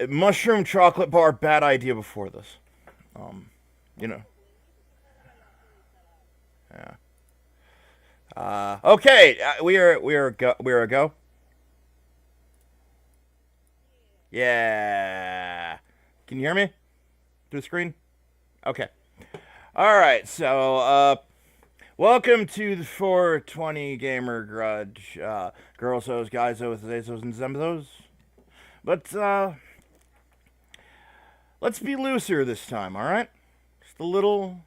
Mushroom chocolate bar, bad idea before this. You know. Yeah. Okay, we are a go. Yeah. Can you hear me through the screen? Okay. All right. So, welcome to the 420 Gamer Grudge. Girls, those guys, those, those, and zembos. But let's be looser this time. All right. Just a little,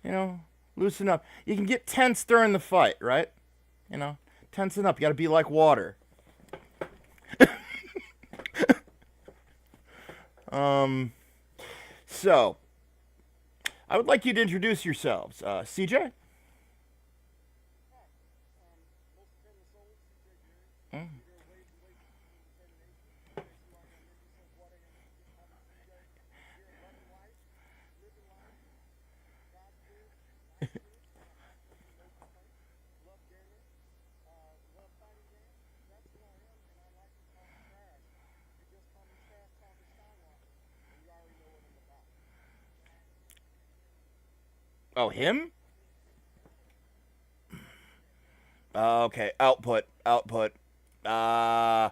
you know, loosen up. You can get tense during the fight, right? You know, tensen up. You got to be like water. Um. So, I would like you to introduce yourselves. CJ? Mm. Oh, him? Okay, output, output. Uh,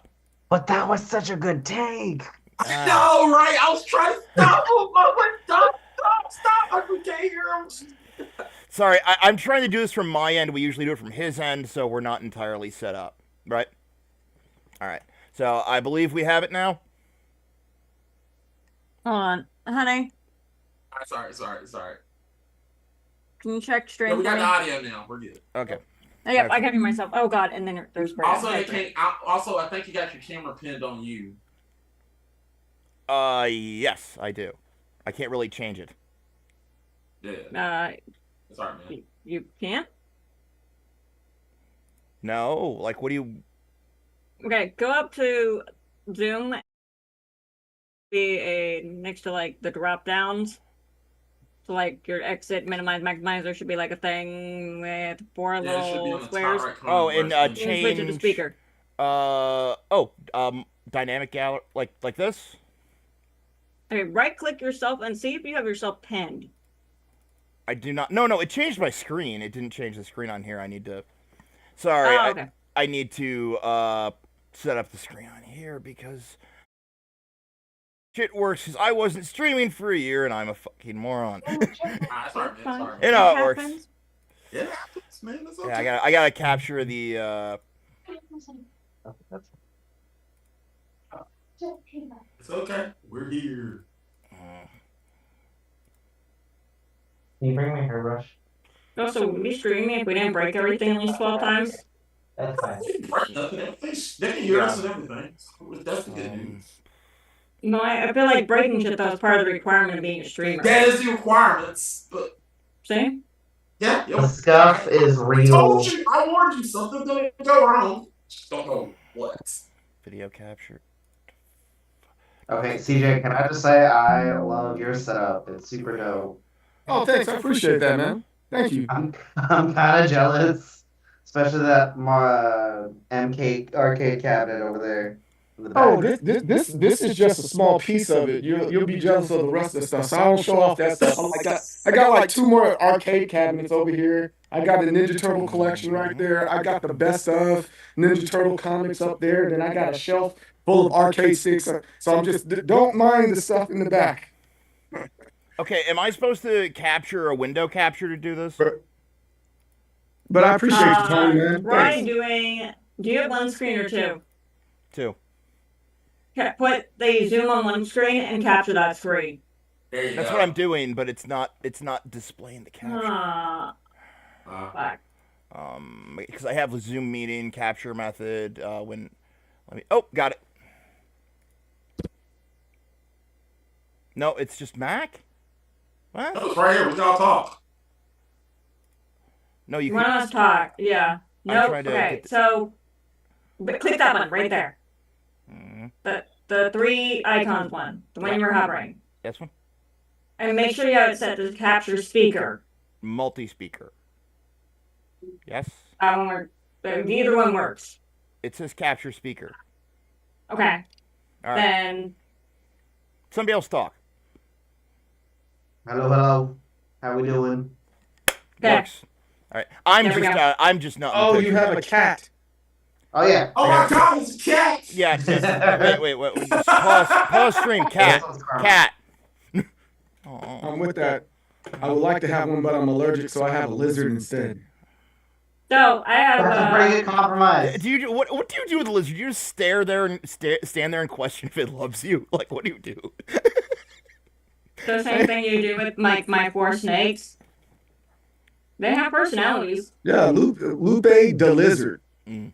But that was such a good take. I uh, know, right? I was trying to stop him. I went, stop. I can't hear him. sorry, I'm trying to do this from my end. We usually do it from his end, so we're not entirely set up, right? All right. So I believe we have it now. Hold on, honey. Sorry. Can you check Yeah, stream we for got me? the audio now. We're good. Okay. Oh, yep, I Okay. got you myself. Oh god, and then there's Brad. Also, Okay. I think you got your camera pinned on you. Yes, I do. I can't really change it. Yeah. Sorry, man. You can't. No, like, what do you? Okay, go up to Zoom. Be a next to like the drop downs. So like your exit, minimize, maximize. There should be like a thing with four Yeah, it should be little on the squares. top right corner. Oh, where and it's You can switch it to change. speaker. Dynamic gallery, like this. Okay, right click yourself and see if you have yourself pinned. I do not. No, it changed my screen. It didn't change the screen on here. I need to. Sorry, Oh, okay. I need to set up the screen on here because shit works. Cause I wasn't streaming for a year and I'm a fucking moron. Sorry, man. Fine. Sorry. You It know how it works. happens. Yeah, man. That's okay. Yeah, I gotta capture the. It's okay. We're here. Can you bring me a hairbrush? Also, would we streaming if we didn't break everything at least 12 times? That's fine. They didn't break nothing. They can hear us and everything. That's the good news. No, I feel like breaking shit that was part of the requirement of being a streamer. That is the requirements, but See? yeah. The scuff is I real. told you. I warned you. Something don't go wrong. Just don't know what. Video capture. Okay, CJ, can I just say I love your setup. It's super dope. Oh, thanks. I appreciate that, man. Thank you. I'm kind of jealous, especially that MK arcade cabinet over there in the back. Oh, this is just a small piece of it. You'll be jealous of the rest of the stuff. So I don't show off that stuff. I got like two more arcade cabinets over here. I got the Ninja Turtle collection right there. I got the best of Ninja Turtle comics up there. Then I got a shelf full of arcade sticks. So I'm just don't mind the stuff in the back. Okay, am I supposed to capture a window capture to do this? But I appreciate you, Tony, man. Ryan Thanks. do you have one screen or two? Two. Okay, put the zoom on one screen and capture that screen. There you That's go. what I'm doing, but it's not displaying the capture. Fuck. Because I have a Zoom meeting capture method. Oh, got it. No, it's just Mac. What? No, it's right here. We can all talk. No, you When can. us talk, yeah. I'm Nope. trying to Okay, get the- so but click that one right there. Mhm. The three icons one, the one you were hovering, This one. and make sure you have it set to capture speaker. Multi-speaker. Yes. That one works. Either one works. It says capture speaker. Okay. All right. Then Somebody else talk. Hello. How we doing? Okay. Works. All right. I'm There we just go. I'm just not. In the Oh, you picture. have a cat. Oh yeah. Oh my God, it's a cat. Yeah. Wait. Just pause stream. Cat. Cat. I'm with that. I would like to have one, but I'm allergic, so I have a lizard instead. So I have That's a pretty good compromise. What do you do with the lizard? Do you just stare there and stand there and question if it loves you? Like, what do you do? the same thing you do with my 4 snakes. They have personalities. Yeah, Lupe the lizard. Mm.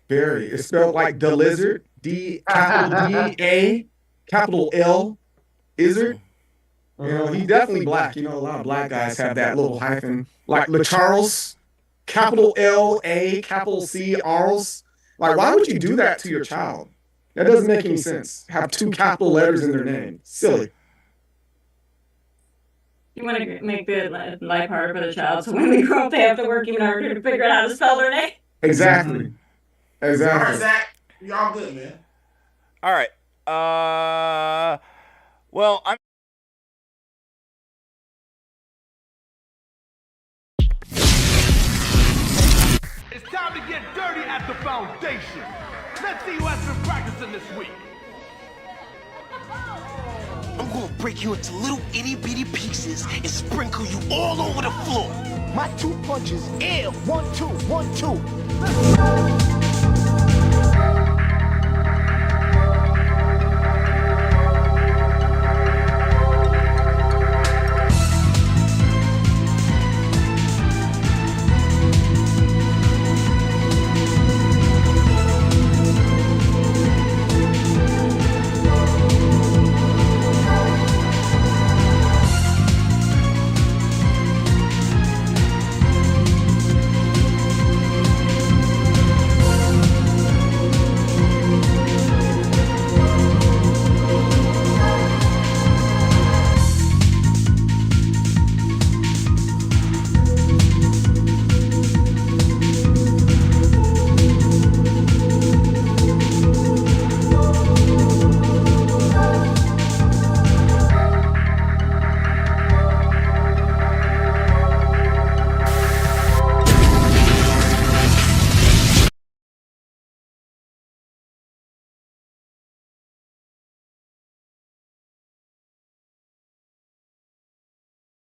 Barry. It's spelled like the lizard. D-A, capital L, izzard. You know, he's definitely black. You know, a lot of black guys have that little hyphen. Like LaCharles, capital L-A, capital C-Arls. Like, why would you do that to your child? That doesn't make any sense. Have 2 capital letters in their name. Silly. You want to make the life harder for the child, so when they grow up, they have to work even harder to figure out how to spell their name. Exactly. All right, Exactly. Zach. Y'all good, man. All right. Well, I'm. It's time to get dirty at the foundation. Let's see who has been practicing this week. I'm gonna break you into little itty bitty pieces and sprinkle you all over the floor. My 2 punches, air, 1, 2, 1, 2.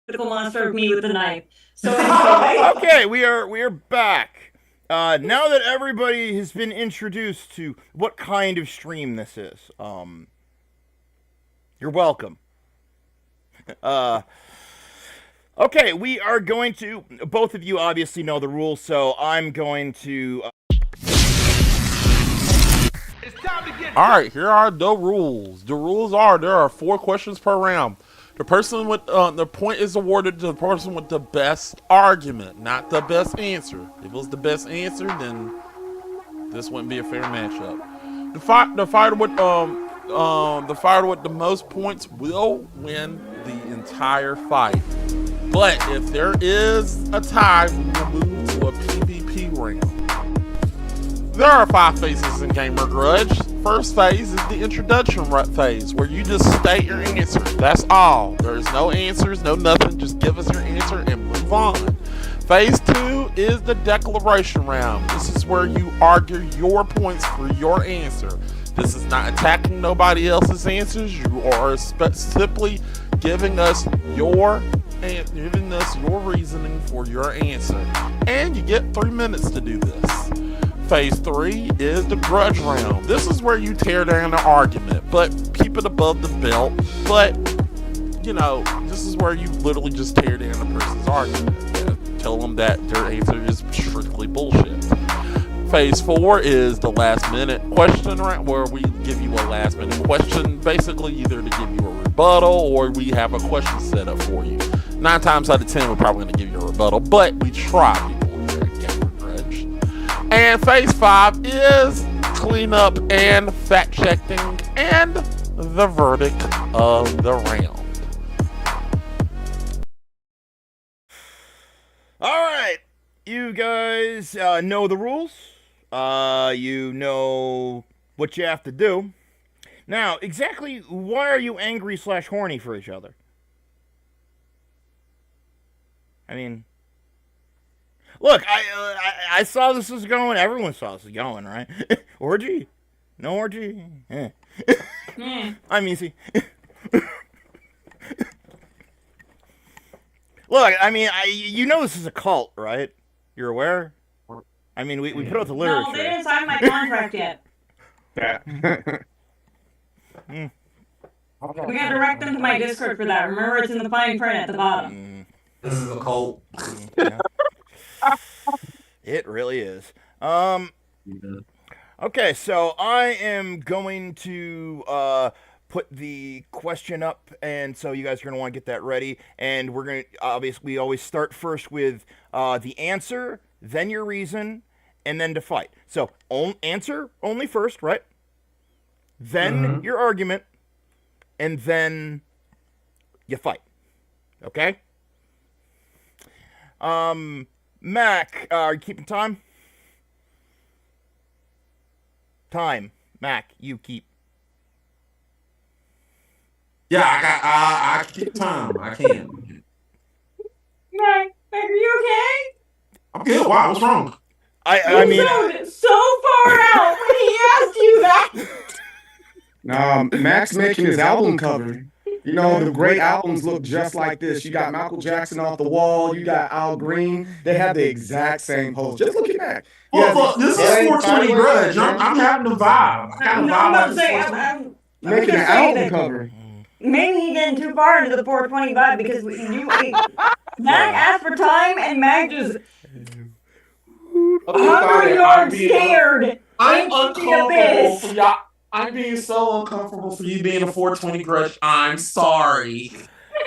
Political monster of me with a knife. So anyway, Okay, we are back. Now that everybody has been introduced to what kind of stream this is, you're welcome. Okay, we are going to. Both of you obviously know the rules, so I'm going to. It's time to get All right, here are the rules. The rules are there are 4 questions per round. The person with the point is awarded to the person with the best argument, not the best answer. If it was the best answer, then this wouldn't be a fair matchup. The fighter with the most points will win the entire fight. But if there is a tie, we will move to a PvP round. There are 5 phases in Gamer Grudge. First phase is the introduction phase, where you just state your answer. That's all. There's no answers, no nothing. Just give us your answer and move on. Phase 2 is the declaration round. This is where you argue your points for your answer. This is not attacking nobody else's answers. You are simply giving us your reasoning for your answer. And you get 3 minutes to do this. Phase 3 is the grudge round. This is where you tear down the argument, but keep it above the belt. But, you know, this is where you literally just tear down a person's argument. Tell them that their answer is strictly bullshit. Phase 4 is the last minute question round, where we give you a last minute question, basically either to give you a rebuttal or we have a question set up for you. 9 times out of 10, we're probably going to give you a rebuttal, but we try, people here at Gamer Grudge. And phase 5 is cleanup and fact checking and the verdict of the round. All right, you guys know the rules. You know what you have to do. Now, exactly why are you angry / horny for each other? I mean, look, I saw this was going. Everyone saw this was going, right? Orgy? No orgy? Eh. I'm easy. Look, I mean, you know this is a cult, right? You're aware? I mean, we put out the literature. No, they didn't sign my contract yet. We got to direct them to my Discord for that. Remember, it's in the fine print at the bottom. This is a cult. Yeah. It really is. Okay, so I am going to put the question up, and so you guys are going to want to get that ready. And we're going to, obviously, we always start first with the answer, then your reason, and then to fight. So, answer only first, right? Then your argument, and then you fight. Okay? Mac, are you keeping time? Time. Mac, you keep. Yeah, I keep time. I can. Mac, are you okay? I'm good. Wow, what's wrong? I mean, zoned so far out when he asked you that. Max making his album cover. You know, the great albums look just like this. You got Michael Jackson off the wall. You got Al Green. They have the exact same pose. Just look at Mac. Look, this is 420 Grudge. I'm having a vibe. I'm about to say, I'm making an album cover. maybe he getting too far into the 420 vibe because Mac asked for time and Mac just hungry or scared. I'm into the uncomfortable abyss. for y'all. I'm being so uncomfortable for you being a 420 Grudge. I'm sorry.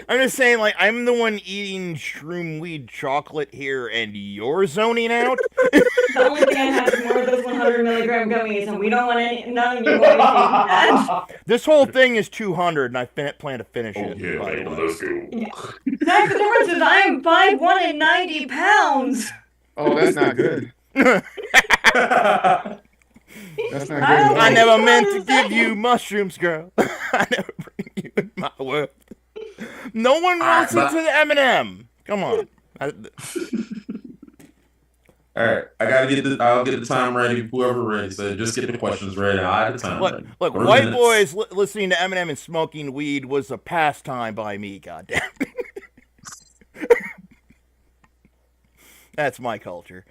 I'm just saying, like, I'm the one eating shroom weed chocolate here, and you're zoning out? The only thing I have is more of those 100 milligram gummies, and we don't want none of you want that. This whole thing is 200, and I plan to finish it. Yeah, by the way. let's go. That's the difference is I am 5'1" and 90 pounds. Oh, that's not good. That's not good. I never meant to give you mushrooms, girl. I never bring you in my world. No one listens to the Eminem. Come on. All right, I'll get the time ready. Whoever ready, so just get the questions ready. I have the time ready. Look, white boys listening to Eminem and smoking weed was a pastime by me. Goddamn. That's my culture.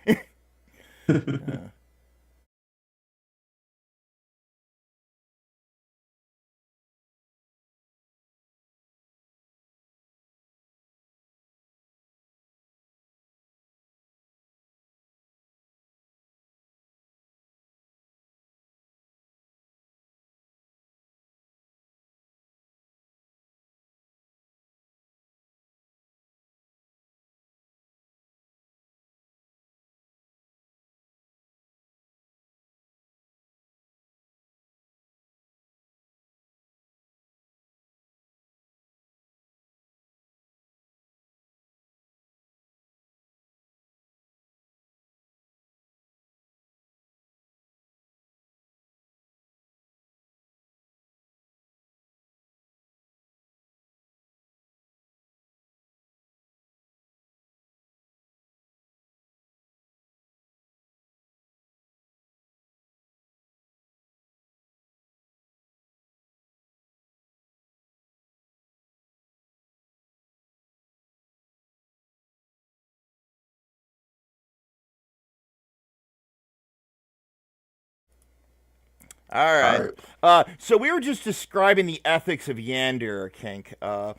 All right. So we were just describing the ethics of Yander, Kink. But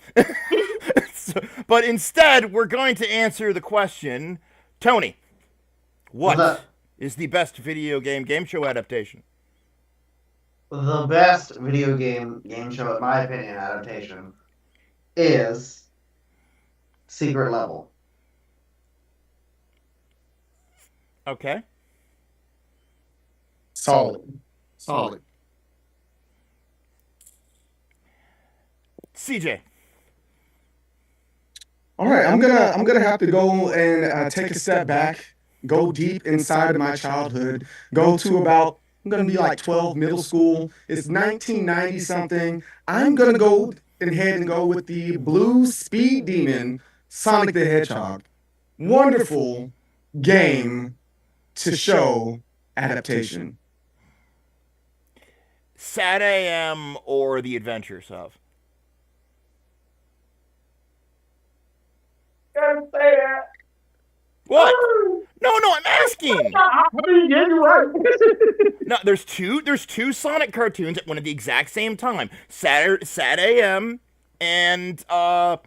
instead, we're going to answer the question, Tony, what is the best video game show adaptation? The best video game show, in my opinion, adaptation is Secret Level. Okay. Solid. CJ. All right, I'm gonna have to go and take a step back, go deep inside of my childhood, go to about I'm gonna be like 12, middle school. It's 1990 something. I'm gonna go ahead and go with the Blue Speed Demon, Sonic the Hedgehog. Wonderful game to show adaptation. Sad AM or The Adventures of? Can't say that. What? No, I'm asking. I mean, yeah, you're right. No, there's two Sonic cartoons that went at the exact same time. Sad AM and The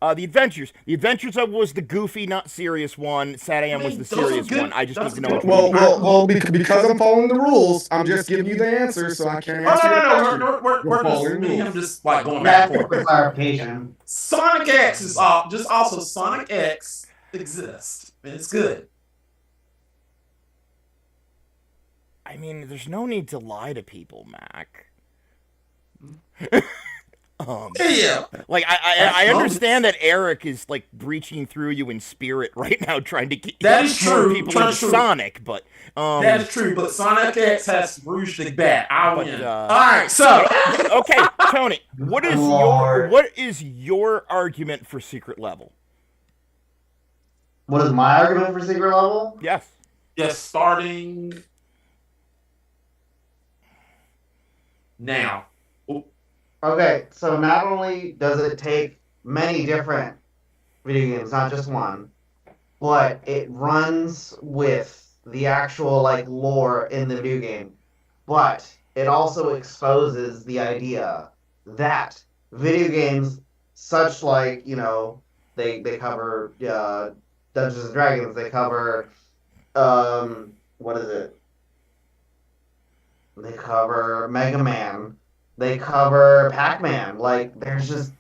Adventures. The Adventures of was the goofy, not serious one. Sad AM was the those are serious good- one. I just those need to are know which good. one. Well, because I'm following the rules, I'm just giving you the answer, so I can't Oh, answer your no. question. We're You're just following me and rules. him just like going back That's and for forth. clarification. Sonic X is just also Sonic X exists. And it's good. I mean, there's no need to lie to people, Mac. Yeah. Like I understand that Eric is like breaching through you in spirit right now, trying to get That is more true. people Trying into to- Sonic, but That is true, but Sonic X has Rouge the Bat. I But, win. uh, Alright, so okay, Tony, what is your argument for secret level? What is my argument for secret level? Yes. yes, starting now. Okay, so not only does it take many different video games, not just one, but it runs with the actual like lore in the video game. But it also exposes the idea that video games, such like, you know, they cover Dungeons and Dragons, they cover what is it? They cover Mega Man. They cover Pac-Man. Like, there's just...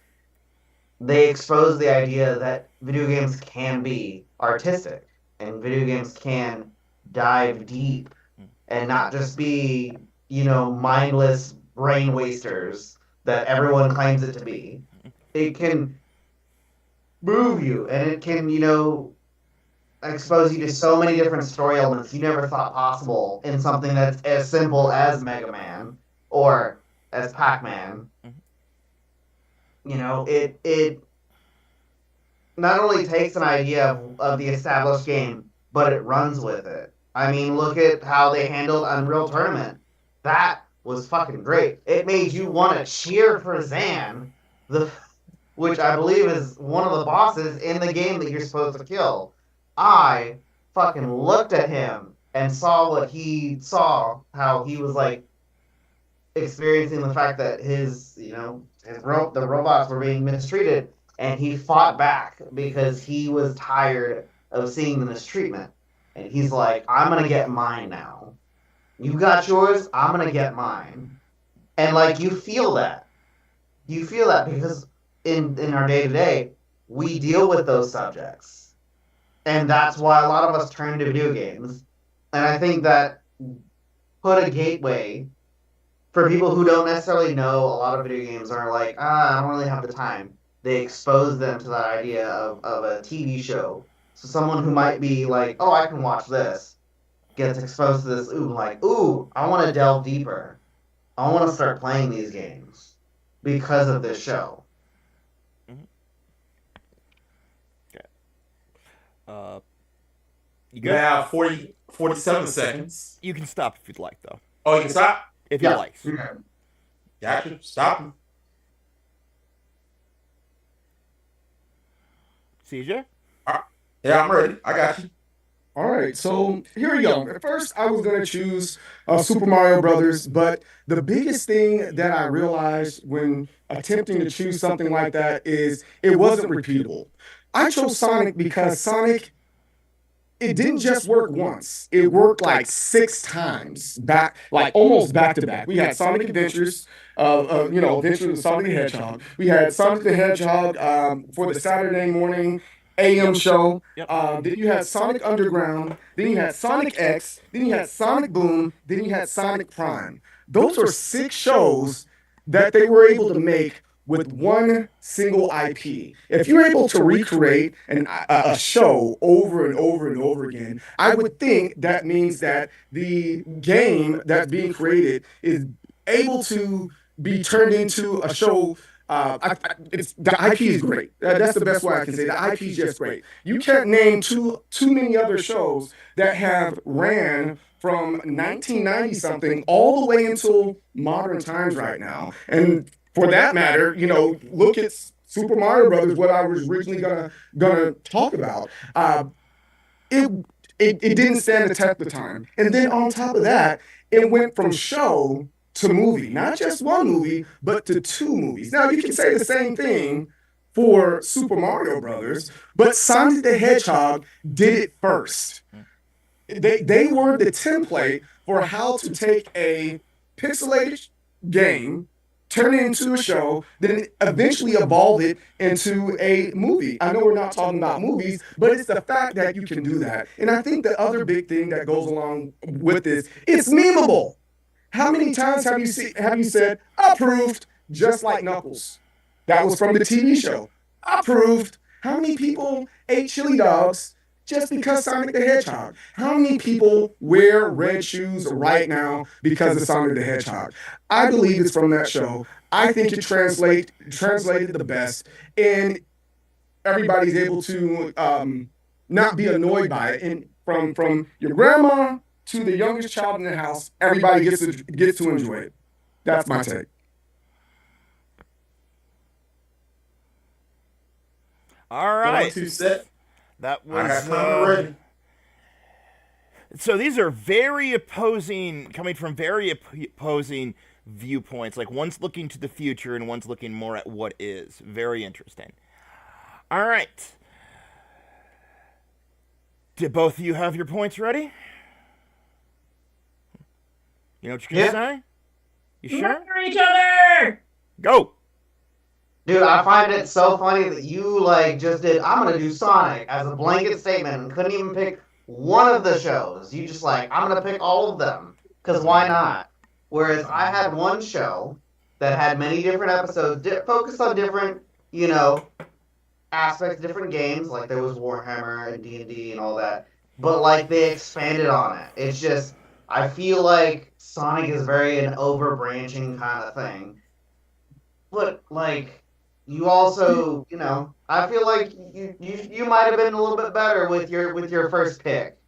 They expose the idea that video games can be artistic. And video games can dive deep. And not just be, you know, mindless brain wasters that everyone claims it to be. It can move you. And it can, you know, expose you to so many different story elements you never thought possible in something that's as simple as Mega Man. Or... as Pac-Man, you know, it not only takes an idea of the established game, but it runs with it. I mean, look at how they handled Unreal Tournament. That was fucking great. It made you want to cheer for Zan, which I believe is one of the bosses in the game that you're supposed to kill. I fucking looked at him and saw what he saw, how he was like, experiencing the fact that the robots were being mistreated, and he fought back because he was tired of seeing the mistreatment. And he's like, I'm gonna get mine now. You got yours, I'm gonna get mine. And like you feel that. You feel that because in our day-to-day, we deal with those subjects. And that's why a lot of us turn to video games. And I think that put a gateway for people who don't necessarily know a lot of video games are like, I don't really have the time. They expose them to that idea of a TV show. So someone who might be like, oh, I can watch this, gets exposed to this, I want to delve deeper. I want to start playing these games because of this show. You You good? have 47 seconds. You can stop if you'd like, though. Oh, you can stop? If you'd like. Gotcha. Stop. CJ? Yeah, I'm ready. I got you. All right, so here we go. At first, I was going to choose Super Mario Brothers, but the biggest thing that I realized when attempting to choose something like that is it wasn't repeatable. I chose Sonic because Sonic, it didn't just work once. It worked like 6 times, almost back to back. We had Sonic Adventures, Adventures of Sonic the Hedgehog. We had Sonic the Hedgehog for the Saturday morning AM show. Yep. Then you had Sonic Underground. Then you had Sonic X. Then you had Sonic Boom. Then you had Sonic Prime. Those are 6 shows that they were able to make with one single IP. If you're able to recreate a show over and over and over again, I would think that means that the game that's being created is able to be turned into a show. The IP is great. That's the best way I can say. The IP is just great. You can't name too many other shows that have ran from 1990 something all the way until modern times right now. And for that matter, look at Super Mario Brothers, what I was originally gonna talk about. It, it didn't stand the test of time. And then on top of that, it went from show to movie, not just one movie, but to two movies. Now you can say the same thing for Super Mario Brothers, but Sonic the Hedgehog did it first. They were the template for how to take a pixelated game, turn it into a show, then eventually evolve it into a movie. I know we're not talking about movies, but it's the fact that you can do that. And I think the other big thing that goes along with this, it's memeable. How many times have you said approved, just like Knuckles? That was from the TV show. Approved. How many people ate chili dogs just because Sonic the Hedgehog? How many people wear red shoes right now because of Sonic the Hedgehog? I believe it's from that show. I think it translated the best, and everybody's able to not be annoyed by it. And from your grandma to the youngest child in the house, everybody gets to enjoy it. That's my take. All right. 1, 2 set. That I got was. time ready. So these are coming from very opposing viewpoints. Like one's looking to the future and one's looking more at what is. Very interesting. All right. Did both of you have your points ready? You know what you're gonna say? You sure? Murder each other! Go. Dude, I find it so funny that you just did, I'm gonna do Sonic as a blanket statement and couldn't even pick one of the shows. You just I'm gonna pick all of them. Because why not? Whereas I had one show that had many different episodes, focused on different, aspects, different games. Like there was Warhammer and D&D and all that. But they expanded on it. It's just, I feel like Sonic is very an overbranching kind of thing. But you also, I feel like you might have been a little bit better with your first pick,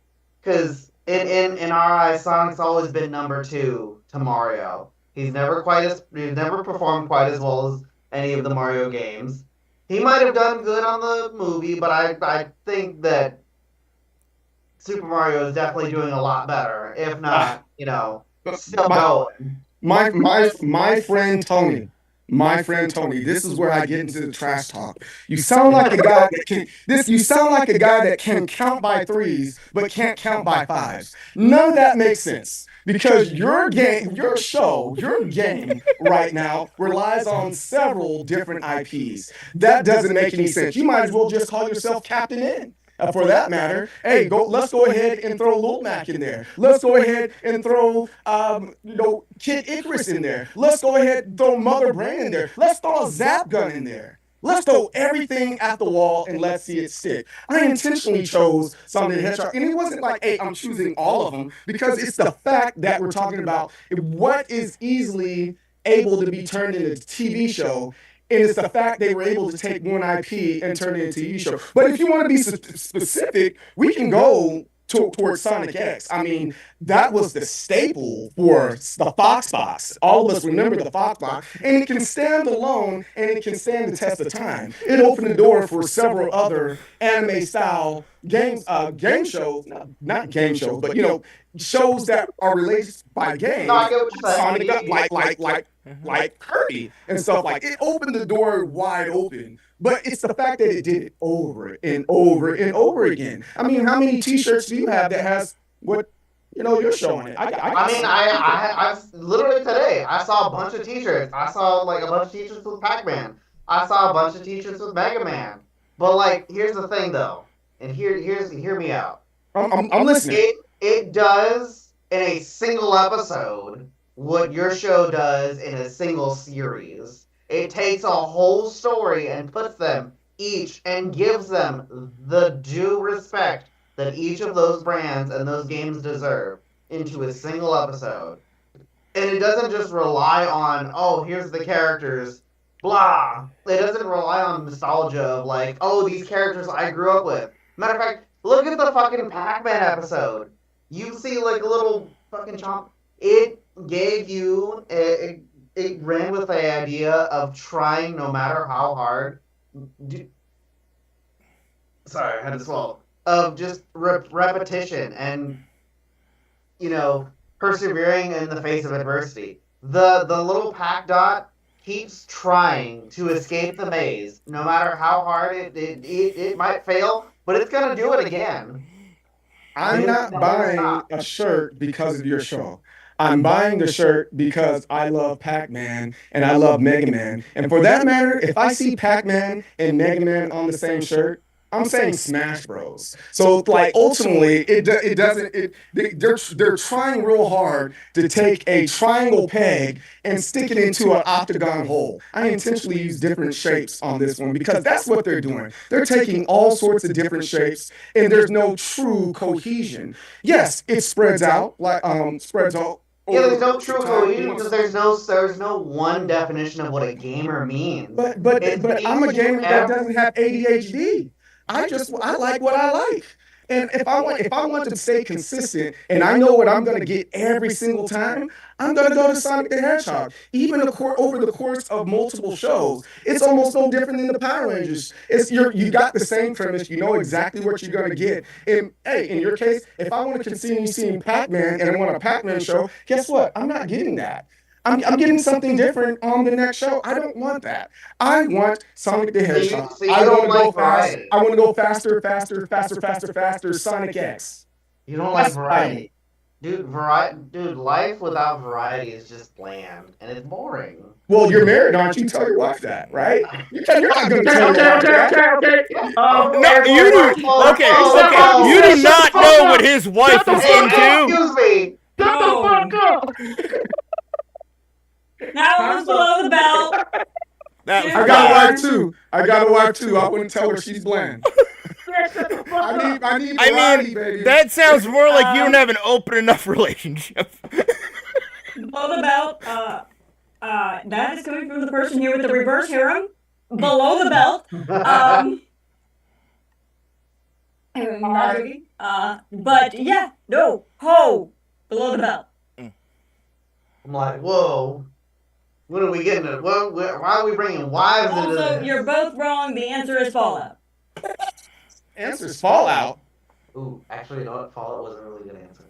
because in our eyes, Sonic's always been number 2 to Mario. He's never performed quite as well as any of the Mario games. He might have done good on the movie, but I think that Super Mario is definitely doing a lot better, if not, still going. My friend Tony. My friend Tony, this is where I get into the trash talk. You sound like a guy that can count by 3s, but can't count by 5s. None of that makes sense. Because your game right now relies on several different IPs. That doesn't make any sense. You might as well just call yourself Captain N. For that matter, hey, let's go ahead and throw Lil Mac in there. Let's go ahead and throw, Kid Icarus in there. Let's go ahead and throw Mother Brain in there. Let's throw a Zap Gun in there. Let's throw everything at the wall and let's see it stick. I intentionally chose Sonic the Hedgehog, and it wasn't hey, I'm choosing all of them, because it's the fact that we're talking about what is easily able to be turned into a TV show. And it's the fact they were able to take one IP and turn it into a TV show. But if you want to be specific, we can go towards Sonic X. I mean, that was the staple for the Fox box. All of us remember the Fox box. And it can stand alone, and it can stand the test of time. It opened the door for several other anime-style game shows. Not game shows, but, shows that are related by game. No, I get what you're saying. Sonic, like Kirby and stuff it opened the door wide open, but it's the fact that it did it over and over and over again. I mean, how many T-shirts do you have that has what you're showing it? I literally today I saw a bunch of T-shirts. I saw a bunch of T-shirts with Pac-Man. I saw a bunch of T-shirts with Mega Man. But here's the thing though, and hear me out. I'm listening. It does in a single episode what your show does in a single series. It takes a whole story and puts them each and gives them the due respect that each of those brands and those games deserve into a single episode. And it doesn't just rely on, oh, here's the characters, blah. It doesn't rely on nostalgia of like, oh, these characters I grew up with. Matter of fact, look at the fucking Pac-Man episode. You see like a little fucking chomp. It gave you, it ran with the idea of trying no matter how hard. Sorry, I had to swallow. Of just repetition and, you know, persevering in the face of adversity. The little pack dot keeps trying to escape the maze, no matter how hard it might fail, but it's gonna do it again. I'm not buying a shirt because of your show. I'm buying the shirt because I love Pac-Man and I love Mega Man. And for that matter, if I see Pac-Man and Mega Man on the same shirt, I'm saying Smash Bros. So like ultimately, they're trying real hard to take a triangle peg and stick it into an octagon hole. I intentionally use different shapes on this one because that's what they're doing. They're taking all sorts of different shapes and there's no true cohesion. Yes, it spreads out spreads out. Yeah, there's no true cohesion because there's no one definition of what a gamer means. But I'm a gamer that doesn't have ADHD. I like what I like. And if I want to stay consistent and I know what I'm going to get every single time, I'm going to go to Sonic the Hedgehog. Even over the course of multiple shows, it's almost no different than the Power Rangers. You got the same premise. You know exactly what you're going to get. And hey, in your case, if I want to continue seeing Pac-Man and I want a Pac-Man show, guess what? I'm not getting that. I'm getting something different on the next show. I don't want that. I want Sonic the Hedgehog. I want to go fast. I want to go faster. Sonic X. You don't like variety, dude. Life without variety is just bland and it's boring. Well, you're married, aren't you? Tell your wife that, right? You're not going to tell your wife that. No, you do. Okay. You do not know what his wife is into. Excuse me. Shut the fuck up! Now it was below the belt. I got a wife too. I wouldn't tell her she's bland. I need variety, baby. That sounds more like you don't have an open enough relationship. Below the belt. That is coming from the person here with the reverse harem. Below the belt. But yeah, no, ho, below the belt. I'm like, whoa. When are we getting it? Why are we bringing wives into this? Also, you're both wrong. The answer is Fallout. Answer's Fallout. Ooh, actually, you know what? Fallout wasn't a really good answer.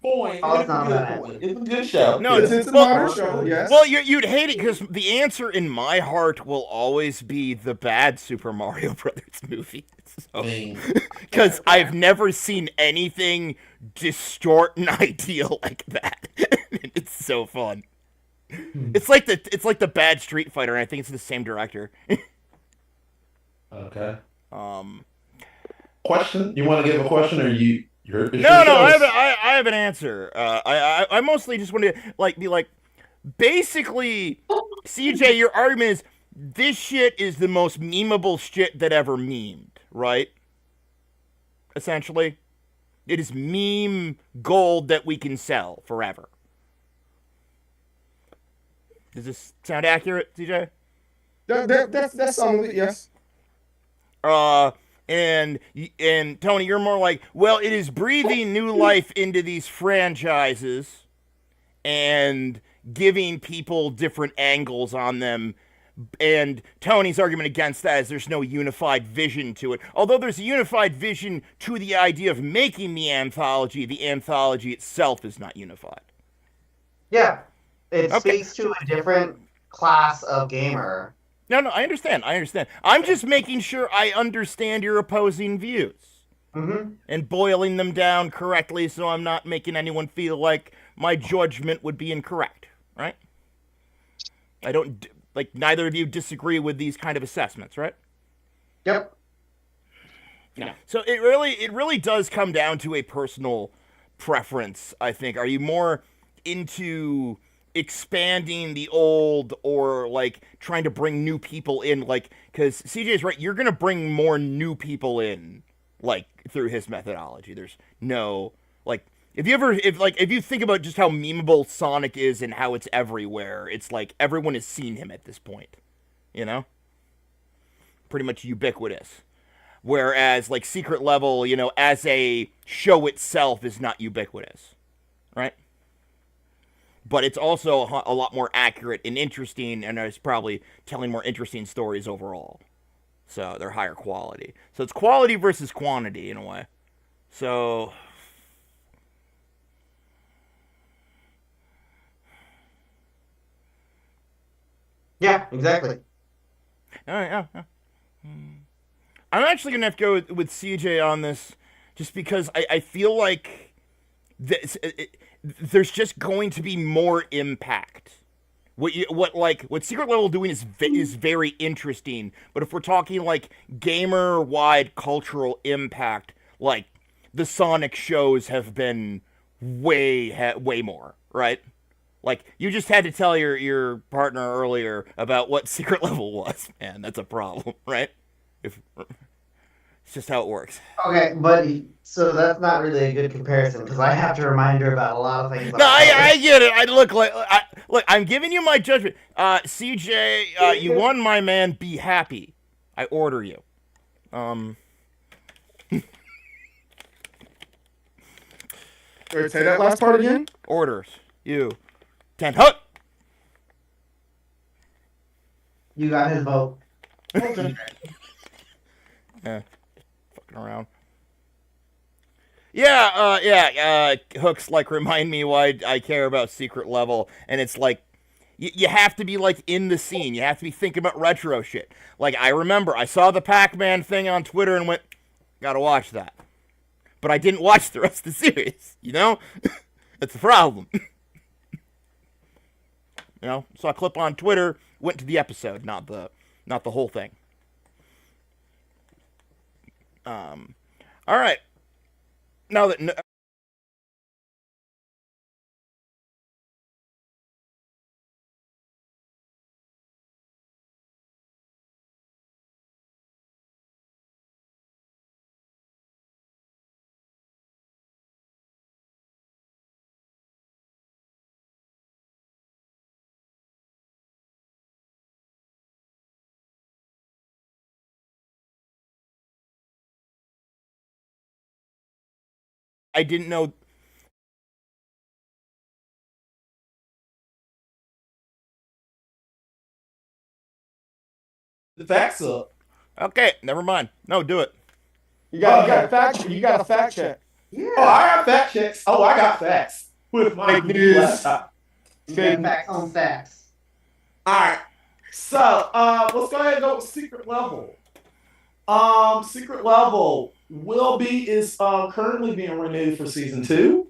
Point. Fallout's not a bad answer. It's a good show. No, it's a modern show, yes. Well, you'd hate it because the answer in my heart will always be the bad Super Mario Brothers movie. Because I've never seen anything distort an idea like that. It's so fun. It's like the bad Street Fighter, and I think it's the same director. Okay. Question? You want to give a question, or you? No. I have an answer. I mostly just want to be like, basically, CJ, your argument is this shit is the most memeable shit that ever memed, right? Essentially, it is meme gold that we can sell forever. Does this sound accurate, CJ? That's some of it, yes. And Tony, you're more like, well, it is breathing new life into these franchises and giving people different angles on them. And Tony's argument against that is there's no unified vision to it. Although there's a unified vision to the idea of making the anthology itself is not unified. Yeah. It speaks to a different class of gamer. No, I understand. I'm just making sure I understand your opposing views. Mm-hmm. And boiling them down correctly so I'm not making anyone feel like my judgment would be incorrect, right? I don't, neither of you disagree with these kind of assessments, right? Yep. Yeah. So it really does come down to a personal preference, I think. Are you more into expanding the old or like trying to bring new people in, like, because CJ's right, you're gonna bring more new people in, like, through his methodology. There's no, like, if you think about just how memeable Sonic is and how it's everywhere, it's like everyone has seen him at this point, you know, pretty much ubiquitous. Whereas like Secret Level, you know, as a show itself is not ubiquitous, right? But it's also a lot more accurate and interesting, and it's probably telling more interesting stories overall. So they're higher quality. So it's quality versus quantity in a way. So Yeah, exactly. yeah. I'm actually gonna have to go with CJ on this, just because I feel like there's just going to be more impact. What Secret Level doing is very interesting, but if we're talking like gamer wide cultural impact, like the Sonic shows have been way more, right? Like you just had to tell your partner earlier about what Secret Level was, man. That's a problem, right? If it's just how it works. Okay, but so that's not really a good comparison because I have to remind her about a lot of things. No, I get it. Look. I'm giving you my judgment. CJ, you won, my man. Be happy. I order you. Wait, say that last part again. Orders. You. 10 hut. You got his vote. Yeah. Fucking around. Yeah, hooks like remind me why I care about Secret Level, and it's like you have to be like in the scene. You have to be thinking about retro shit. Like I remember I saw the Pac-Man thing on Twitter and went, gotta watch that. But I didn't watch the rest of the series, you know? That's the problem. You know, saw a clip on Twitter, went to the episode, not the whole thing. All right. Now that I didn't know. The facts up. Okay, never mind. No, do it. You got a fact check. Yeah. Oh, I got fact checks. Oh, I got facts with my Fake new news. laptop. You got facts on facts. All right. So, let's go ahead and go with Secret Level. Secret Level is currently being renewed for season 2.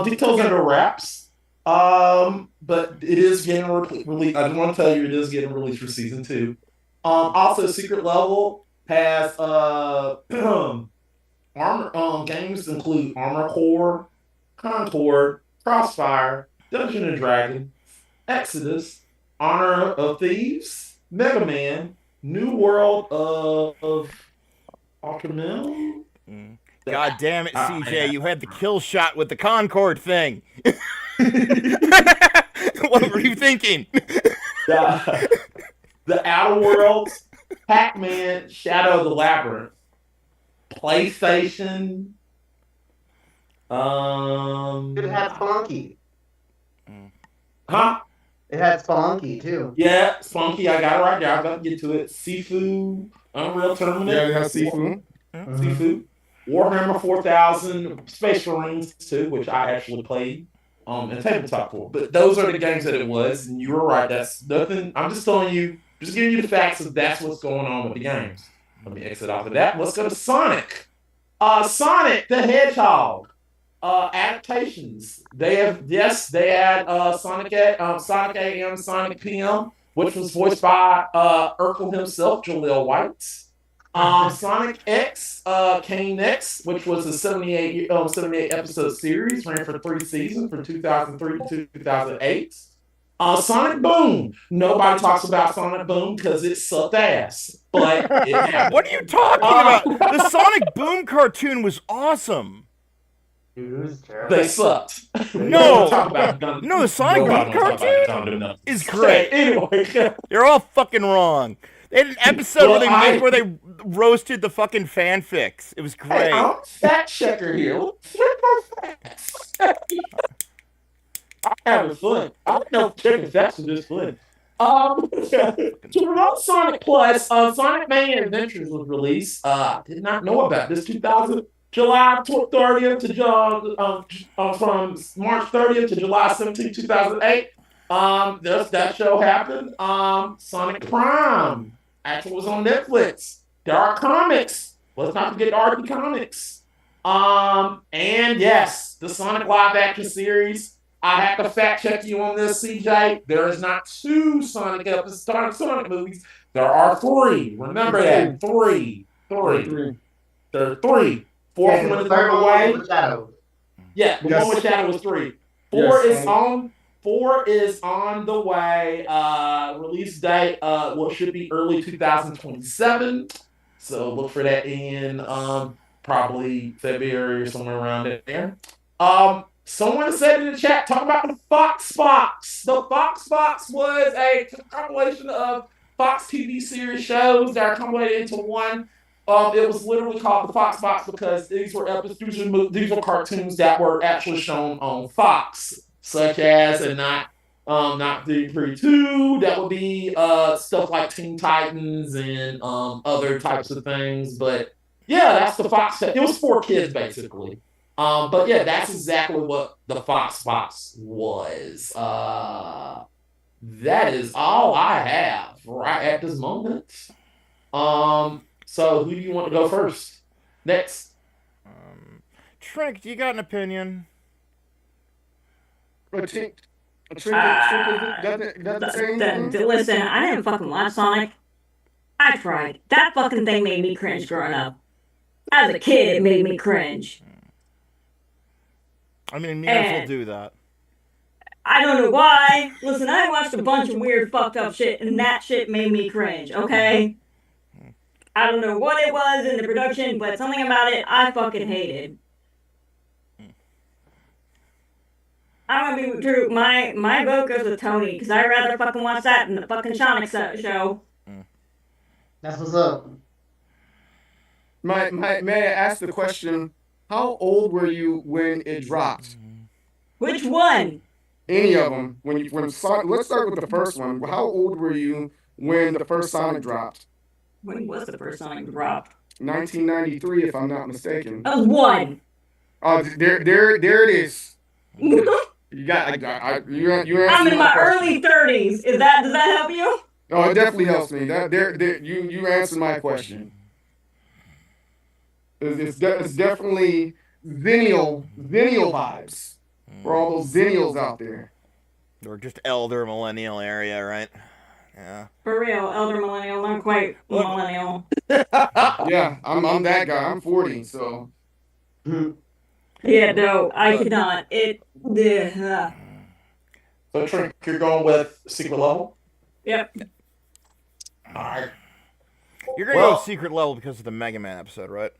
Details under wraps. But it is getting released. I just want to tell you, it is getting released for season 2. Also, Secret Level has armor. Games include Armor Core, Concord, Crossfire, Dungeon and Dragon, Exodus, Honor of Thieves, Mega Man, New World of Ultraman. God damn it, CJ! You had the kill shot with the Concord thing. What were you thinking? The Outer Worlds, Pac-Man, Shadow of the Labyrinth, PlayStation. It had Spelunky. Huh? It had Spelunky too. Yeah, Spunky, I got it right there. I was about to get to it. Sifu, Unreal Tournament. Yeah, it has Sifu. Sifu. Warhammer 4000, Space Marines 2, which I actually played, and Tabletop for. But those are the games that it was, and you were right. That's nothing. I'm just telling you, just giving you the facts of that's what's going on with the games. Let me exit off of that. Let's go to Sonic. Sonic the Hedgehog. Adaptations. They had Sonic AM, Sonic PM, which was voiced by Urkel himself, Jaleel White. Sonic X came next, which was a 78 episode series, ran for 3 seasons from 2003 to 2008. Sonic Boom. Nobody talks about Sonic Boom because it sucked ass. But it happened. What are you talking about? The Sonic Boom cartoon was awesome. Dude, it was terrible. They sucked. No. Talk about Gundam. No, the Sonic Nobody Boom wants to talk about cartoon Gundam. is great. Anyway, You're all fucking wrong. They had an episode Well, where they roasted the fucking fanfics. It was hey, great. I'm a fact checker here. Let's check my facts. I'm having fun. I don't know if checking facts is just fun. To promote Sonic Plus, Sonic Mania Adventures was released. Did not know about this. 2000 July 30th to from March 30th to July 17th, 2008. That show happened. Sonic Prime actually was on Netflix. There are comics. Let's not forget RP Comics. And yes, the Sonic live action series. I have to fact check you on this, CJ. There is not 2 Sonic movies. There are 3. Remember that. 3. There are 3. Fourth one is on the way. Yeah, the one with Shadow was 3. 4 is on. 4 is on the way. Release date should be early 2027. So look for that in probably February or somewhere around there. Someone said in the chat, talk about the Fox Box. The Fox Box was a compilation of Fox TV series shows that are compiled into one. It was literally called the Fox Box because these were cartoons that were actually shown on Fox, such as and not 332. That would be stuff like Teen Titans and other types of things. But yeah, that's the Fox. It was for kids basically. But yeah, that's exactly what the Fox Box was. That is all I have right at this moment. So who do you want to go first? Next. Trink, do you got an opinion? Listen, I didn't fucking watch Sonic. I tried. That fucking thing made me cringe growing up. As a kid, it made me cringe. I mean, Neanderthal will do that. I don't know why. Listen, I watched a bunch of weird fucked up shit, and that shit made me cringe, okay? I don't know what it was in the production, but something about it I fucking hated. I'm gonna be true. My vote goes with Tony, because I'd rather fucking watch that than the fucking Sonic show. That's what's up. may I ask the question? How old were you when it dropped? Which one? Any of them. Let's start with the first one. How old were you when the first Sonic dropped? When was the first Sonic dropped? 1993, if I'm not mistaken. I was 1. There it is. You got you I'm in my early 30s. Does that help you? Oh, it definitely helps me. You answered my question. It's definitely Zennial vibes for all those Zennials out there. Or just elder millennial area, right? Yeah. For real, elder millennial, not quite millennial. Yeah, I'm that guy. I'm 40, so. Yeah, no, I could not. So Trink, you're going with Secret Level? Yep. All right. You're gonna go Secret Level because of the Mega Man episode, right?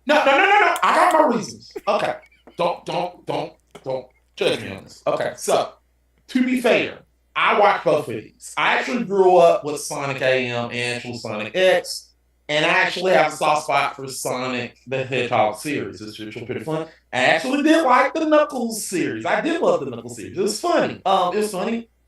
No. I got my reasons. Okay. Don't judge me on this. Okay. So, to be fair, I watched both of these. I actually grew up with Sonic AM and actual Sonic X, and I actually have a soft spot for Sonic the Hedgehog series. It's pretty fun. I actually did like the Knuckles series. I did love the Knuckles series. It was funny.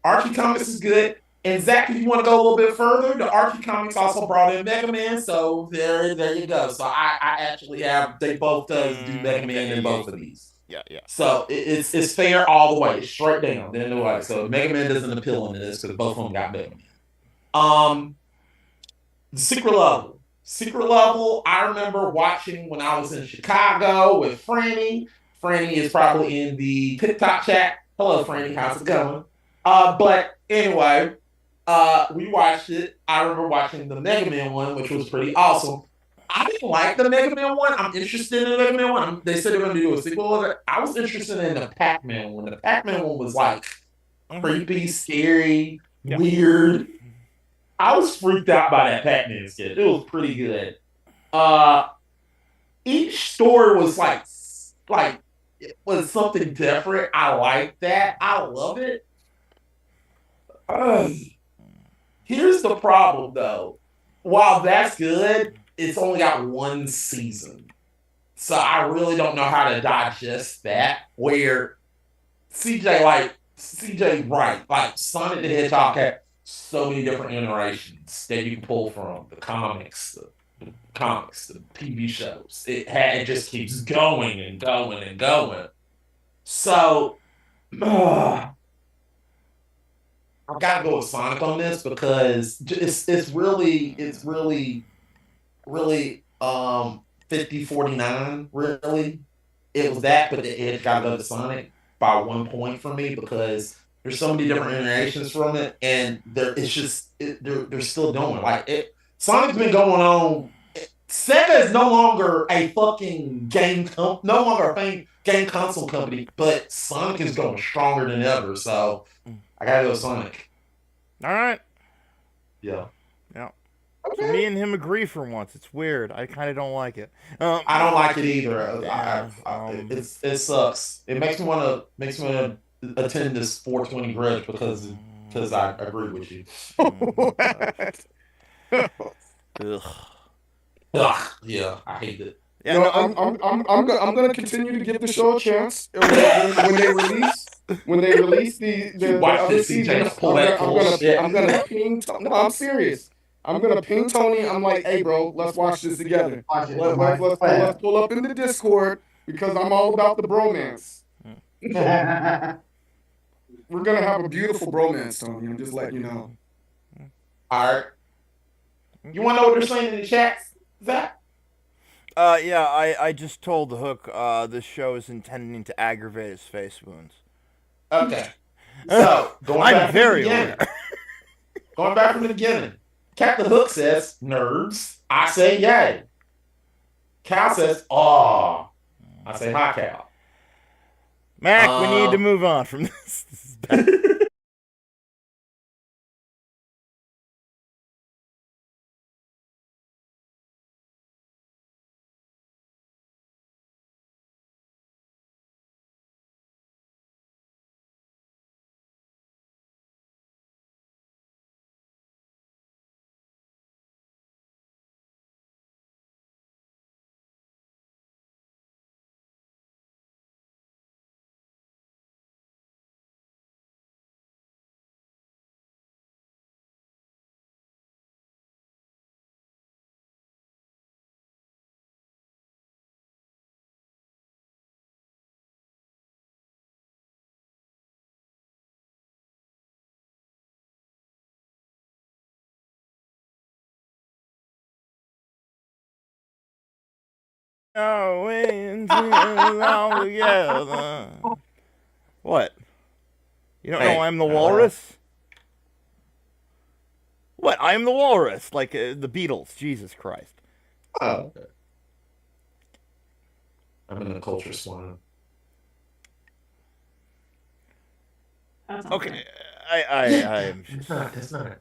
Archie Comics is good. And Zach, if you want to go a little bit further, the Archie Comics also brought in Mega Man, so there you go. So I actually have, they both do Mega Man in both of these. Yeah. So it's fair all the way, straight down. So Mega Man doesn't appeal into this because both of them got Mega Man. The Secret Level, I remember watching when I was in Chicago with Franny. Franny is probably in the TikTok chat. Hello, Franny, how's it going? But anyway, we watched it. I remember watching the Mega Man one, which was pretty awesome. I didn't like the Mega Man one. I'm interested in the Mega Man one. They said they were going to do a sequel of it. I was interested in the Pac-Man one. The Pac-Man one was like creepy, scary, Yeah. weird. I was freaked out by that Pac-Man skit. It was pretty good. Each story was like it was something different. I like that. I love it. Ugh. Here's the problem, though. While that's good, it's only got one season. So I really don't know how to digest that. Where CJ right, like Sonic the Hedgehog had so many different iterations that you can pull from the comics, the TV shows. It just keeps going and going and going. So I gotta go with Sonic on this because it's really 50-49 really. It was that, but it got to go to Sonic by 1 point for me because there's so many different iterations from it, and they're still doing like it. Sonic's been going on. Sega is no longer a fucking no longer a game console company, but Sonic is going stronger than ever. So I gotta go Sonic. All right. Yeah. Yeah. So me and him agree for once. It's weird. I kind of don't like it. I don't like it either. Yeah, it sucks. It makes me want to attend this 420 grudge because I agree with you. Ugh. Ugh, yeah, I hate it. Yeah, No, no, I'm gonna continue to give the show a chance when they release the Watch other this, CJ. seasons. Pull that bullshit. I'm gonna ping. No, I'm serious. I'm gonna ping Tony. I'm like, hey, bro, let's watch this together. Watch it. Let's pull up in the Discord because I'm all about the bromance. We're gonna have a beautiful bromance, Tony. I'm just letting you know. All right. You want to know what they're saying in the chat, Zach? yeah, I just told the Hook this show is intending to aggravate his face wounds. Okay. So, I'm very aware. Going back from the beginning. Captain Hook says, nerds. I say yay. Cal says, aw. I say hi, Cal. Mac, we need to move on from this. This is bad. Oh, all together. What? You don't know I'm the Walrus? What? I'm the Walrus, like the Beatles. Jesus Christ. Oh, okay. I'm in the culture swan. Okay, I'm just... It's not.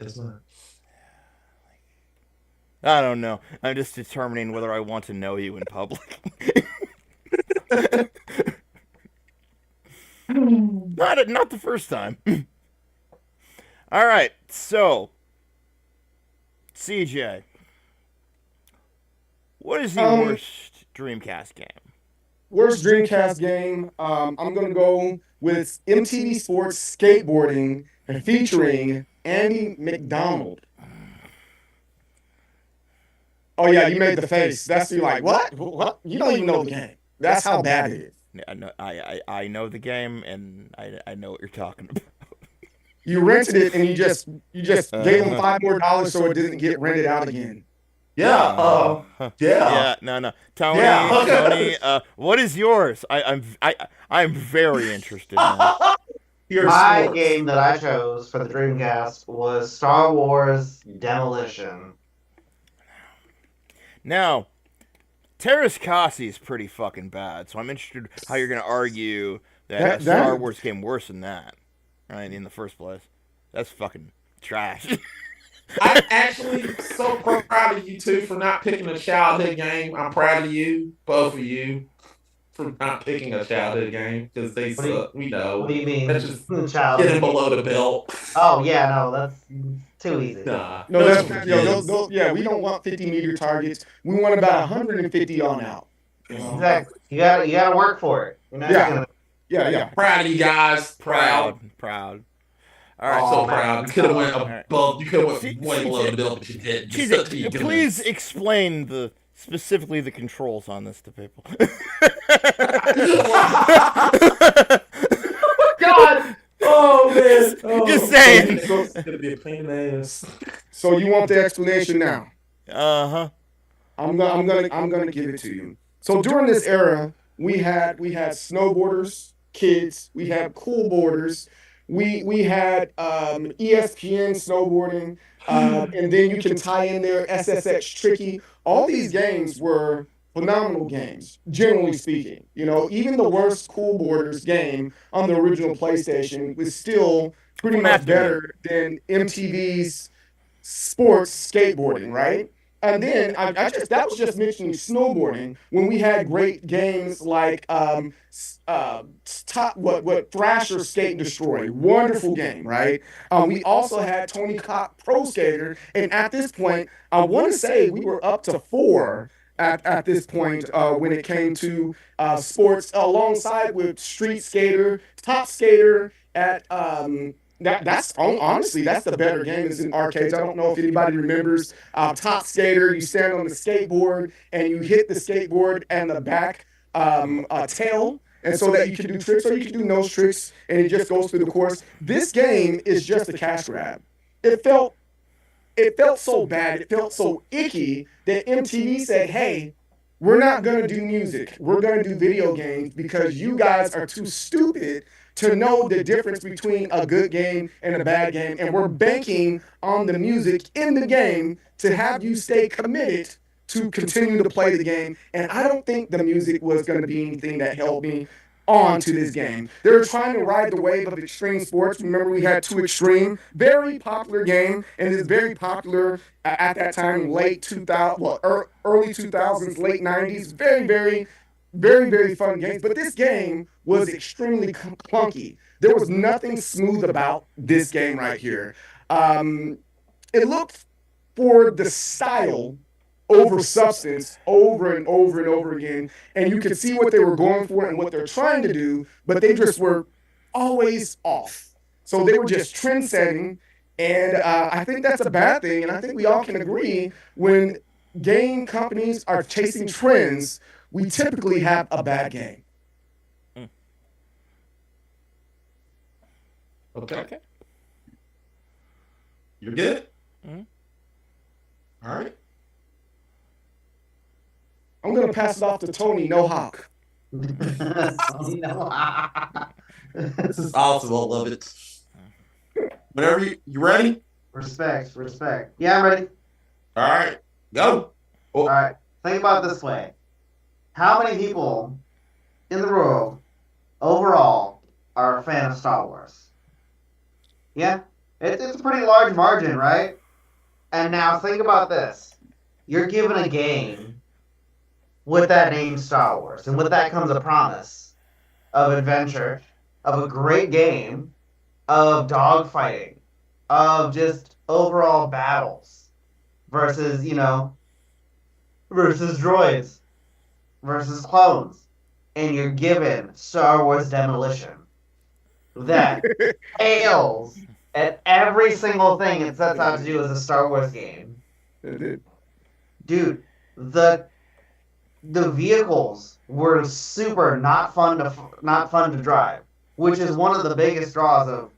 I don't know. I'm just determining whether I want to know you in public. Not the first time. All right, so CJ, what is the worst Dreamcast game? Worst Dreamcast game. I'm gonna go with MTV Sports Skateboarding featuring Andy McDonald. Oh yeah, you made the face. That's you like what? What? You don't even know the game. That's how bad it is. I know the game, and I know what you're talking about. You rented it, and you just gave them $5 more so it didn't get rented out again. Yeah. Yeah. No. Tony. What is yours? I'm very interested. Now. My game that I chose for the Dreamcast was Star Wars Demolition. Now, Terrace Kasi is pretty fucking bad, so I'm interested how you're going to argue that a Star Wars game worse than that. right, in the first place. That's fucking trash. I'm actually so proud of you two for not picking a childhood game. I'm proud of you, both of you, for not picking a childhood game because they What do you, suck. We know. what do you mean, That's just child? getting below the belt. Oh yeah, no, that's too easy. Nah, No, those that's are for yo, kids. yeah. We don't want 50-meter targets. We want about 150 on out. You know? Exactly. You gotta work for it. You're not Yeah. gonna. Yeah. Proud of you guys. Proud. Proud. All I'm right. so proud. You could have went Alright. above. You could have See- went way see, below Jay- the belt, but you didn't. You stuck to your TJ, please guns. explain specifically the controls on this to people. God. Oh man. Oh. Just saying. It's gonna be a pain in the ass. So you want the explanation now? Uh-huh. I'm gonna give it to you. So during this era, we had snowboarders, kids, we had cool boarders, we had ESPN snowboarding, and then you can tie in there SSX Tricky. All these games were phenomenal games, generally speaking. You know, even the worst cool boarders game on the original PlayStation was still pretty much better than MTV's sports skateboarding, right? And then that was just mentioning snowboarding when we had great games like Thrasher Skate and Destroy, wonderful game, right? We also had Tony Hawk Pro Skater, and at this point, I want to say we were up to 4 at this point when it came to sports, alongside with Street Skater, Top Skater at that's honestly that's the better game is in arcades. I don't know if anybody remembers Top Skater. You stand on the skateboard and you hit the skateboard and the back tail, and so that you can do tricks or you can do nose tricks, and it just goes through the course. This game is just a cash grab. It felt so bad. It felt so icky that MTV said, "Hey, we're not going to do music. We're going to do video games because you guys are too stupid to know the difference between a good game and a bad game. And we're banking on the music in the game to have you stay committed to continue to play the game." And I don't think the music was going to be anything that held me on to this game. They were trying to ride the wave of extreme sports. Remember, we had 2 Extreme, very popular game, and it's very popular at that time, late 2000, early 2000s, late 90s. Very, very, very, very fun games. But this game was extremely clunky. There was nothing smooth about this game right here. It looked for the style over substance over and over and over again. And you could see what they were going for and what they're trying to do, but they just were always off. So they were just trend setting. And I think that's a bad thing. And I think we all can agree when game companies are chasing trends, we typically have a bad game. Okay. You're good? Mhm. All right. I'm going to pass it off to Tony No Hawk. This This is awesome. I love it. Whenever you ready? Respect. Yeah, I'm ready. All right. Go. All right. Think about it this way. How many people in the world overall are a fan of Star Wars? Yeah, it's a pretty large margin, right? And now think about this. You're given a game with that name Star Wars, and with that comes a promise of adventure, of a great game, of dogfighting, of just overall battles versus, versus droids, versus clones. And you're given Star Wars Demolition that fails at every single thing it sets out to do as a Star Wars game. Dude, the vehicles were super not fun to drive, which is one of the biggest draws of,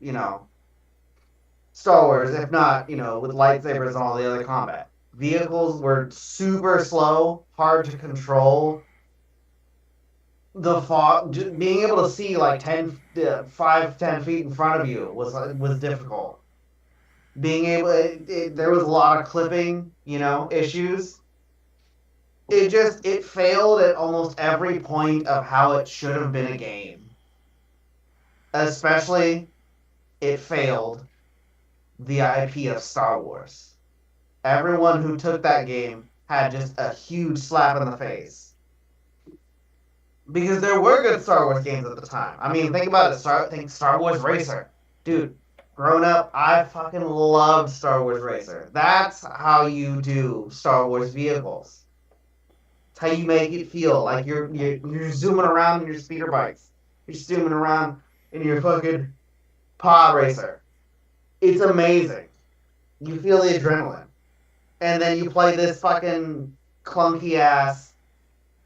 Star Wars, if not, with lightsabers and all the other combat. Vehicles were super slow, hard to control. The fog, being able to see like 10 feet in front of you was difficult. Being able, there was a lot of clipping, issues. It failed at almost every point of how it should have been a game. Especially it failed the IP of Star Wars. Everyone who took that game had just a huge slap in the face. Because there were good Star Wars games at the time. I mean, think about it. Think Star Wars Racer. Dude, growing up, I fucking loved Star Wars Racer. That's how you do Star Wars vehicles. It's how you make it feel like you're zooming around in your speeder bikes. You're zooming around in your fucking pod racer. It's amazing. You feel the adrenaline. And then you play this fucking clunky ass,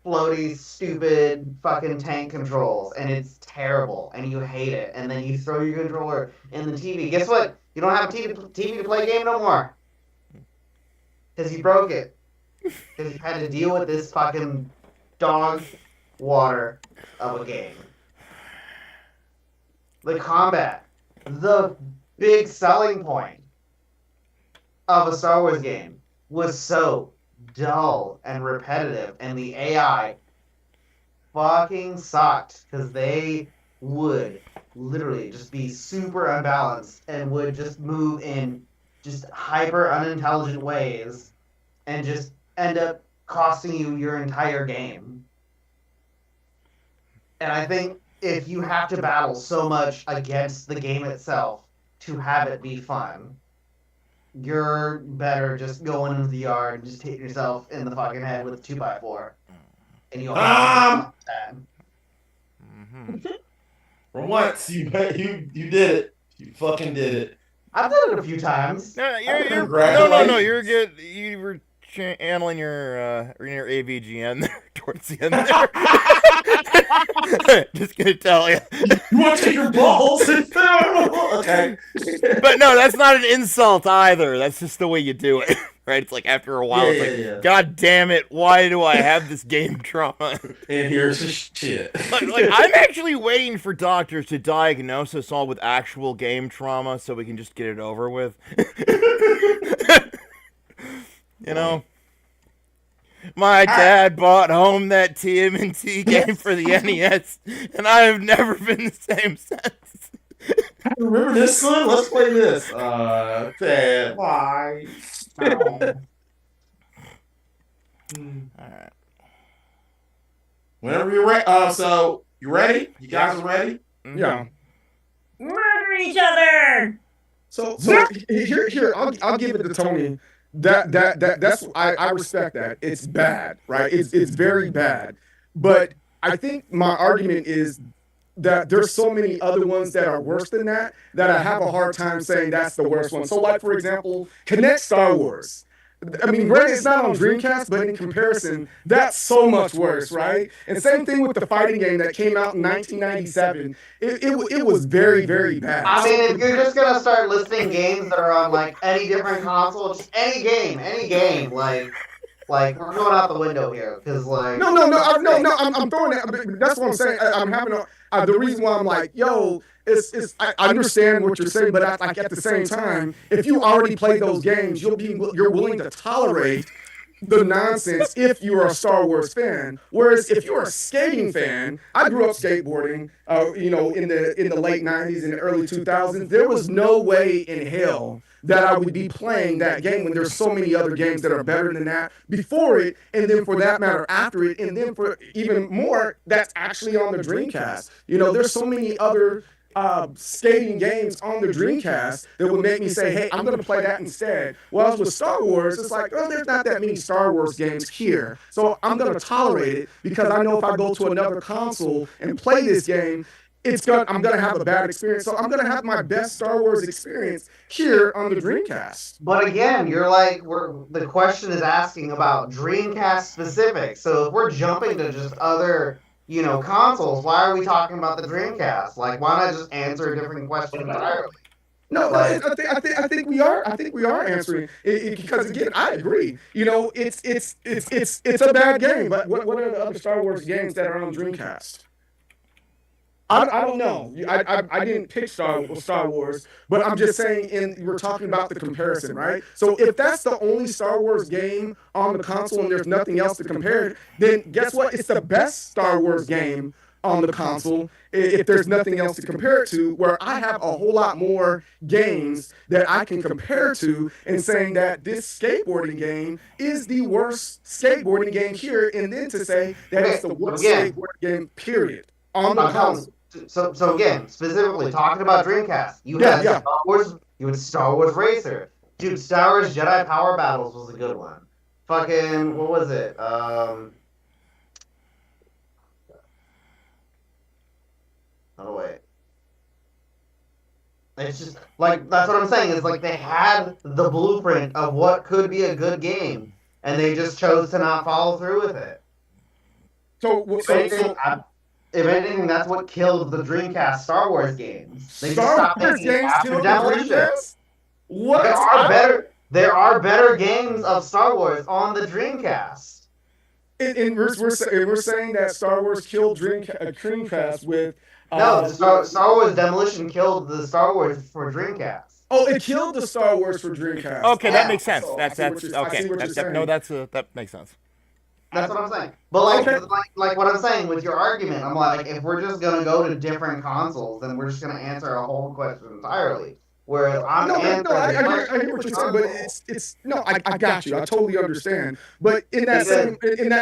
floaty, stupid fucking tank controls, and it's terrible, and you hate it. And then you throw your controller in the TV. Guess what? You don't have a TV to play a game no more. Because you broke it. Because you had to deal with this fucking dog water of a game. The combat. The big selling point of a Star Wars game was so dull and repetitive, and the AI fucking sucked because they would literally just be super unbalanced and would just move in just hyper unintelligent ways and just end up costing you your entire game. And I think if you have to battle so much against the game itself to have it be fun, you're better just going into the yard and just hitting yourself in the fucking head with a 2x4. And you'll have that. For once, you did it. You fucking did it. I've done it a few times. No, you're good. You were channeling your AVGN there towards the end there. Just gonna tell you. You want to take your balls? Okay. But no, that's not an insult either. That's just the way you do it, right? It's like after a while, it's like, God damn it, why do I have this game trauma? And here's the shit. Like, I'm actually waiting for doctors to diagnose us all with actual game trauma so we can just get it over with. You know? My dad bought home that TMNT game for the NES, and I have never been the same since. Remember this, son? Let's play this. Dad, why? Alright. Whenever you're ready. So, you ready? You guys are ready? Yeah. Murder each other. So here, I'll give it to Tony. That's I respect that. It's bad, right? It's very bad. But I think my argument is that there's so many other ones that are worse than that I have a hard time saying that's the worst one. So, like, for example, Connect Star Wars. I mean, granted, it's not on Dreamcast, but in comparison, that's so much worse, right? And same thing with the fighting game that came out in 1997. It was very, very bad. I mean, if you're just gonna start listing games that are on like any different console, just any game, like we're going out the window here, because like No, I'm throwing that. That's what I'm saying. I'm having the reason why I'm like, yo, I understand what you're saying, but at the same time, if you already played those games, you're willing to tolerate the nonsense if you are a Star Wars fan. Whereas if you're a skating fan, I grew up skateboarding, in the late 90s and the early 2000s. There was no way in hell that I would be playing that game when there's so many other games that are better than that before it, and then for that matter after it, and then for even more that's actually on the Dreamcast. There's so many other skating games on the Dreamcast that would make me say, hey, I'm going to play that instead. Whereas with Star Wars, it's like, oh, there's not that many Star Wars games here. So I'm going to tolerate it because I know if I go to another console and play this game, I'm going to have a bad experience. So I'm going to have my best Star Wars experience here on the Dreamcast. But again, you're like, the question is asking about Dreamcast specific. So if we're jumping to just other consoles, why are we talking about the Dreamcast? Like, why not just answer a different question entirely? No, I think we are. I think we are answering it because again, I agree. It's a bad game. But what are the other Star Wars games that are on Dreamcast? I don't know. I didn't pick Star Wars, but I'm just saying. We're talking about the comparison, right? So if that's the only Star Wars game on the console and there's nothing else to compare it, then guess what? It's the best Star Wars game on the console if there's nothing else to compare it to, where I have a whole lot more games that I can compare to and saying that this skateboarding game is the worst skateboarding game here, and then to say that it's the worst skateboarding game, period, on the console. So again, specifically talking about Dreamcast, you had Star Wars, you had Star Wars Racer. Dude, Star Wars Jedi Power Battles was a good one. Fucking, what was it? Oh wait. It's just like that's what I'm saying. Is like they had the blueprint of what could be a good game, and they just chose to not follow through with it. If anything, that's what killed the Dreamcast Star Wars games. They just stopped making it after Demolition. What? There are better games of Star Wars on the Dreamcast. And we're saying that Star Wars killed Dreamcast with. No, Star Wars Demolition killed the Star Wars for Dreamcast. Oh, it killed the Star Wars for Dreamcast. Okay, that makes sense. So, That's okay. That makes sense. That's what I'm saying. But like what I'm saying with your argument, I'm like, if we're just gonna go to different consoles, then we're just gonna answer a whole question entirely. Whereas I hear what you're saying, but I got you. I totally understand. But in that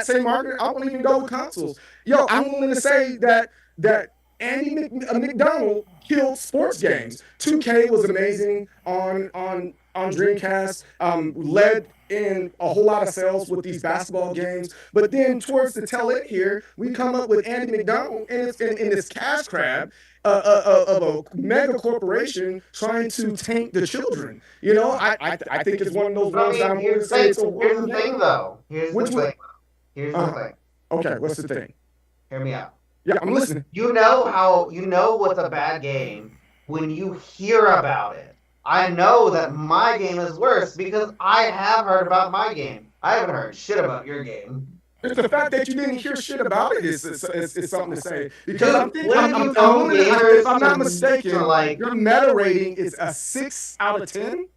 same argument, I won't even go with consoles. Yo, I'm willing to say that Andy McDonald killed sports games. 2K was amazing on Dreamcast, led in a whole lot of sales with these basketball games. But then towards the tail end here, we come up with Andy McDonald and it's in this cash grab of a mega corporation trying to tank the children. You know, I think it's one of those ones that I'm going to say it's a Here's the thing, though. Here's the thing. Okay, what's the thing? Hear me out. Yeah, I'm listening. You know what's a bad game when you hear about it. I know that my game is worse because I have heard about my game. I haven't heard shit about your game. It's the fact that you didn't hear shit about it is something to say. Because if I'm not mistaken, your meta rating is a 6 out of 10.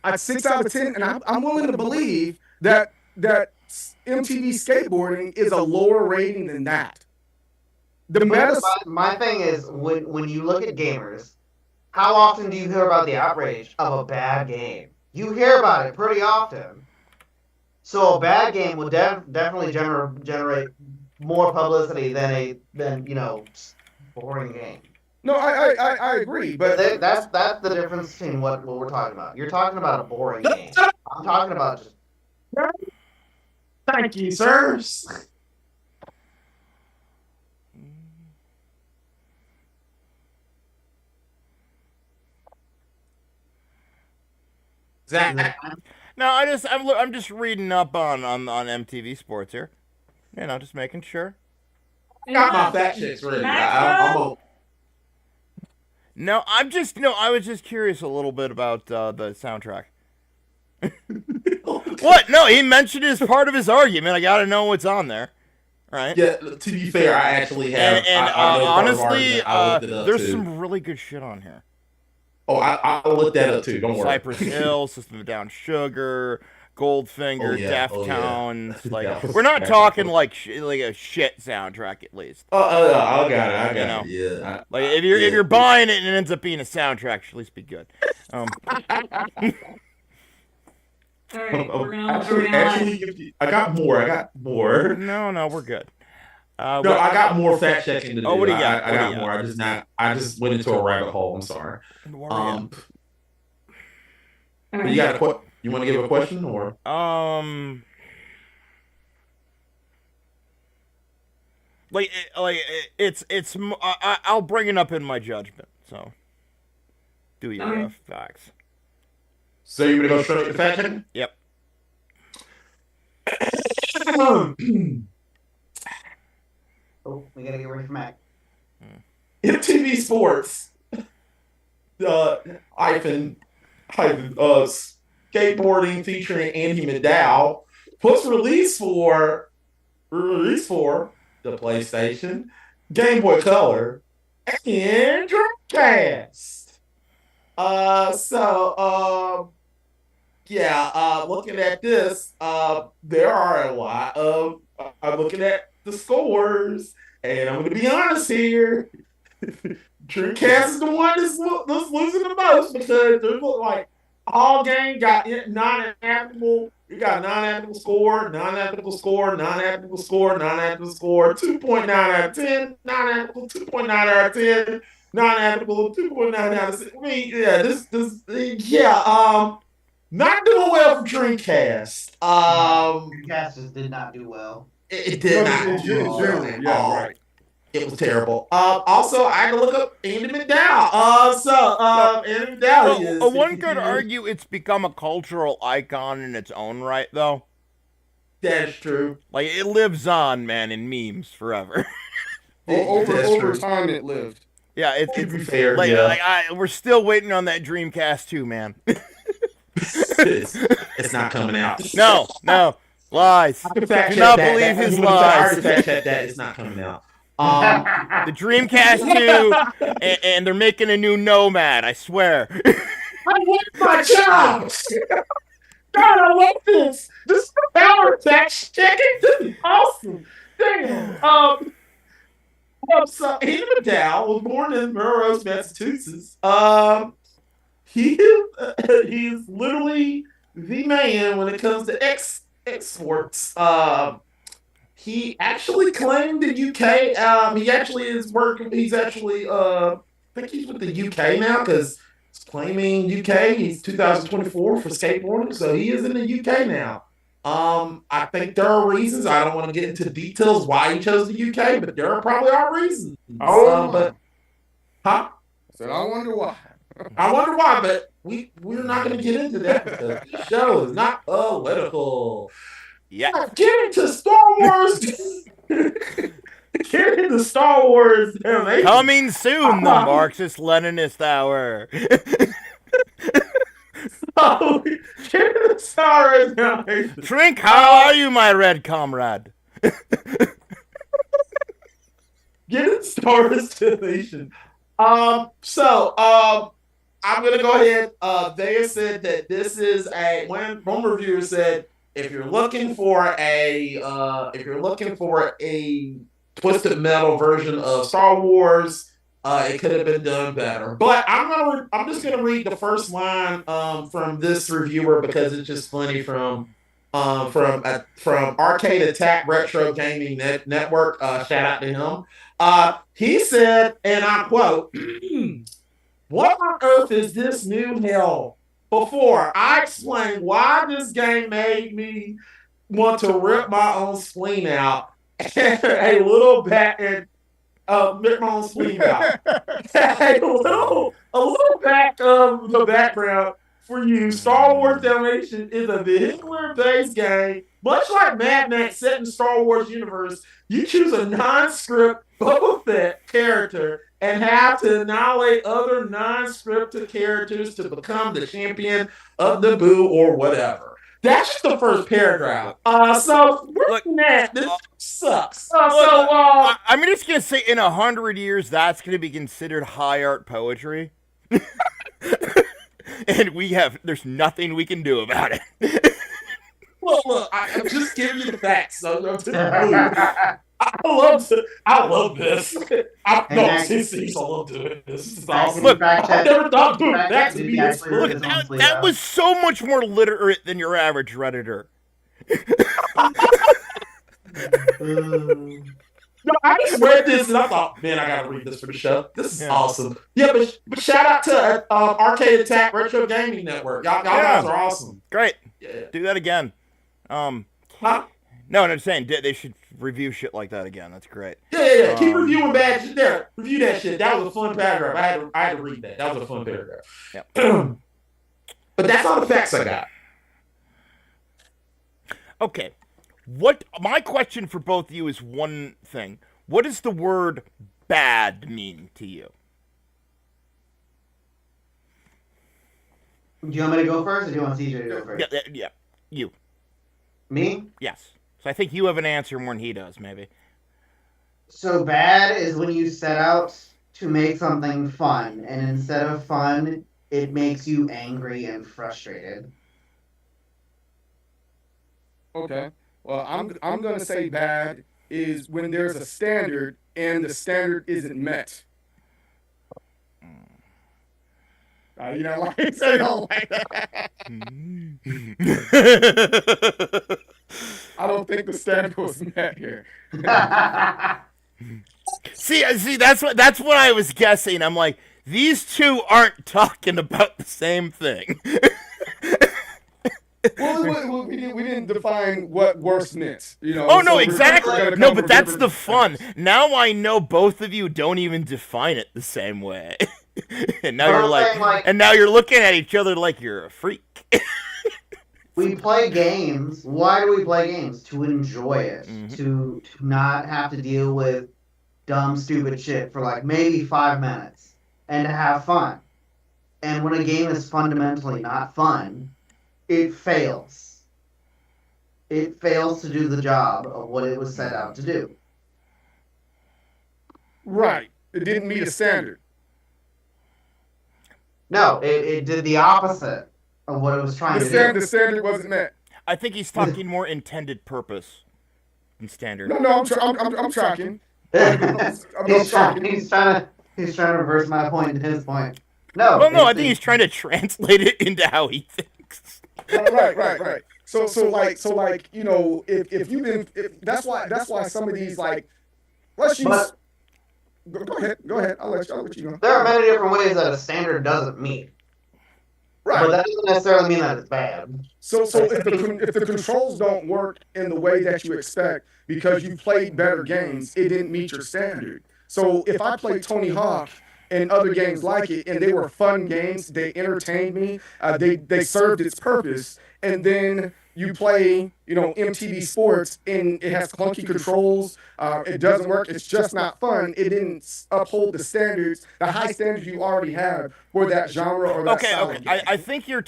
A 6 out of 10, and I'm willing to believe that MTV skateboarding is a lower rating than that. My thing is when you look at gamers, how often do you hear about the outrage of a bad game? You hear about it pretty often. So a bad game would definitely generate more publicity than boring game. No, I agree, but that's the difference between what we're talking about. You're talking about a boring game. I'm talking about just. Thank you, sirs. Zach. No, I'm just reading up on MTV Sports here. You know, just making sure. Got my fact checks ready. I was just curious a little bit about the soundtrack. What? No, he mentioned it as part of his argument. I got to know what's on there, right? Yeah. To be fair, I actually have. And honestly, there's some really good shit on here. Oh, I'll look that up too. Don't worry. Cypress Hill, System of Down Sugar, Goldfinger, Deftones. We're not talking like a shit soundtrack at least. I got it. Yeah. If you're buying it and it ends up being a soundtrack, should at least be good. Actually, I got more. No, we're good. I got more fact checking to do. What do you got? I got more. I just went into a rabbit hole. I'm sorry. You got you want to give a question or? I'll bring it up in my judgment. So, do your facts. So you want to go straight to fact checking? Yep. Oh, we gotta get ready for Mac. MTV Sports, skateboarding featuring Andy McDowell was released for the PlayStation, Game Boy Color, and Dreamcast. Looking at this, there are a lot of. I'm looking at the scores. And I'm going to be honest here. Dreamcast is the one that's losing the most because there's like all game got non-applicable. You got non-applicable score, non-applicable score, non-applicable score, non-applicable score, 2.9 out of 10, non-applicable 2.9 out of 10, non-applicable 2.9 out of 10. I mean, yeah, not doing well for Dreamcast. Dreamcast just did not do well. It did No, not in do general, well at yeah, all. right. It was terrible. Also, I had to look up Andy McDowell. Andy McDowell Well, is. one could argue it's become a cultural icon in its own right, though. That is true. Like, it lives on, man, in memes forever. Over time, it lived. Yeah, To it's be fair, like, yeah. we're still waiting on that Dreamcast 2, man. It's not coming out. No, lies. I can fact Do check not that. believe his I lies. already fact checked that. It's not coming out. The Dreamcast 2, and they're making a new Nomad, I swear. I want my job. God, I love this. This is the power of fact checking. This is awesome. Damn. So Andy McDowell was born in Melrose, Massachusetts. He's literally the man when it comes to exports. He actually claimed the UK. He actually is working. He's actually I think he's with the UK now because he's claiming UK. He's 2024 for skateboarding, so he is in the UK now. I think there are reasons. I don't want to get into details why he chose the UK, but there probably are reasons. But huh? I said, I wonder why. I wonder why, but we're not going to get into that because the show is not political. Yeah. Get into Star Wars. Get into Star Wars. Coming soon, the Marxist-Leninist hour. Oh, get into Star Wars. Trink, how are you, my red comrade? Get into Star Wars Generation. I'm gonna go ahead. They have said that this is one reviewer said if you're looking for a twisted metal version of Star Wars, it could have been done better. But I'm just gonna read the first line from this reviewer because it's just funny from Arcade Attack Retro Gaming Network. Shout out to him. He said, and I quote. What on earth is this new hell? Before I explain why this game made me want to rip my own spleen out, a little back and rip my own spleen out. a little back of the background for you. Star Wars Dalmatian is a vehicular-based game, much like Mad Max set in Star Wars universe. You choose a non-script Boba Fett character and have to annihilate other non-scripted characters to become the champion of Naboo or whatever. That's just the first paragraph. So we're that. This sucks. I'm just gonna say, in 100 years, that's gonna be considered high art poetry, and there's nothing we can do about it. Look, I'm just giving you the facts. So I love this. Seriously, I love doing this. This is awesome. Look, I never thought doing that to be this Look, that was so much more literate than your average Redditor. No, I just read this and I thought, man, I gotta read this for the show. This is awesome. Yeah, but shout out to Arcade Attack Retro Gaming Network. Y'all guys are awesome. Great. Yeah. Do that again. Huh? No, I'm saying they should review shit like that again. That's great. Yeah. Keep reviewing bad shit there. Review that shit. That was a fun paragraph. I had to read that. That was a fun paragraph. Yeah. But that's all the facts I got. Okay. My question for both of you is one thing. What does the word bad mean to you? Do you want me to go first, or do you want CJ to go first? Yeah. You. Me? Yes. So I think you have an answer more than he does, maybe. So bad is when you set out to make something fun, and instead of fun, it makes you angry and frustrated. Okay. Well, I'm gonna say bad is when there's a standard and the standard isn't met. You know, like say don't like that. I don't think the standard was met here. See, that's what I was guessing. I'm like, these two aren't talking about the same thing. Well, we didn't define what worse meant. You know. Oh no, so exactly. No, but that's the fun. Now I know both of you don't even define it the same way. And now you're like, and now you're looking at each other like you're a freak. We play games. Why do we play games? To enjoy it. To not have to deal with dumb, stupid shit for like maybe 5 minutes. And to have fun. And when a game is fundamentally not fun, it fails. It fails to do the job of what it was set out to do. Right. It didn't meet a standard. No, it did the opposite of what it was trying to do. The standard wasn't met. I think he's talking more intended purpose than standard. No, I'm tracking. He's trying to reverse my point to his point. No. Well, no, I think he's trying to translate it into how he thinks. Right. So like, you know, if you've been, that's why some of these, like, let's use. Go ahead. I'll let you know. There are many different ways that a standard doesn't meet. Right. But that doesn't necessarily mean that it's bad. So if the controls don't work in the way that you expect because you played better games, it didn't meet your standard. So if I played Tony Hawk and other games like it, and they were fun games, they entertained me, they served its purpose, and then you play, you know, MTV Sports, and it has clunky controls, it doesn't work, it's just not fun, it didn't uphold the standards, the high standards you already have for that genre or that style of game. I think we're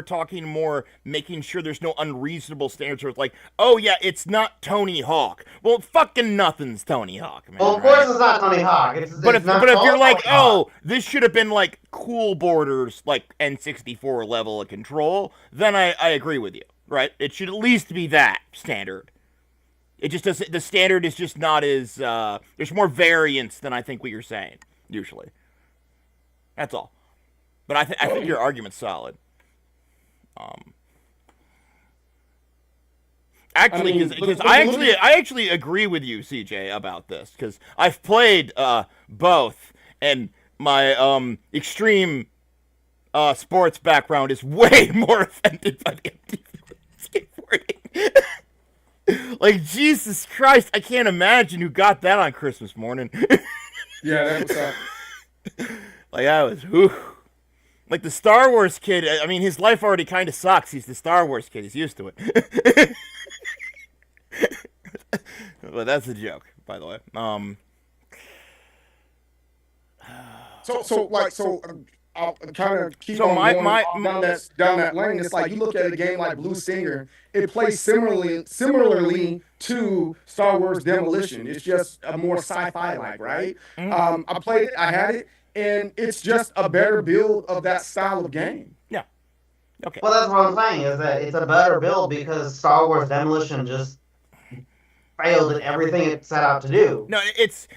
talking more making sure there's no unreasonable standards where it's like, oh yeah, it's not Tony Hawk. Well, fucking nothing's Tony Hawk, man. Well, of course it's not Tony Hawk. But if you're like, oh, this should have been like Cool Borders, like N64 level of control, then I agree with you. Right? It should at least be that standard. It just doesn't. The standard is just not as. There's more variance than I think what you're saying usually. That's all. But I think your argument's solid. Actually, because I actually agree with you, CJ, about this because I've played both, and my extreme sports background is way more offended by the MTV skateboarding. Like, Jesus Christ, I can't imagine who got that on Christmas morning. Yeah, that was like, I was, whew. Like, the Star Wars kid, I mean, his life already kind of sucks. He's the Star Wars kid. He's used to it. But that's a joke, by the way. I'll kind of keep on going down that lane. It's like you look at a game like Blue Stinger, it plays similarly to Star Wars Demolition. It's just a more sci-fi like, right? I played it, I had it, and it's just a better build of that style of game. Yeah. Okay. Well, that's what I'm saying, is that it's a better build because Star Wars Demolition just failed at everything it set out to do. No, he's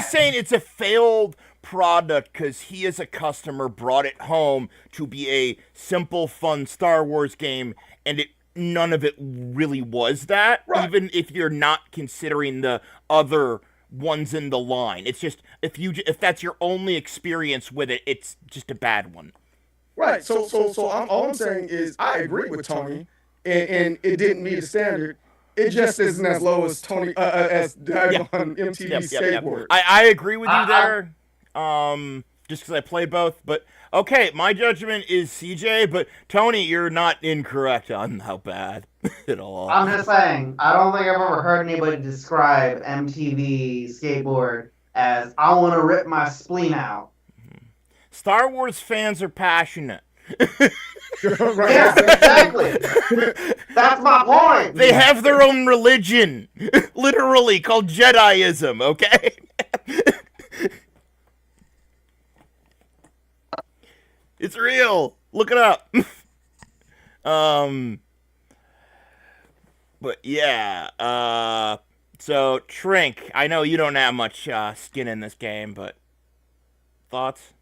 saying it's a failed product because he as a customer brought it home to be a simple, fun Star Wars game, and none of it really was that, right. Even if you're not considering the other ones in the line. It's just, if that's your only experience with it, it's just a bad one. Right, so all I'm saying is I agree with Tony, and it didn't meet a standard. It just isn't as low as Tony as on MTV Skateboard. I agree with you there. Just because I play both, but okay, my judgment is CJ, but Tony, you're not incorrect on how bad at all. I'm just saying, I don't think I've ever heard anybody describe MTV Skateboard as, I want to rip my spleen out. Star Wars fans are passionate. Right. Yes, exactly. That's my point. They have their own religion, literally called Jediism, okay? It's real. Look it up. But yeah, So, Trink, I know you don't have much skin in this game, but thoughts?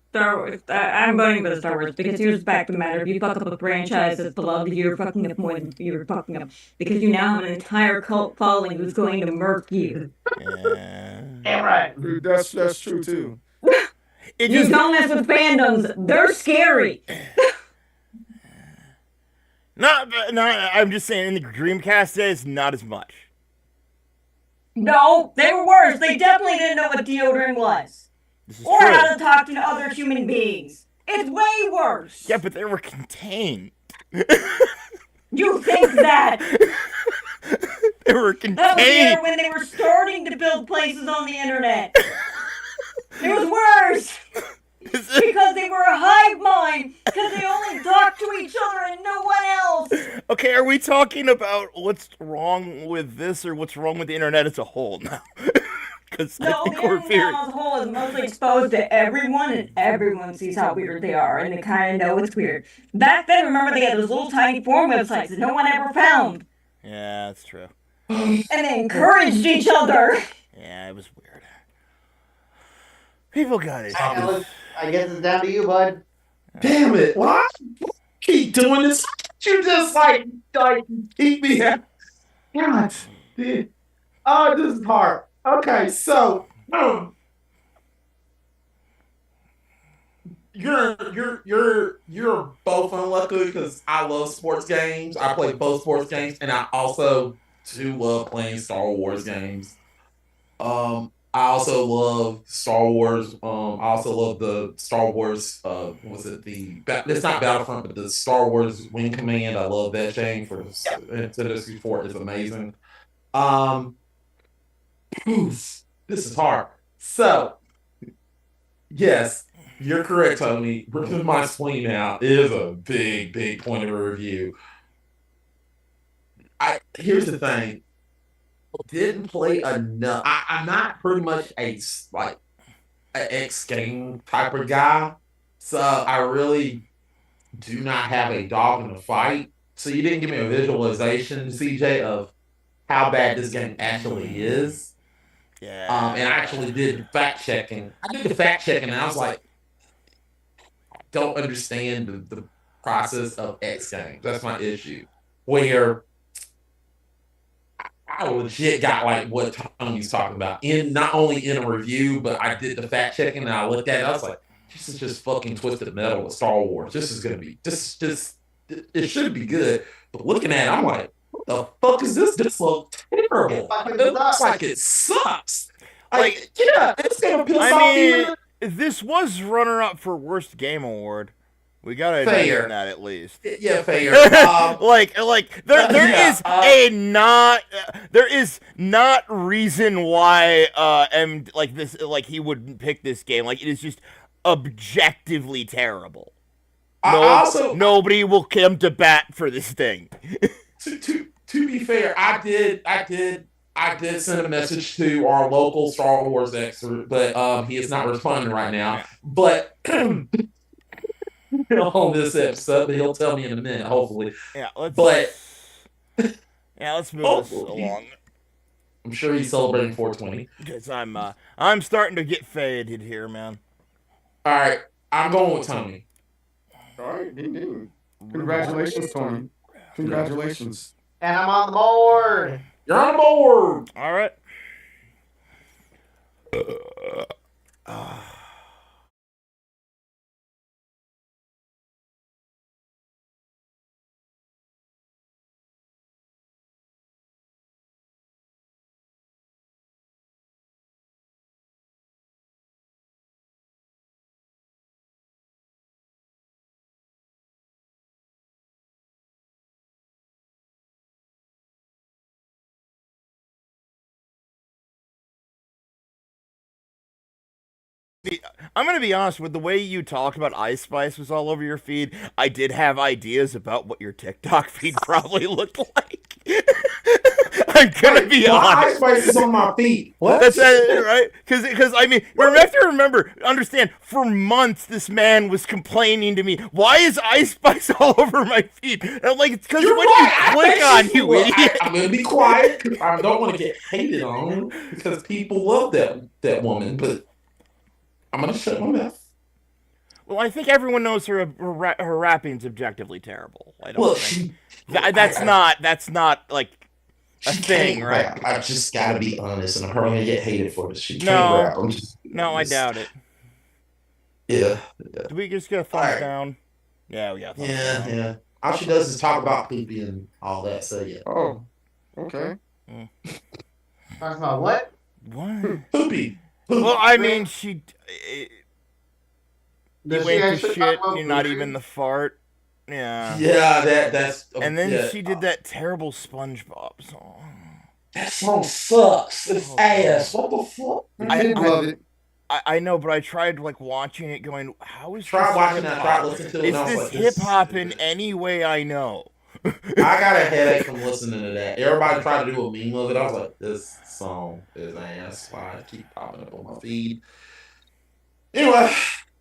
Star Wars. I'm voting for the Star Wars because here's the fact of the matter: if you fuck up a franchise that's beloved, you're fucking up more than you're fucking up because you now have an entire cult following who's going to murk you. Yeah. Damn right. Dude, that's true too. It You just don't mess with fandoms; they're scary. not. I'm just saying, in the Dreamcast days, not as much. No, they were worse. They definitely didn't know what deodorant was This is or true. how to talk to other human beings. It's way worse. Yeah, but they were contained. You think that? They were That was the contained. era when they were starting to build places on the internet. It was worse because they were a hive mind because they only talked to each other and no one else. Okay, are we talking about what's wrong with this or what's wrong with the internet as a whole now? Because I No, the think we're internet veering. as a whole is mostly exposed to everyone, and everyone sees how weird they are, and they kind of know it's weird. Back then, remember, they had those little tiny forum websites that no one ever found, Yeah, that's true. and they encouraged each other. Yeah, it was weird. People got it. I guess it's down to you, bud. Damn it! Why keep doing this? You just like keep me. God, dude. Oh, this is hard. Okay, so you're both unlucky because I love sports games. I play both sports games, and I also do love playing Star Wars games. I also love Star Wars. I also love the Star Wars. Was it the? It's not Battlefront, but the Star Wars Wing Command. I love that game for Nintendo 64. It's amazing. Oof, this is hard. So, yes, you're correct, Tony. Ripping my spleen out is a big point of review. Here's the thing. Didn't play enough. I'm not pretty much a X game type of guy, so I really do not have a dog in the fight. So you didn't give me a visualization, CJ, of how bad this game actually is. Yeah. And I actually did fact checking. I did the fact checking, and I was like, I don't understand the process of X games. That's my issue. Where I legit got like what Tony's talking about in not only in a review, but I did the fact checking and I looked at it. I was like, this is just fucking Twisted Metal with Star Wars. This is gonna be it should be good. But looking at it, I'm like, what the fuck is this? This looks terrible. It looks like it sucks. Like, yeah, it's gonna piss off I me. mean, this was runner-up for worst game award. We gotta Fair. mention that at least. Yeah, fair. There is not reason why he wouldn't pick this game. Like, it is just objectively terrible. Nobody will come to bat for this thing. To be fair, I did send a message to our local Star Wars expert, but he is not responding right now. But on this episode, but he'll tell me in a minute, hopefully. Yeah, let's move this along. I'm sure he's celebrating 420. Because I'm starting to get faded here, man. All right, I'm going with Tony. All right, ding ding. Congratulations, Tony. Congratulations. And I'm on the board. You're on board. All right. I'm gonna be honest, with the way you talked about Ice Spice was all over your feed, I did have ideas about what your TikTok feed probably looked like. I'm gonna be My ice honest. spice is on my feet. What? That's right. Because I mean, you have to understand. For months, this man was complaining to me. Why is ice spice all over my feet? And I'm like, it's because when you click on you idiot. I'm gonna be quiet. I don't want to get hated on because people love that woman, but I'm gonna shut my mouth. Well, I think everyone knows her rapping's objectively terrible. I don't Well, think that's not like a she thing, can't right? rap. I just gotta be honest, and I'm probably gonna get hated for this. She can't No. rap. I'm just No, I doubt it. Yeah. Do we just get a thumbs down? Yeah, we got thumbs down. Yeah. All she does is talk about poopy and all that. So yeah. Oh, okay. Talking about what? What? Poopy. Well, I mean, she. You Does she went to actually shit. talk about You're not pooping? even the fart. Yeah. Yeah, that's. And then yeah. she did that terrible SpongeBob song. That song sucks. It's ass. What the fuck? I love it. I know, but I tried like watching it, going, "How is Try this watching that. Try hip-hop? listening to it. Is and I was this like, hip hop in any way I know?" I got a headache from listening to that. Everybody tried to do a meme of it. I was like, this song is ass. Why it keep popping up on my feed? Anyway,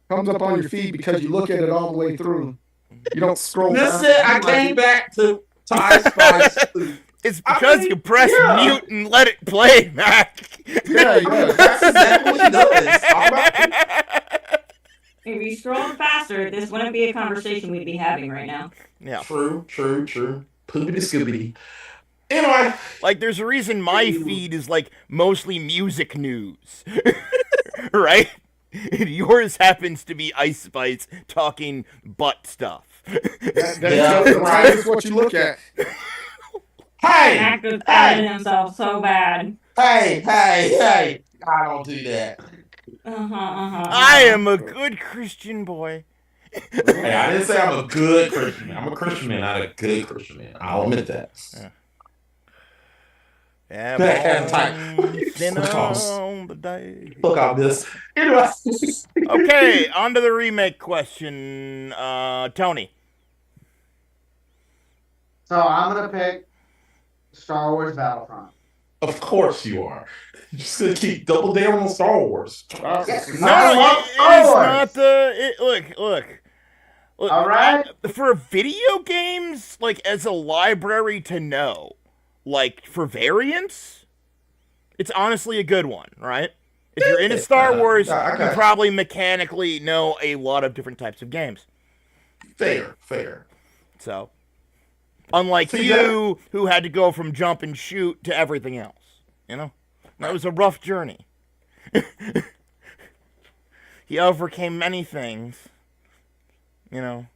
Comes up on your feed because you look at it all the way through. You don't scroll. that's down. it. I came back to Ice Spice. It's because you press yeah. mute and let it play, Mac. Yeah. That's exactly what she does. Talk about If you scrolled faster, this wouldn't be a conversation we'd be having right now. Yeah. True. Poopity scoopity. Anyway, Like, there's a reason my feed is like mostly music news, right? And yours happens to be Ice Spice talking butt stuff. That's what you look at. hey, Mac was patting himself so bad. hey, I don't do that. I am a good Christian boy. Hey, I didn't say I'm a good Christian man. I'm a Christian man, not a good Christian man. I'll admit that. Yeah, That thinner Fuck on the day. Fuck out this. Anyway. Okay, on to the remake question. Tony. So I'm gonna pick Star Wars Battlefront. Of course you are. You're just gonna keep double down on Star Wars. Yes, No, I love it Star is Wars. not the. Look. All right. For video games, like as a library to know, like for variants, it's honestly a good one, right? If you're into Star Wars, you probably mechanically know a lot of different types of games. Fair. So, unlike you, who had to go from jump and shoot to everything else, you know, that was a rough journey. He overcame many things, you know.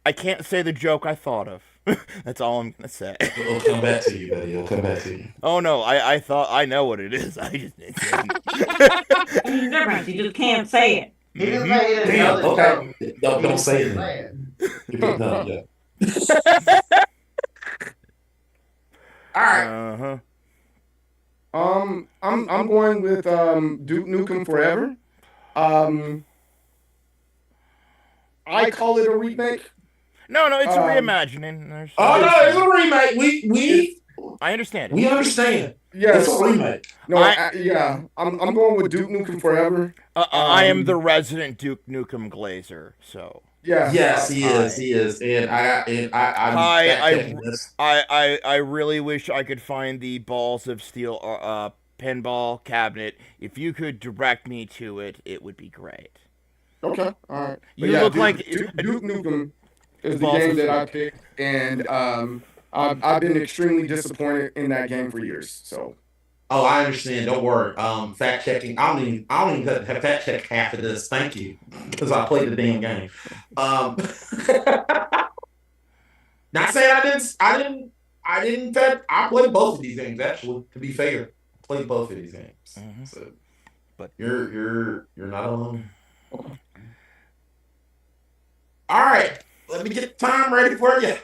I can't say the joke I thought of. That's all I'm gonna say. It'll come back to you, buddy. It'll come back to you. Oh no, I thought I know what it is. I just didn't say it. There's a difference. You just can't say it. He didn't say he didn't Damn, know the okay. joke. Don't say He it. didn't say it. You're being done, yeah. All right. Uh-huh. I'm going with Duke Nukem Forever. I call it a remake. No, it's a reimagining. Oh no, it's a remake. I understand it. We understand. Yeah, It's a remake. No, I'm going with Duke Nukem Forever. I am the resident Duke Nukem Glazer, so. Yeah. Yes, he is, and I really wish I could find the Balls of Steel pinball cabinet. If you could direct me to it, it would be great. Okay, all right. You look like Duke Nukem is the game that I picked, and I've been extremely disappointed in that game for years. So. Oh, I understand. Don't worry. Fact checking. I don't even have fact check half of this. Thank you, because I played the damn game. Not saying I didn't. I played both of these games actually. To be fair, I played both of these games. Mm-hmm. So, but you're not alone. Okay. All right, let me get the time ready for you.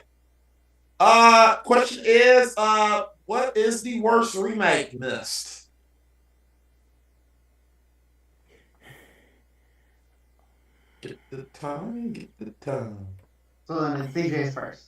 Question is, what is the worst remake missed? Get the time. So then it's DJ's first.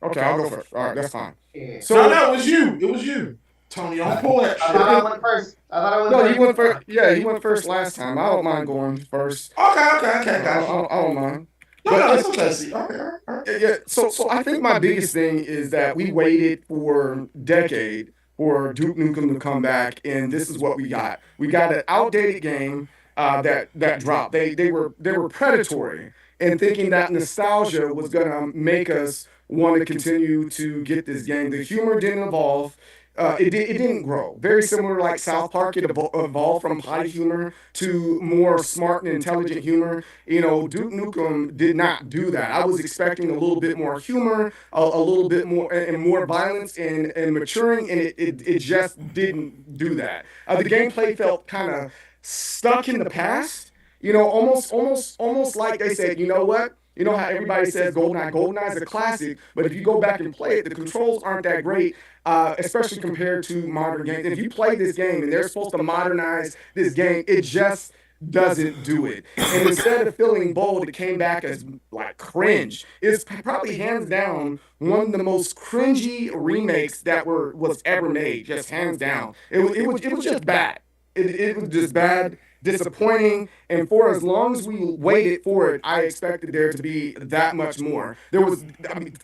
Okay, I'll go first. All right, that's fine. Yeah. So No, it was you. It was you. Tony, don't pull that I shit. thought I went first. I thought I went no, first. he went first. Yeah, he went first last time. I don't mind going first. Okay, gotcha. I don't mind. No, it's okay. See, all right. Yeah. So I think my biggest thing is that we waited for a decade for Duke Nukem to come back, and this is what we got. We got an outdated game that dropped. They were predatory and thinking that nostalgia was gonna make us want to continue to get this game. The humor didn't evolve. It didn't grow. Very similar like South Park, it evolved from potty humor to more smart and intelligent humor. Duke Nukem did not do that. I was expecting a little bit more humor, a little bit more and more violence and maturing, and it just didn't do that. The gameplay felt kind of stuck in the past. Almost like they said, you know what? You know how everybody says GoldenEye? GoldenEye is a classic, but if you go back and play it, the controls aren't that great, especially compared to modern games. If you play this game and they're supposed to modernize this game, it just doesn't do it. And instead of feeling bold, it came back as like cringe. It's probably hands down one of the most cringy remakes that was ever made, just hands down. It was just bad. It was just bad, disappointing, and for as long as we waited for it, I expected there to be that much more. The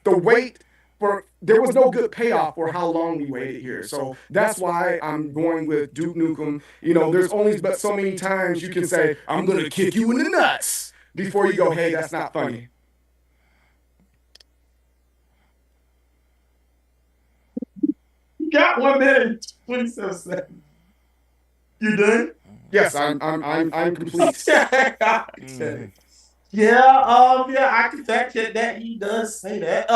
wait for there was no good payoff for how long we waited here. So that's why I'm going with Duke Nukem. There's only but so many times you can say, "I'm gonna kick you in the nuts," before you go, "Hey, that's not funny." You got 1 minute and 27 seconds. You done? Yes, I'm complete. Okay. Yeah, I can fact check that. He does say that.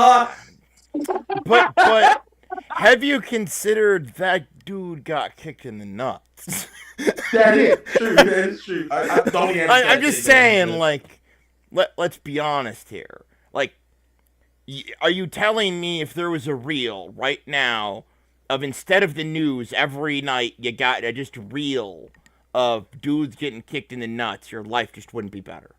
But have you considered that dude got kicked in the nuts? That is true. That is true. I don't even I'm just saying, like, let's be honest here. Like, are you telling me if there was a reel right now of instead of the news every night you got just a reel of dudes getting kicked in the nuts, your life just wouldn't be better?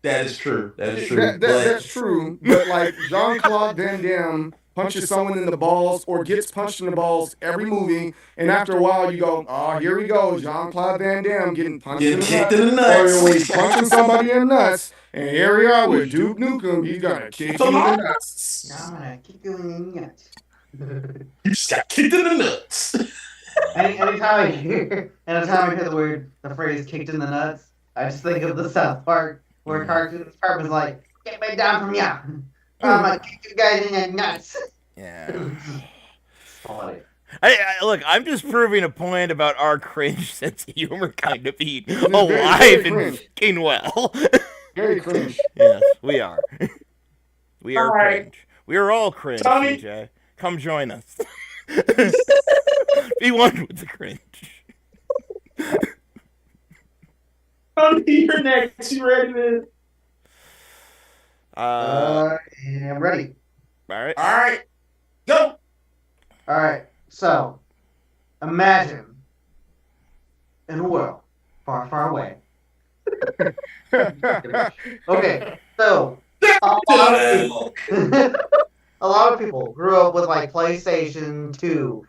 That is true. That is true. That's true. But like Jean-Claude Van Damme punches someone in the balls or gets punched in the balls every movie, and after a while you go, "Oh, here we go, Jean-Claude Van Damme getting punched in the nuts." Or he's punching somebody in the nuts, and here we are with Duke Nukem. He's gonna kick you in the nuts. No, I'm gonna kick you in the nuts. You just got kicked in the nuts. Anytime I hear the phrase "kicked in the nuts," I just think of the South Park where Cartman's like, "Get me down from ya! I'm gonna kick you guys in the nuts." Yeah. Funny. Look, I'm just proving a point about our cringe sense of humor kind of being very alive and cringe. fucking well. Very cringe. Yes, we are. We are All right. cringe. We are all cringe, Tony? CJ. Come join us. Be one with the cringe. Tony, you're next. You ready, man? Yeah, I'm ready. All right. All right. Go. All right. So, imagine in a world far, far away. Okay. So, a lot of people grew up with like PlayStation 2,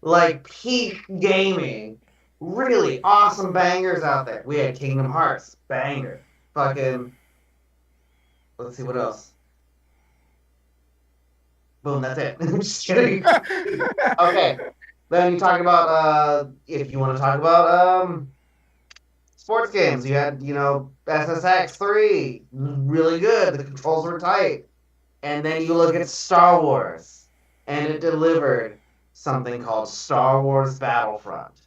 like peak gaming, really awesome bangers out there. We had Kingdom Hearts, banger. Fucking, let's see what else. Boom, that's it. I'm just kidding. Okay. Then you talk about if you want to talk about sports games, you had, SSX 3, really good. The controls were tight. And then you look at Star Wars, and it delivered something called Star Wars Battlefront.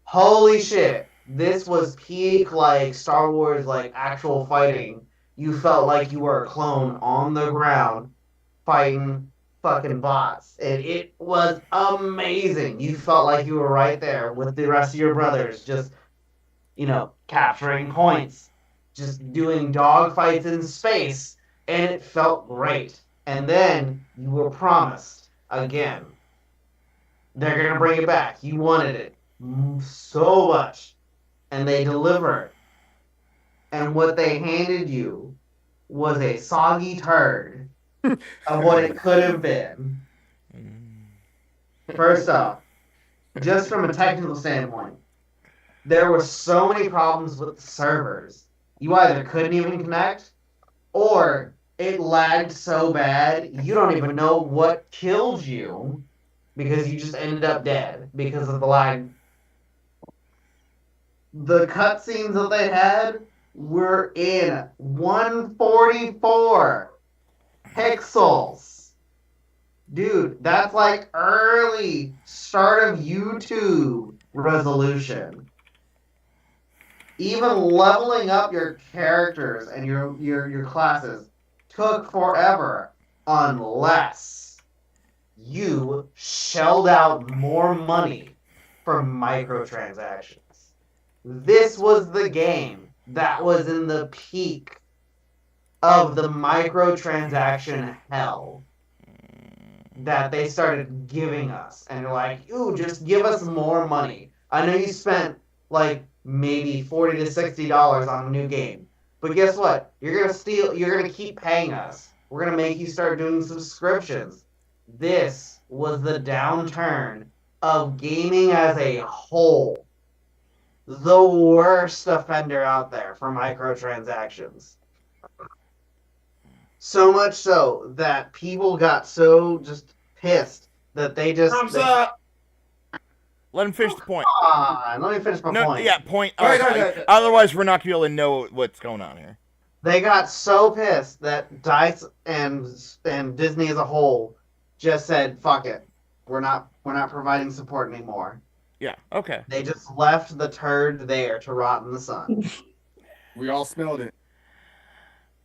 Holy shit. This was peak, like, Star Wars, like, actual fighting. You felt like you were a clone on the ground fighting fucking bots. And it was amazing. You felt like you were right there with the rest of your brothers, just, capturing points, just doing dogfights in space. And it felt great. And then you were promised again. They're going to bring it back. You wanted it so much. And they delivered. And what they handed you was a soggy turd of what it could have been. First off, just from a technical standpoint, there were so many problems with the servers. You either couldn't even connect, or it lagged so bad you don't even know what killed you because you just ended up dead because of the lag. The cutscenes that they had were in 144 pixels. Dude, that's like early start of YouTube resolution. Even leveling up your characters and your classes took forever unless you shelled out more money for microtransactions. This was the game that was in the peak of the microtransaction hell that they started giving us. And they're like, ooh, just give us more money. I know you spent like maybe $40 to $60 on a new game. But guess what? You're gonna keep paying us. We're gonna make you start doing subscriptions. This was the downturn of gaming as a whole. The worst offender out there for microtransactions. So much so that people got so just pissed that they just... Thumbs up. Let him finish the point. Let me finish my No, point. yeah, point. Right. Otherwise, we're not going to be able to know what's going on here. They got so pissed that DICE and Disney as a whole just said, fuck it. We're not providing support anymore. Yeah, okay. They just left the turd there to rot in the sun. We all smelled it.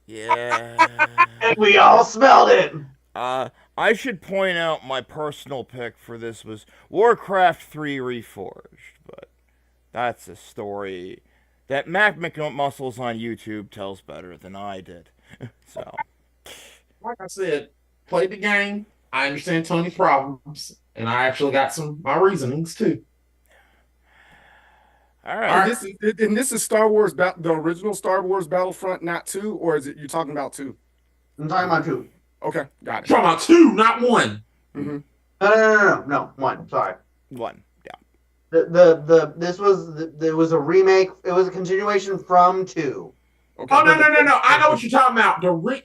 Yeah. And we all smelled it! I should point out my personal pick for this was Warcraft 3 Reforged, but that's a story that Mac McMuscles on YouTube tells better than I did. So, Like I said, played the game. I understand Tony's problems, and I actually got my reasonings too. all right. This is Star Wars, the original Star Wars Battlefront, not 2, or is it you're talking about 2? I'm talking about 2. Okay, got it. Talking about 2, not 1. Mm-hmm. No, 1. Sorry. 1. Yeah. There was a remake. It was a continuation from 2. Okay. Oh no! I know what you're talking about.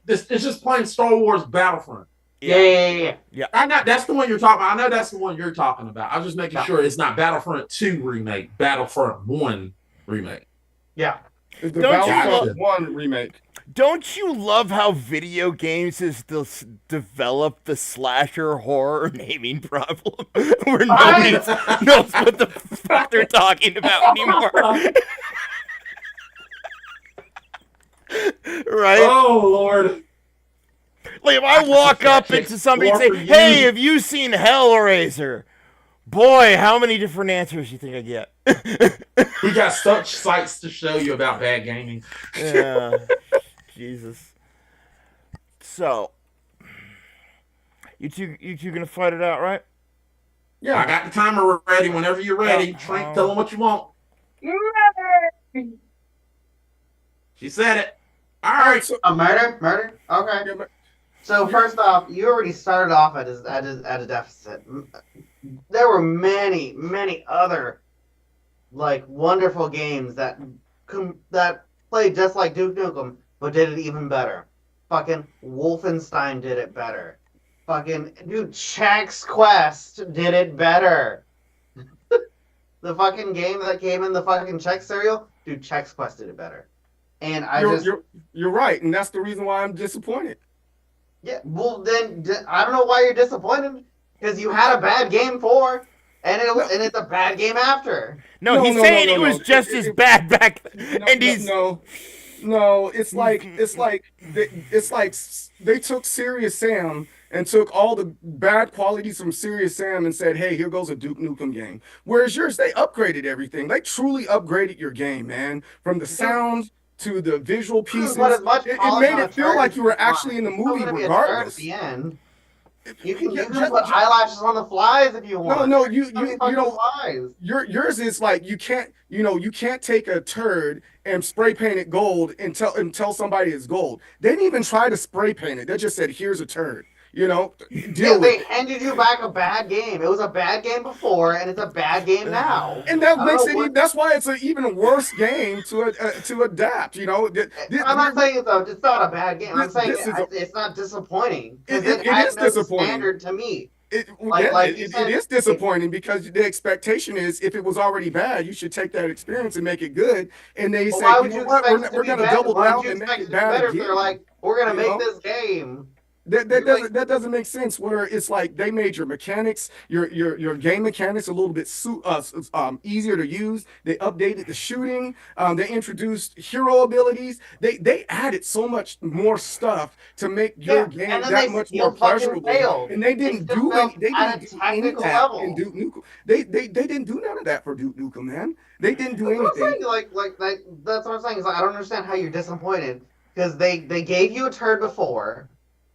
It's just plain Star Wars Battlefront. Yeah. I know that's the one you're talking about. I know that's the one you're talking about. I'm just making sure it's not Battlefront 2 remake, Battlefront 1 remake. Yeah. It's the Don't you Battlefront 1 remake. Don't you love how video games has developed the slasher horror naming problem? Where nobody knows what the fuck they're talking about anymore. Right? Oh Lord! Like if I walk up into somebody and say, "Hey, have you seen Hellraiser?" Boy, how many different answers do you think I get? We got such sites to show you about bad gaming. Yeah. Jesus. So, you two gonna fight it out, right? Yeah, I got the timer ready. Whenever you're ready, Trink, tell them what you want. She said it. All right. A murder? Okay. So first off, you already started off at a deficit. There were many other like wonderful games that played just like Duke Nukem, but did it even better. Fucking Wolfenstein did it better. Fucking dude, Chex Quest did it better. The fucking game that came in the fucking Chex cereal, dude, Chex Quest did it better. And you're right, and that's the reason why I'm disappointed. Yeah, well then I don't know why you're disappointed, because you had a bad game 4, and it's a bad game after. No, he's saying it was just as bad back then. No, it's like they took Serious Sam and took all the bad qualities from Serious Sam and said, "Hey, here goes a Duke Nukem game." Whereas yours, they upgraded everything. They truly upgraded your game, man, from the sound to the visual pieces. But as much it made it feel like you were actually in the movie, regardless. At the end. You can Yeah, put eyelashes on the flies if you want. no, you Fucking know, flies. yours is like you can't take a turd and spray paint it gold and tell somebody it's gold. They didn't even try to spray paint it. They just said, "Here's a turd." Deal with They it. handed you back a bad game. It was a bad game before, and it's a bad game now. And that I don't makes know it. That's why it's an even worse game to adapt. I'm not saying it's not a bad game. I'm saying this is it's not disappointing because it had is no disappointing. standard to meet. It, Like- yeah, like you it said, is disappointing because the expectation is if it was already bad, you should take that experience and make it good. And they Well, say, why you would know you what, expect it to we're be going to better? double Why down would you and make expect it it to be bad better again. if they're like, we're gonna You make know? this game? That doesn't make sense. Where it's like they made your mechanics, your game mechanics a little bit easier to use. They updated the shooting. They introduced hero abilities. They added so much more stuff to make your game and then that they much still more fucking pleasurable. failed. And they They didn't still do failed any. They at didn't a do any of technical that level. in Duke Nukem. They didn't do none of that for Duke Nukem, man. They didn't do That's what I'm anything. saying. Like that's what I'm saying. Is like, I don't understand how you're disappointed because they gave you a turd before,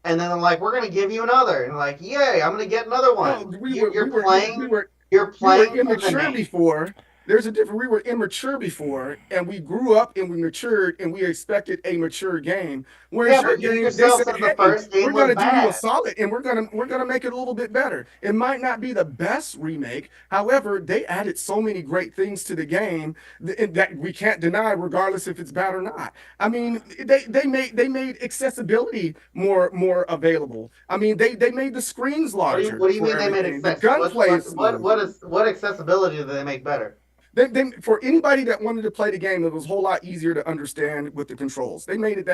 and then they're like, we're gonna give you another, and like, yay, I'm gonna get another No, one. we You're were playing. we were You're we were playing for the immature name. before. There's a difference. We were immature before, and we grew up and we matured, and we expected a mature game. Whereas Yeah, your but you game, they yourself said, said the "Hey, first game we're was gonna do you a bad. solid, and we're gonna make it a little bit better." It might not be the best remake, however, they added so many great things to the game that we can't deny, regardless if it's bad or not. I mean, they made accessibility more available. I mean, they made the screens larger What do you for mean they made everything. The accessible? gunplay is smooth. What accessibility did they make better? For anybody that wanted to play the game, it was a whole lot easier to understand with the controls. They made it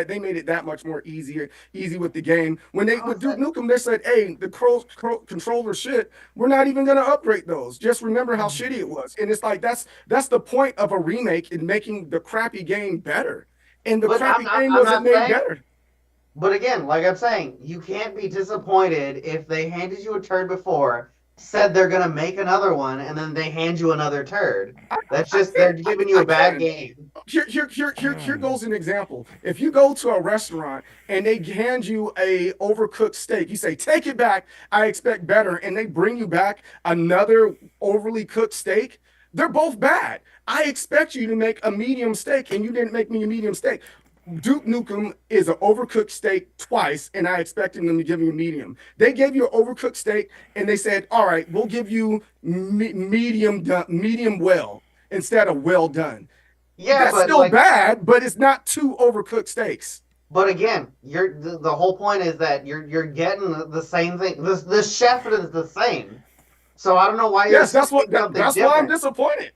that much more easy with the game. When with Duke Nukem, they said, "Hey, the controller shit. We're not even gonna upgrade those. Just remember how shitty it was." And it's like that's the point of a remake in making the crappy game better. And the But crappy game I'm wasn't not made saying. better. But again, like I'm saying, you can't be disappointed if they handed you a turd before, said they're gonna make another one, and then they hand you another turd. That's just they're giving you a bad game. Here goes an example. If you go to a restaurant and they hand you a overcooked steak, you say, "Take it back. I expect better," and they bring you back another overly cooked steak. They're both bad. I expect you to make a medium steak, and you didn't make me a medium steak. Duke Nukem is an overcooked steak twice, and I expected them to give you a medium. They gave you an overcooked steak, and they said, "All right, we'll give you medium well instead of well done." Yeah, That's but still like, bad, but it's not two overcooked steaks. but again, the whole point is that you're getting the same thing. The chef is the same. So I don't know why you're Yes, that's expecting something why I'm different. disappointed.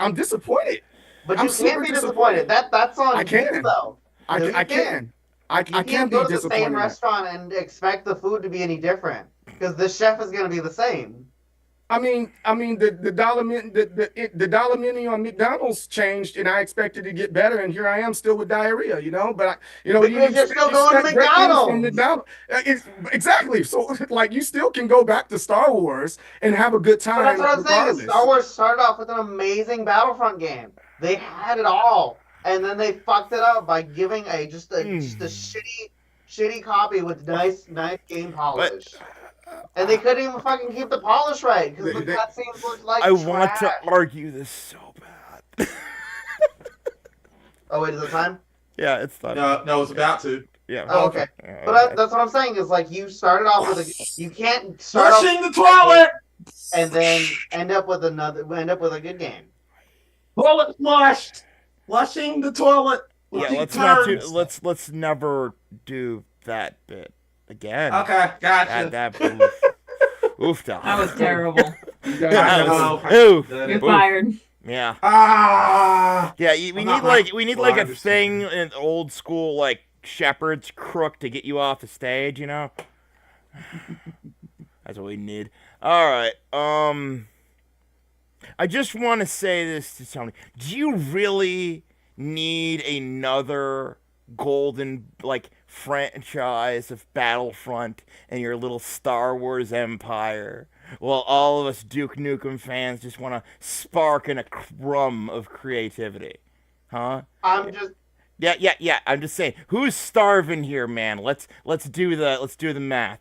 I'm disappointed. But I'm you can't super be disappointed. That's on I you can. though. I You can. can't- I You can can't be go to the disappointed. same restaurant and expect the food to be any different because the chef is going to be the same. I mean, the dollar menu on McDonald's changed, and I expected to get better, and here I am still with diarrhea. But Because you're still going to expect great things from McDonald's. Exactly. So like, you still can go back to Star Wars and have a good time. But that's what I'm saying. Is regardless. Star Wars started off with an amazing Battlefront game. They had it all, and then they fucked it up by giving just a shitty copy with nice game polish. And they couldn't even fucking keep the polish right because the cutscenes looked like I trash. want to argue this so bad. Oh wait, is it time? Yeah, it's done. No, it's about to. Yeah. Oh, okay. Yeah, But okay. that's what I'm saying is like you started off with you can't start off Flushing the toilet. and then end up with a good game. Toilet flushed. Flushing the toilet. Yeah, He let's not do. turns. Let's never do that bit again. Okay, gotcha. That oof. That was terrible. Oof. You're Oof. fired. Yeah. Ah. Yeah, we need Well, I a thing in old school like shepherd's crook to get you off the stage, That's what we need. All right. I just want to say this to Tony. Do you really need another golden franchise of Battlefront and your little Star Wars empire? Well, all of us Duke Nukem fans just want to spark in a crumb of creativity. Huh? Yeah. I'm just saying, who's starving here, man? Let's do the math.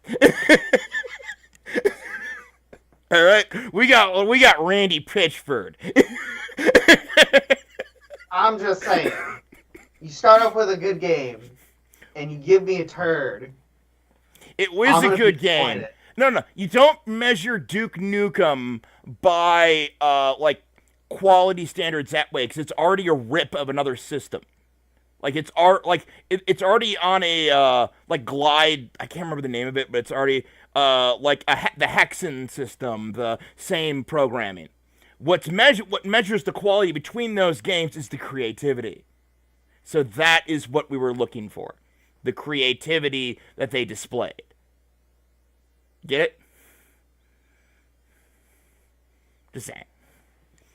All right, we got Randy Pitchford. I'm just saying. You start off with a good game, and you give me a turd. It was I'm a gonna good be game. disappointed. No, you don't measure Duke Nukem by like quality standards that way, because it's already a rip of another system. Like it's it's already on a like glide. I can't remember the name of it, but it's already like the Hexen system, the same programming. What measures the quality between those games is the creativity. So that is what we were looking for, the creativity that they displayed. Get it? Just saying.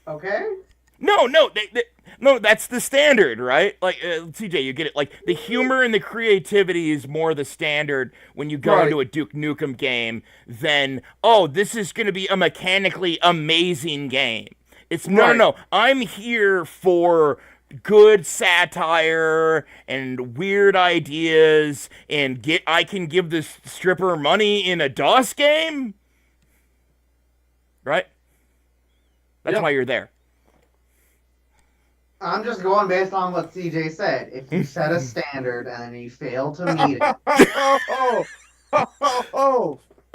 Okay. No, that's the standard, right? Like, CJ, you get it. Like, the humor and the creativity is more the standard when you go Right. into a Duke Nukem game than, oh, this is going to be a mechanically amazing game. It's Right. no. I'm here for good satire and weird ideas and I can give this stripper money in a DOS game? Right? That's Yeah. why you're there. I'm just going based on what CJ said. If you set a standard and then you fail to meet it,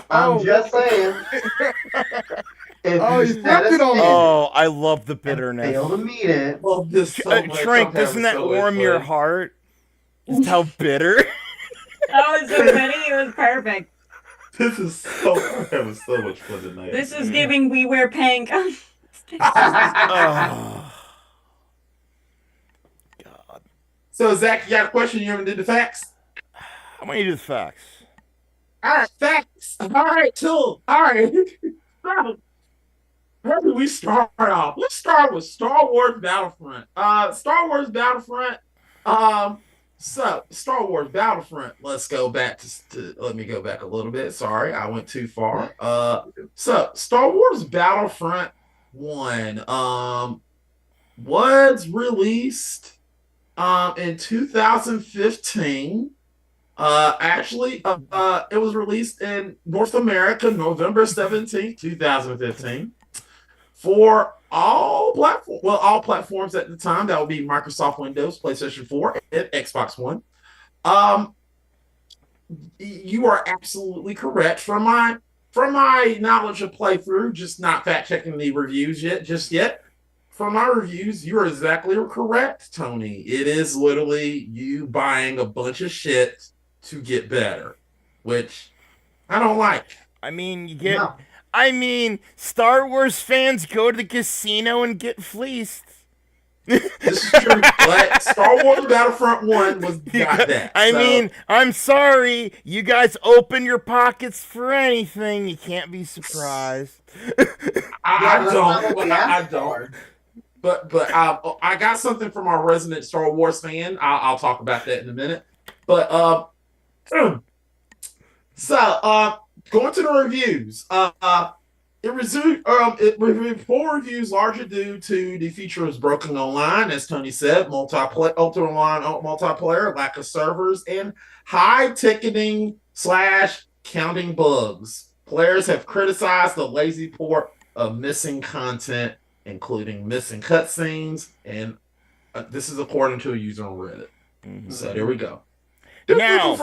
I'm just saying. If Oh, you you set flipped a it on me. standard Oh, I love the and bitterness. fail to meet it, Love this so much. Trank, I'm having doesn't that so much warm your fun. heart? Just how bitter. That was so funny. It was perfect. This is so I'm having so much fun tonight. This is giving We Wear Pink. Oh, God. So Zach, you got a question? You haven't did the facts? I want you to do the facts. All right, facts. All right, cool. All right. So, where do we start off? Let's start with Star Wars Battlefront. Star Wars Battlefront. So Star Wars Battlefront. Let's go back to let me go back a little bit. Sorry, I went too far. So Star Wars Battlefront 1 was released in 2015. It was released in North America November 17th, 2015 for all platforms at the time. That would be Microsoft Windows, PlayStation 4, and Xbox One. You are absolutely correct. From my knowledge of playthrough, just not fact checking the reviews yet. From my reviews, you're exactly correct, Tony. It is literally you buying a bunch of shit to get better, which I don't like. I mean, you get. No. I mean, Star Wars fans go to the casino and get fleeced. This is true, but Star Wars Battlefront 1 got that. I mean, I'm sorry. You guys open your pockets for anything. You can't be surprised. I don't. But I got something from our resident Star Wars fan. I'll talk about that in a minute. But going to the reviews. It reviewed poor reviews largely due to the feature was broken online, as Tony said, multiplayer, lack of servers, and high ticketing / counting bugs. Players have criticized the lazy port of missing content, including missing cutscenes, and this is according to a user on Reddit. Mm-hmm. So there we go. Now,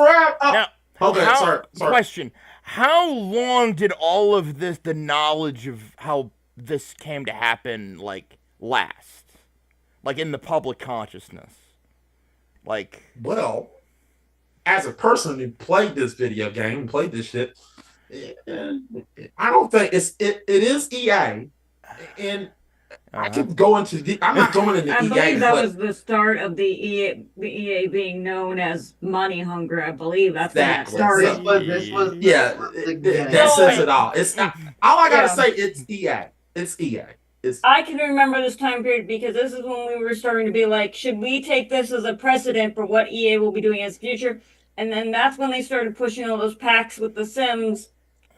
Okay, sorry. Question. How long did all of this, the knowledge of how this came to happen, like, last? Like, in the public consciousness? Like... Well, as a person who played this video game, played this shit, I don't think it is EA, and I could go into I'm not going into I EA. believe that was the start of the EA being known as money hunger. I believe that's when it Exactly. started. This was Yeah, the beginning. that No, says wait. it all. It's not, all I gotta Yeah. say. It's EA. It's EA. It's I can remember this time period because this is when we were starting to be like, should we take this as a precedent for what EA will be doing in the future? And then that's when they started pushing all those packs with the Sims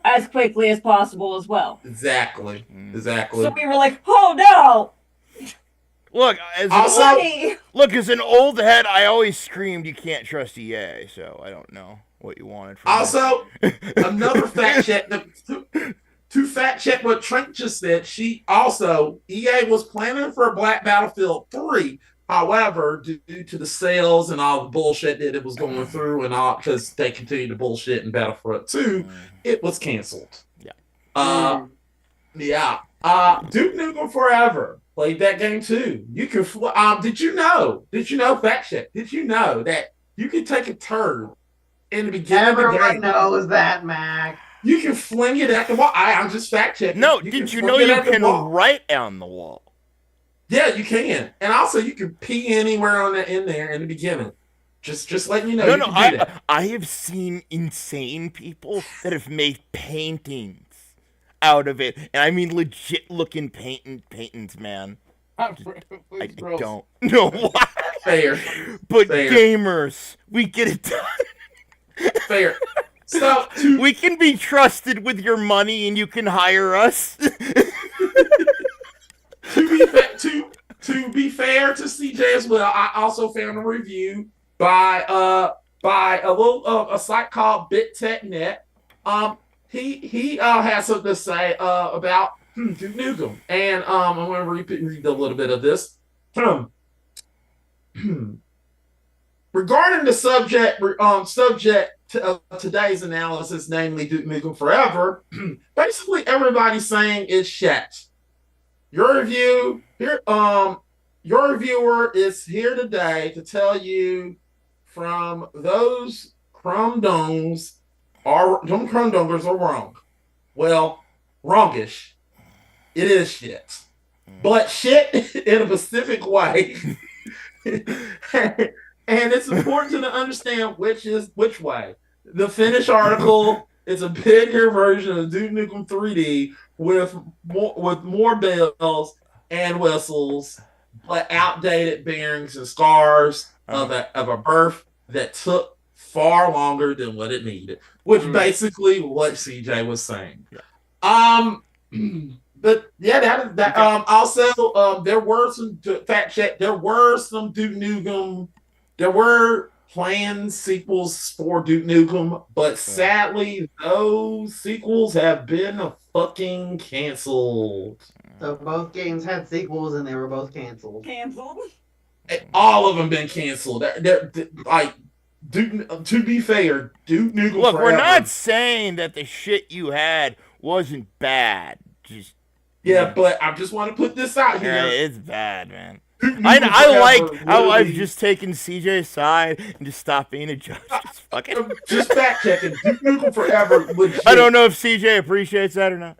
as quickly as possible as well. exactly. So we were like, oh no! Look, as Also- as an old head, I always screamed, "You can't trust EA." So I don't know what you wanted from me. Also, another fact check. To fact check what Trent just said, EA was planning for Black Battlefield 3. However, due to the sales and all the bullshit that it was going through, and all because they continued to bullshit in Battlefront 2, it was canceled. Yeah. Yeah. Duke Nukem Forever played that game too. You can. Did you know? Fact check. Did you know that you can take a turd in the beginning of the Everyone game? knows that, Mac. You can fling it at the wall. I'm just fact checking. No, did you know you can write on the wall? Yeah, you can, and also you can pee anywhere in there in the beginning. Just letting you know. No, I have seen insane people that have made paintings out of it, and I mean legit looking paintings, man. I don't know why. Fair, but fair. Gamers, we get it done. Fair. So we can be trusted with your money, and you can hire us. To be fair to CJ as well, I also found a review by a site called BitTechNet. He has something to say about Duke Nukem, and I'm going to read a little bit of this. Regarding the subject of today's analysis, namely Duke Nukem Forever, basically everybody's saying it's shit. Your reviewer is here today to tell you from those crumdongers are wrong. Well, wrongish. It is shit. But shit in a specific way. And it's important to understand which way. The finished article is a bigger version of Duke Nukem 3D with more bells and whistles, but outdated bearings and scars of a birth that took far longer than what it needed, which basically what CJ was saying. But yeah, that also there were some fact check. There were some Duke Nukem. There were planned sequels for Duke Nukem, but sadly, those sequels have been fucking canceled. So both games had sequels, and they were both canceled. All of them been canceled. Like, to be fair, Duke Nukem. Look, Forever, we're not saying that the shit you had wasn't bad. But I just want to put this out here. Yeah, it's bad, man. I like how I've just taken CJ's side and just stopped being a judge. Just fact checking. Duke Nukem Forever. Legit. I don't know if CJ appreciates that or not.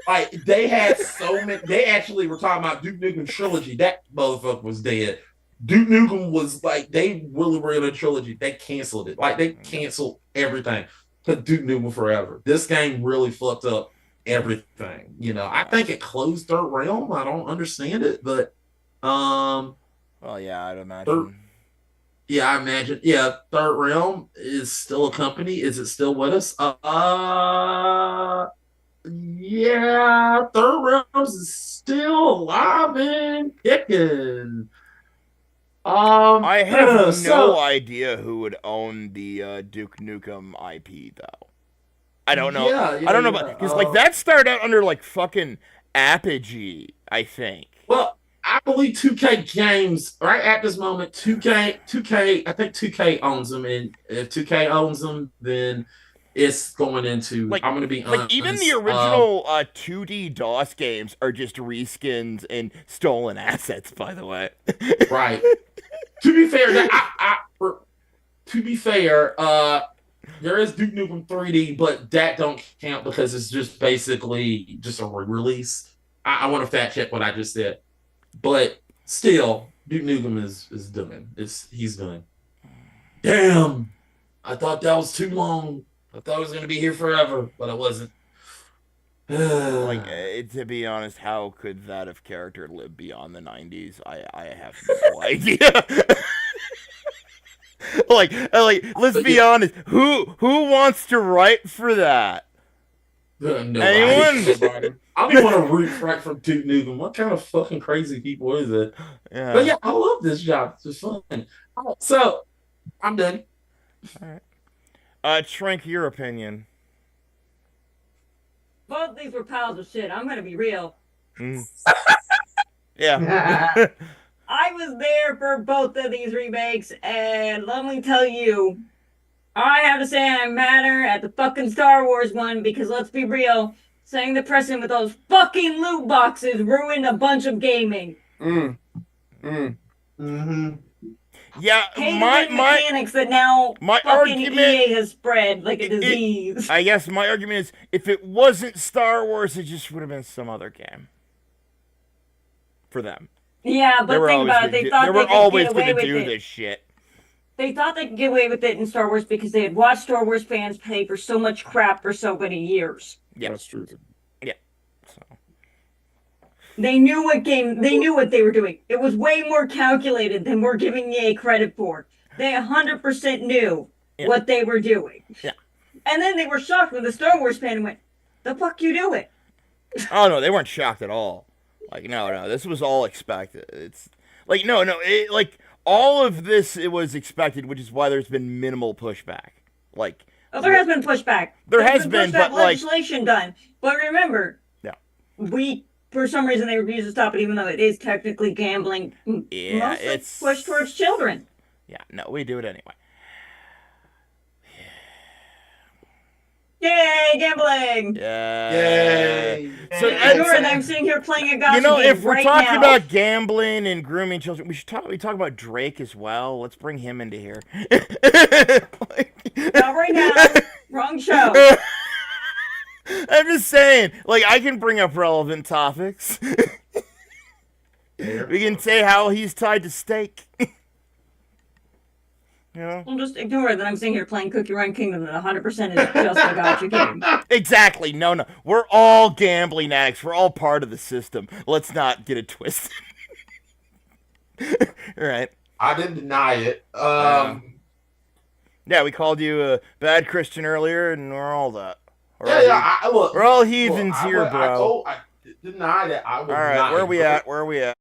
Like, they had so many. They actually were talking about Duke Nukem trilogy. That motherfucker was dead. Duke Nukem was like, they really were in a trilogy. They canceled it. Like, they canceled everything. But Duke Nukem Forever. This game really fucked up everything. I think it closed Third Realm. I don't understand it, but well, yeah, I'd imagine. I imagine. Yeah, Third Realm is still a company. Is it still with us? Yeah, Third Realms is still alive and kicking. I have no idea who would own the Duke Nukem IP though. I don't know. I don't know because like that started out under like fucking Apogee, I think. Well, I believe 2K Games right at this moment. 2K. I think 2K owns them, and if 2K owns them, then it's going into. Like, I'm going to be honest. Like even the original 2D DOS games are just reskins and stolen assets. By the way, right. To be fair, there is Duke Nukem 3D, but that don't count because it's just basically just a re-release. I want to fact check what I just said, but still, Duke Nukem is done. He's done. Damn, I thought that was too long. I thought it was gonna be here forever, but it wasn't. Like, to be honest, how could that have character lived beyond the 90s? I have no idea. like, let's be honest. Who wants to write for that? No, Anyone? I don't even want to refract from Duke Nukem. What kind of fucking crazy people is it? But yeah, I love this job. It's just fun. So I'm done. All right. Shrink, your opinion. Both these were piles of shit. I'm gonna be real. Yeah. I was there for both of these remakes, and let me tell you, I have to say I'm madder at the fucking Star Wars one because let's be real, setting the precedent with those fucking loot boxes ruined a bunch of gaming. Mm-hmm. Yeah, my mechanics that now my fucking argument, EA has spread like a disease. I guess my argument is, if it wasn't Star Wars, it just would have been some other game for them. Yeah, but think about it. They thought they could always get away gonna with do it. this shit. They thought they could get away with it in Star Wars because they had watched Star Wars fans pay for so much crap for so many years. Yeah, that's true. Yeah. So they knew what they were doing. It was way more calculated than we're giving EA credit for. They 100% knew what they were doing. Yeah. And then they were shocked when the Star Wars fan went, "The fuck you doing?" Oh no, they weren't shocked at all. Like no, this was all expected. It's like no, like all of this it was expected, which is why there's been minimal pushback. Like there has been pushback. There has been, but legislation done. But remember, for some reason they refuse to stop it, even though it is technically gambling. Yeah, it's pushed towards children. Yeah, no, we do it anyway. Yay, gambling! Yay! So I'm sitting here playing a gotcha game if we're right talking now. about gambling and grooming children, we talk about Drake as well. Let's bring him into here. Not right now. Wrong show. I'm just saying, like, I can bring up relevant topics. We can say how he's tied to steak. You know? Well, just ignore that I'm sitting here playing Cookie Run Kingdom that 100% is just a gotcha game. Exactly. No. We're all gambling addicts. We're all part of the system. Let's not get it twisted. Right. I didn't deny it. Yeah, we called you a bad Christian earlier, and we're all that. Look, we're all heathens here, bro. I deny that. I was all right, where are we at? Where are we at?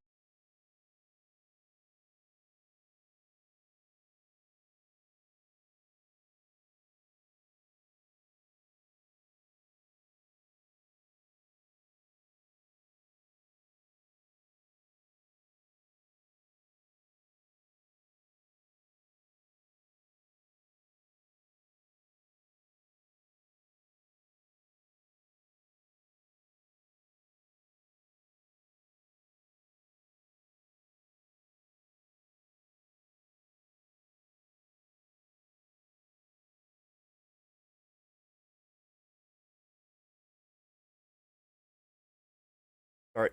All right,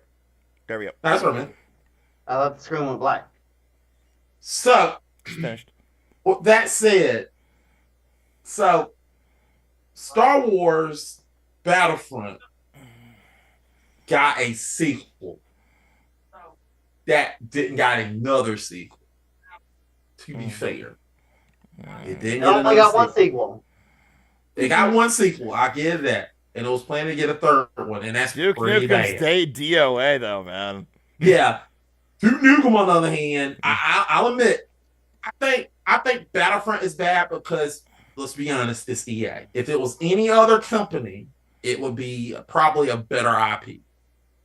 there we go. That's right, man. I thought the screen went black. So, finished. Well, that said, so Star Wars Battlefront got a sequel that didn't got another sequel. To be fair, it didn't. They only got one sequel. They got one sequel. I get that, and it was planning to get a third one, and that's Duke pretty Nukem bad. stayed DOA though, man. Yeah, Duke Nukem on the other hand, I'll admit, I think Battlefront is bad because let's be honest, it's EA. If it was any other company, it would be probably a better IP.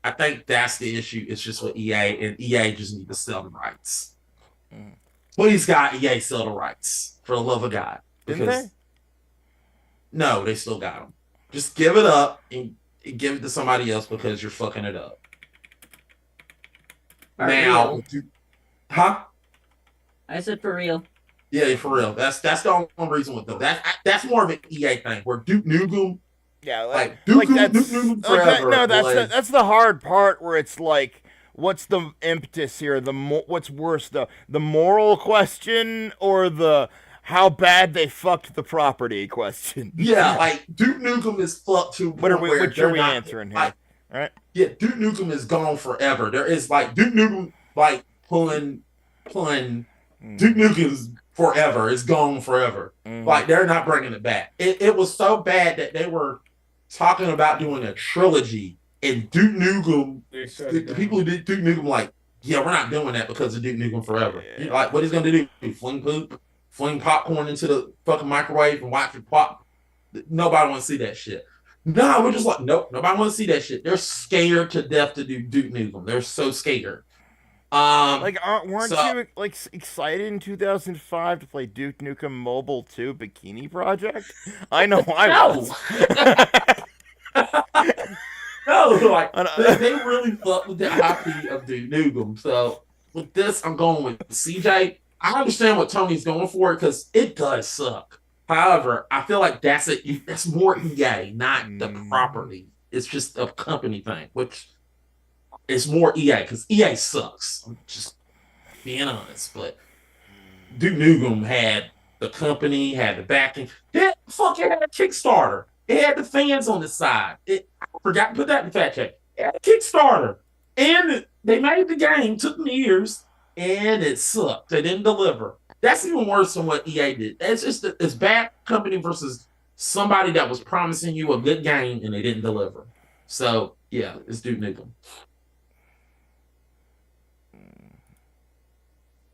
I think that's the issue. It's just with EA, and EA just need to sell the rights. Please, God, EA sell the rights for the love of God. Didn't they? No, they still got them. Just give it up and give it to somebody else because you're fucking it up. Now, huh? I said for real. Yeah, for real. That's the only reason with them. That's more of an EA thing. Where Duke Nukem, Duke Nukem forever. That's the hard part where it's like, what's the impetus here? What's worse, the moral question or the how bad they fucked the property question? Yeah, like Duke Nukem is fucked to. Which are we answering here? Like, right? Yeah, Duke Nukem is gone forever. There is like Duke Nukem pulling. Duke Nukem's forever. It's gone forever. Like they're not bringing it back. It was so bad that they were talking about doing a trilogy, and Duke Nukem, They shut the it down. people who did Duke Nukem, like, yeah, we're not doing that because of Duke Nukem Forever. Yeah. You're like, what he's gonna do? Fling poop, fling popcorn into the fucking microwave and watch it pop. Nobody want to see that shit. No, we're just like, nope, nobody want to see that shit. They're scared to death to do Duke Nukem. They're so scared. Like, weren't so- you like excited in 2005 to play Duke Nukem Mobile 2 Bikini Project? I know I was. No, like I know. they really fucked with the IP of Duke Nukem. So with this, I'm going with CJ. I understand what Tony's going for because it does suck. However, I feel like that's more EA, not the property. It's just a company thing, which is more EA because EA sucks. I'm just being honest, but Duke Nukem had the company, had the backing. It had a Kickstarter. It had the fans on the side. I forgot to put that in the fact check. It had a Kickstarter. And they made the game, took them years, and it sucked. They didn't deliver. That's even worse than what EA did. It's bad company versus somebody that was promising you a good game and they didn't deliver. So, yeah, it's Duke Nukem.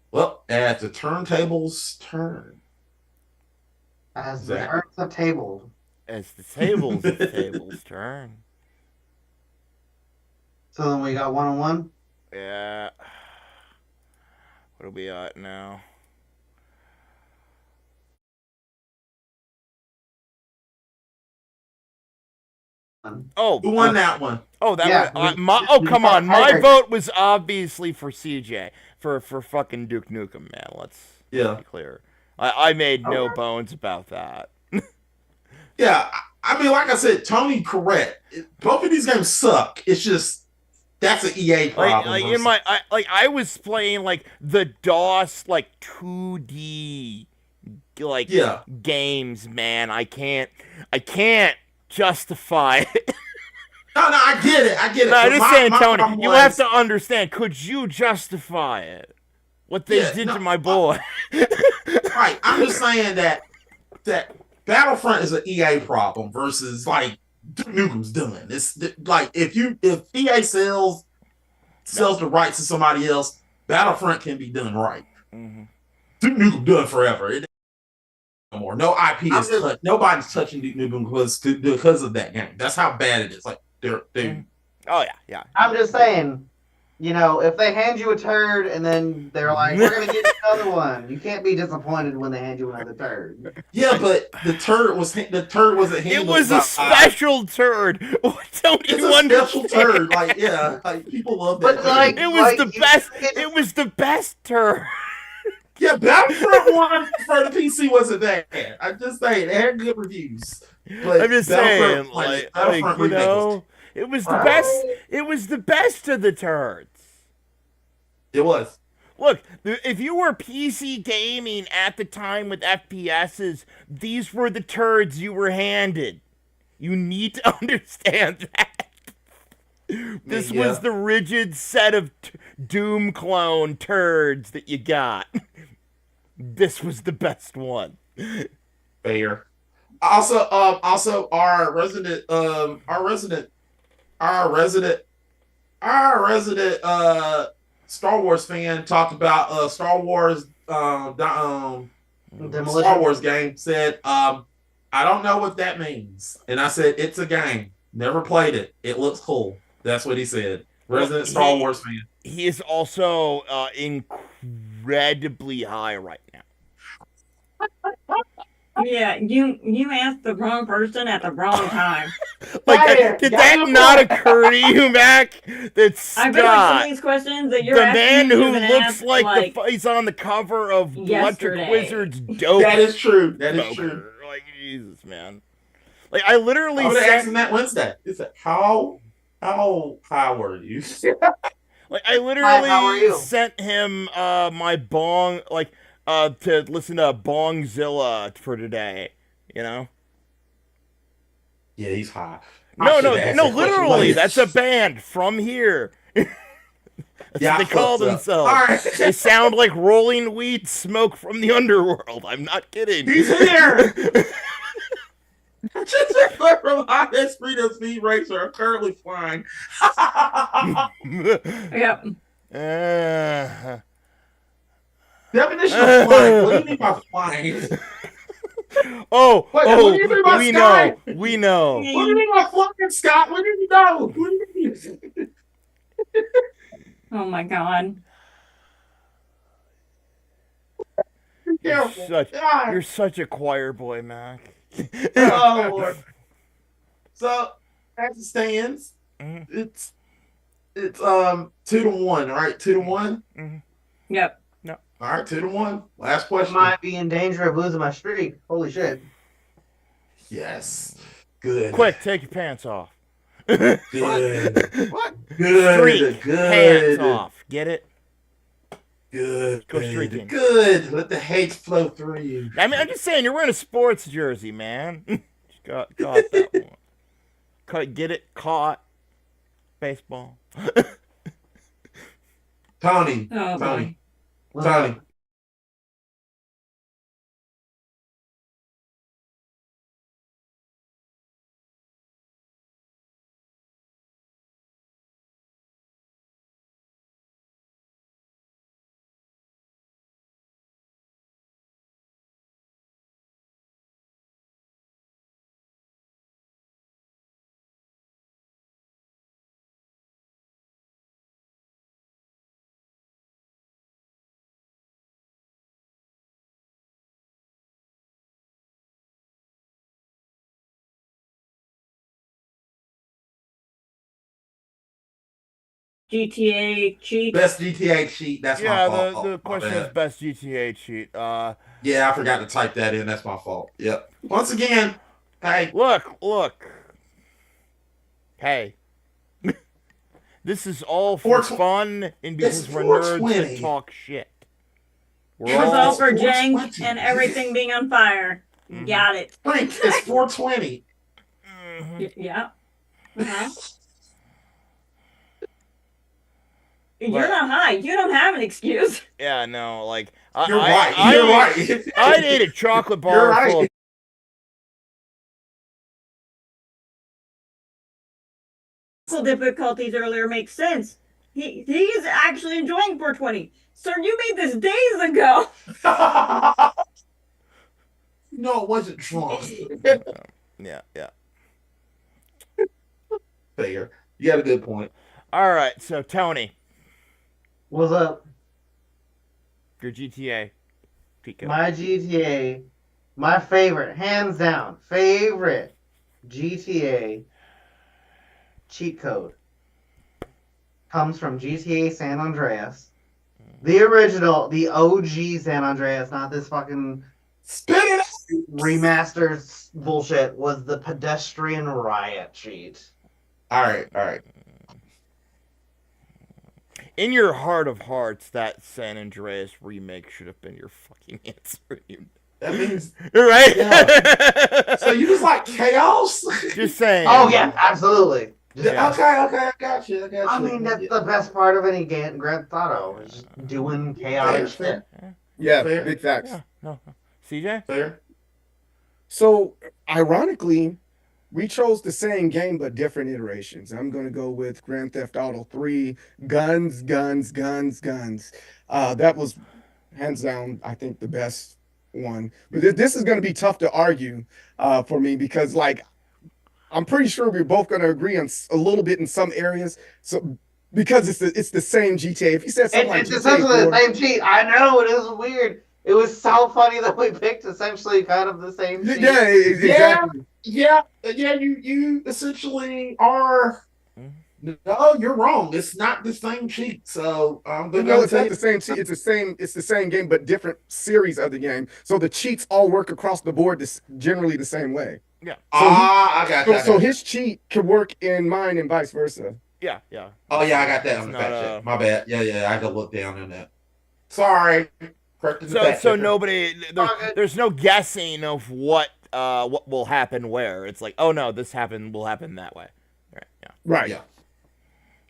Well, at the turntable's turn. As the Zach. turns the table. As the tables turn. So then we got 1-on-1. Yeah. What are we at now? Oh, Who won that one? Oh, that Yeah, was, come on. My vote was obviously for CJ for fucking Duke Nukem, man. Let's Yeah. be clear. I made no bones about that. Yeah, I mean, like I said, Tony correct. Both of these games suck. It's just that's an EA problem. I was playing like the DOS 2D games, man. I can't justify it. No, I get it. No, I'm just saying, Tony, problem you have to understand. Could you justify it? What they did to my boy? Right, I'm just saying that Battlefront is an EA problem versus Duke Nukem's done. It's like if EA sells the rights to somebody else, Battlefront can be done right. Mm-hmm. Duke Nukem done forever. It no more. No IP is touched. Nobody's touching Duke Nukem because of that game. That's how bad it is. Like they. Oh yeah. I'm just saying, if they hand you a turd and then they're like, we're gonna get you another one, you can't be disappointed when they hand you another turd. Yeah, but the turd wasn't handled. It was a special turd. Don't you understand? Special turd. People love that. But it was the best. It was the best turd. Yeah, Battlefront 1 for the PC wasn't that bad. I'm just saying, it had good reviews. But I'm just saying, Battlefront it was the best. It was the best of the turds. It was. Look, if you were PC gaming at the time with FPSs, these were the turds you were handed. You need to understand that. This was the rigid set of Doom clone turds that you got. This was the best one. Fair. Also, our resident Star Wars fan talked about Star Wars Star Wars game. Said, I don't know what that means, and I said it's a game. Never played it. It looks cool. That's what he said. Resident Star Wars fan. He is also incredibly high right now. Yeah, you asked the wrong person at the wrong time. Did that not occur to you, Mac? That Scott, I feel like some of these questions that you're the asking man who me looks like he's on the cover of yesterday. Electric Wizard's dope. That is true. That is true. Like, Jesus, man. Like, I literally I would have said, asked him that Wednesday. He said, how high were you? like, I literally sent him my bong, to listen to Bongzilla for today, Yeah, he's high. No, literally, that's a band from here. That's what they call themselves. Right. They sound like rolling weed smoke from the underworld. I'm not kidding. He's here. from high speed and speed racer are currently flying. Yep. Definition of flying. What do you mean by flying? Oh, What do you mean by we sky? know. We know. What do you mean by flying, Scott? What do you know? What do you mean? Oh my god. Be careful. God. You're such a choir boy, Mac. Oh, Lord. So, as it stands, Mhm. it's 2-1, right? 2-1. Yep. All right, 2-1. Last question. Might be in danger of losing my streak. Holy shit. Yes. Good. Quick, take your pants off. Good. What? Good. Streak. Good. Pants off. Get it? Good. Go streaking. Good. Let the hate flow through you. I mean, I'm just saying, you're wearing a sports jersey, man. got that one. Get it? Caught. Baseball. Tony. Oh, Tony. What's Tony. up? GTA cheat. Best GTA cheat. That's Yeah, my fault. the My question bad. is best GTA cheat. Yeah, I forgot to type that in. That's my fault. Yep. Once again, hey. Look. Hey. This is all for fun and because It's we're nerds 420. that talk shit. It was all for It's jank 420. and everything being on fire. Got it. Frank, it's 420. Yeah. Uh-huh. You're What? not high. You don't have an excuse. Yeah, no, like You're right. You're right. I ate a chocolate bar You're right. full of Difficulties earlier makes sense. He is actually enjoying 420. Sir, you made this days ago. No, it wasn't drunk. Yeah. Fair. You got a good point. All right, so Tony, What's up? your GTA. My GTA, my favorite, hands down, favorite GTA cheat code comes from GTA San Andreas. The original, the OG San Andreas, not this fucking Spit it out. remastered bullshit, was the pedestrian riot cheat. All right. In your heart of hearts, that San Andreas remake should have been your fucking answer. That means Right? Yeah. So you just like chaos? Just saying. Oh yeah, absolutely. Yeah. Okay, I got you. I mean, that's the best part of any Grand Theft Auto, is just doing chaotic shit. Yeah, Fair. big facts. Yeah. No. CJ? Fair. So, ironically, we chose the same game but different iterations. I'm going to go with Grand Theft Auto 3, guns. That was hands down, I think, the best one. But this is going to be tough to argue for me because, like, I'm pretty sure we're both going to agree on a little bit in some areas. So because it's the same GTA. If you said something like It's GTA essentially 4, the same cheat. I know, it is weird. It was so funny that we picked essentially kind of the same cheat. yeah, exactly. Yeah. You essentially are. No, you're wrong. It's not the same cheat. So I'm gonna No, it's tell not you- the same cheat. It's the same game, but different series of the game. So the cheats all work across the board generally the same way. Yeah. I got that. So his cheat could work in mine and vice versa. Yeah. Oh yeah, I got that on It's the fact not, check. My bad. Yeah, I had to look down on that. Sorry. Corrected the fact So checker. nobody there's no guessing of what will happen where. It's like, oh no, this will happen that way. Right. Yeah. Right. Yeah.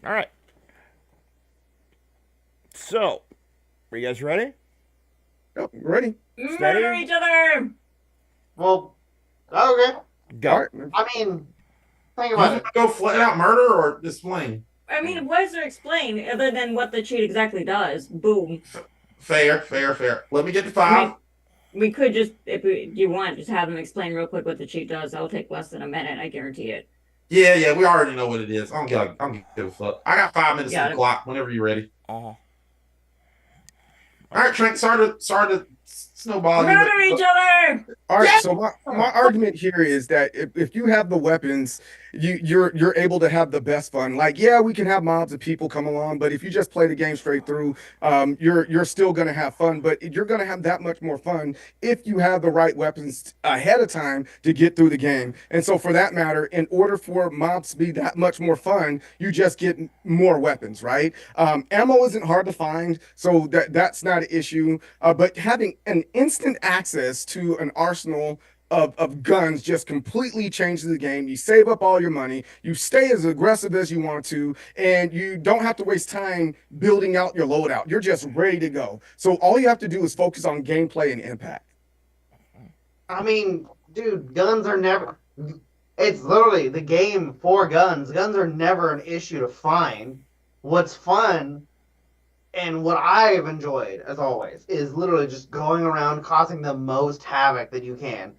All right. So, are you guys ready? Yep, ready. Murder each other. Well, okay. Go. All right, man. I mean, think You about want it. to go flat out murder or explain? I mean, what is there to explain other than what the cheat exactly does? Boom. Fair. Let me get to I 5. mean, we could just, if you want, just have them explain real quick what the cheat does. That'll take less than a minute, I guarantee it. Yeah, we already know what it is. I don't give a fuck. I got 5 minutes Got on the it. clock whenever you're ready. Uh-huh. All right, Trent, sorry to snowball you. Murder each other! All right, Yeah. so my argument here is that if you have the weapons, you're able to have the best fun. Like, yeah, we can have mobs of people come along, but if you just play the game straight through, you're still gonna have fun. But you're gonna have that much more fun if you have the right weapons ahead of time to get through the game. And so, for that matter, in order for mobs to be that much more fun, you just get more weapons, right? Ammo isn't hard to find, so that's not an issue. But having an instant access to an arsenal of guns just completely changes the game. You save up all your money, you stay as aggressive as you want to, and you don't have to waste time building out your loadout. You're just ready to go. So all you have to do is focus on gameplay and impact. I mean, dude, guns are never. It's literally the game for guns. Guns are never an issue to find. What's fun and what I've enjoyed, as always, is literally just going around causing the most havoc that you can.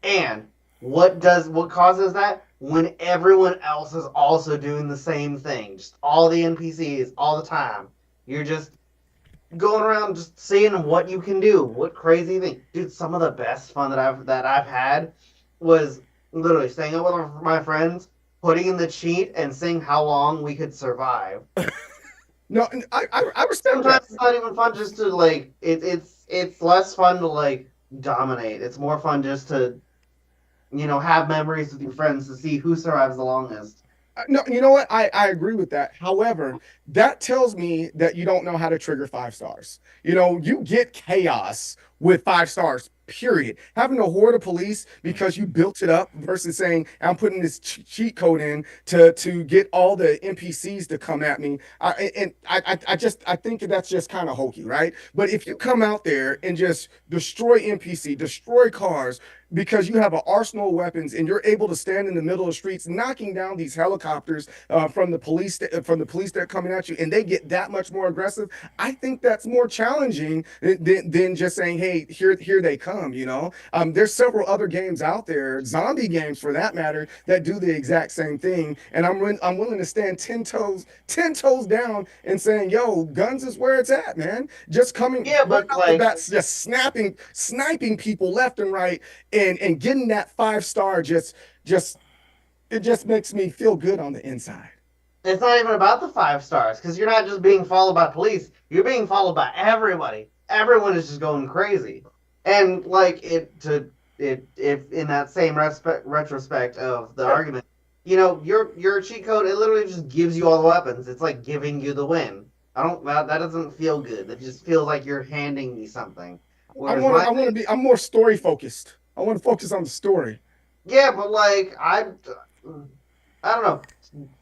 And what causes that? When everyone else is also doing the same thing. Just all the NPCs all the time. You're just going around just seeing what you can do. What crazy thing. Dude, some of the best fun that I've had was literally staying up with my friends, putting in the cheat and seeing how long we could survive. No, and I respect Sometimes that. it's not even fun just to like it's less fun to like dominate. It's more fun just to have memories with your friends to see who survives the longest. No, you know what? I agree with that. However, that tells me that you don't know how to trigger 5 stars. You get chaos with 5 stars, period. Having a horde of police because you built it up versus saying, I'm putting this cheat code in to get all the NPCs to come at me. I think that's just kind of hokey, right? But if you come out there and just destroy NPC, destroy cars, because you have an arsenal of weapons and you're able to stand in the middle of the streets knocking down these helicopters from the police that are coming at you, and they get that much more aggressive. I think that's more challenging than just saying, hey, here they come. There's several other games out there, zombie games for that matter, that do the exact same thing, and I'm willing to stand 10 toes down and saying, yo, guns is where it's at, man. Just coming, Yeah, but right off the bat, just sniping people left and right, and getting that 5 star it just makes me feel good on the inside. It's not even about the 5 stars because you're not just being followed by police. You're being followed by everybody. Everyone is just going crazy, and like if in that same retrospect of the argument, your cheat code, it literally just gives you all the weapons. It's like giving you the win. That doesn't feel good. It just feels like you're handing me something. I'm more story focused. I want to focus on the story. Yeah, but like I don't know.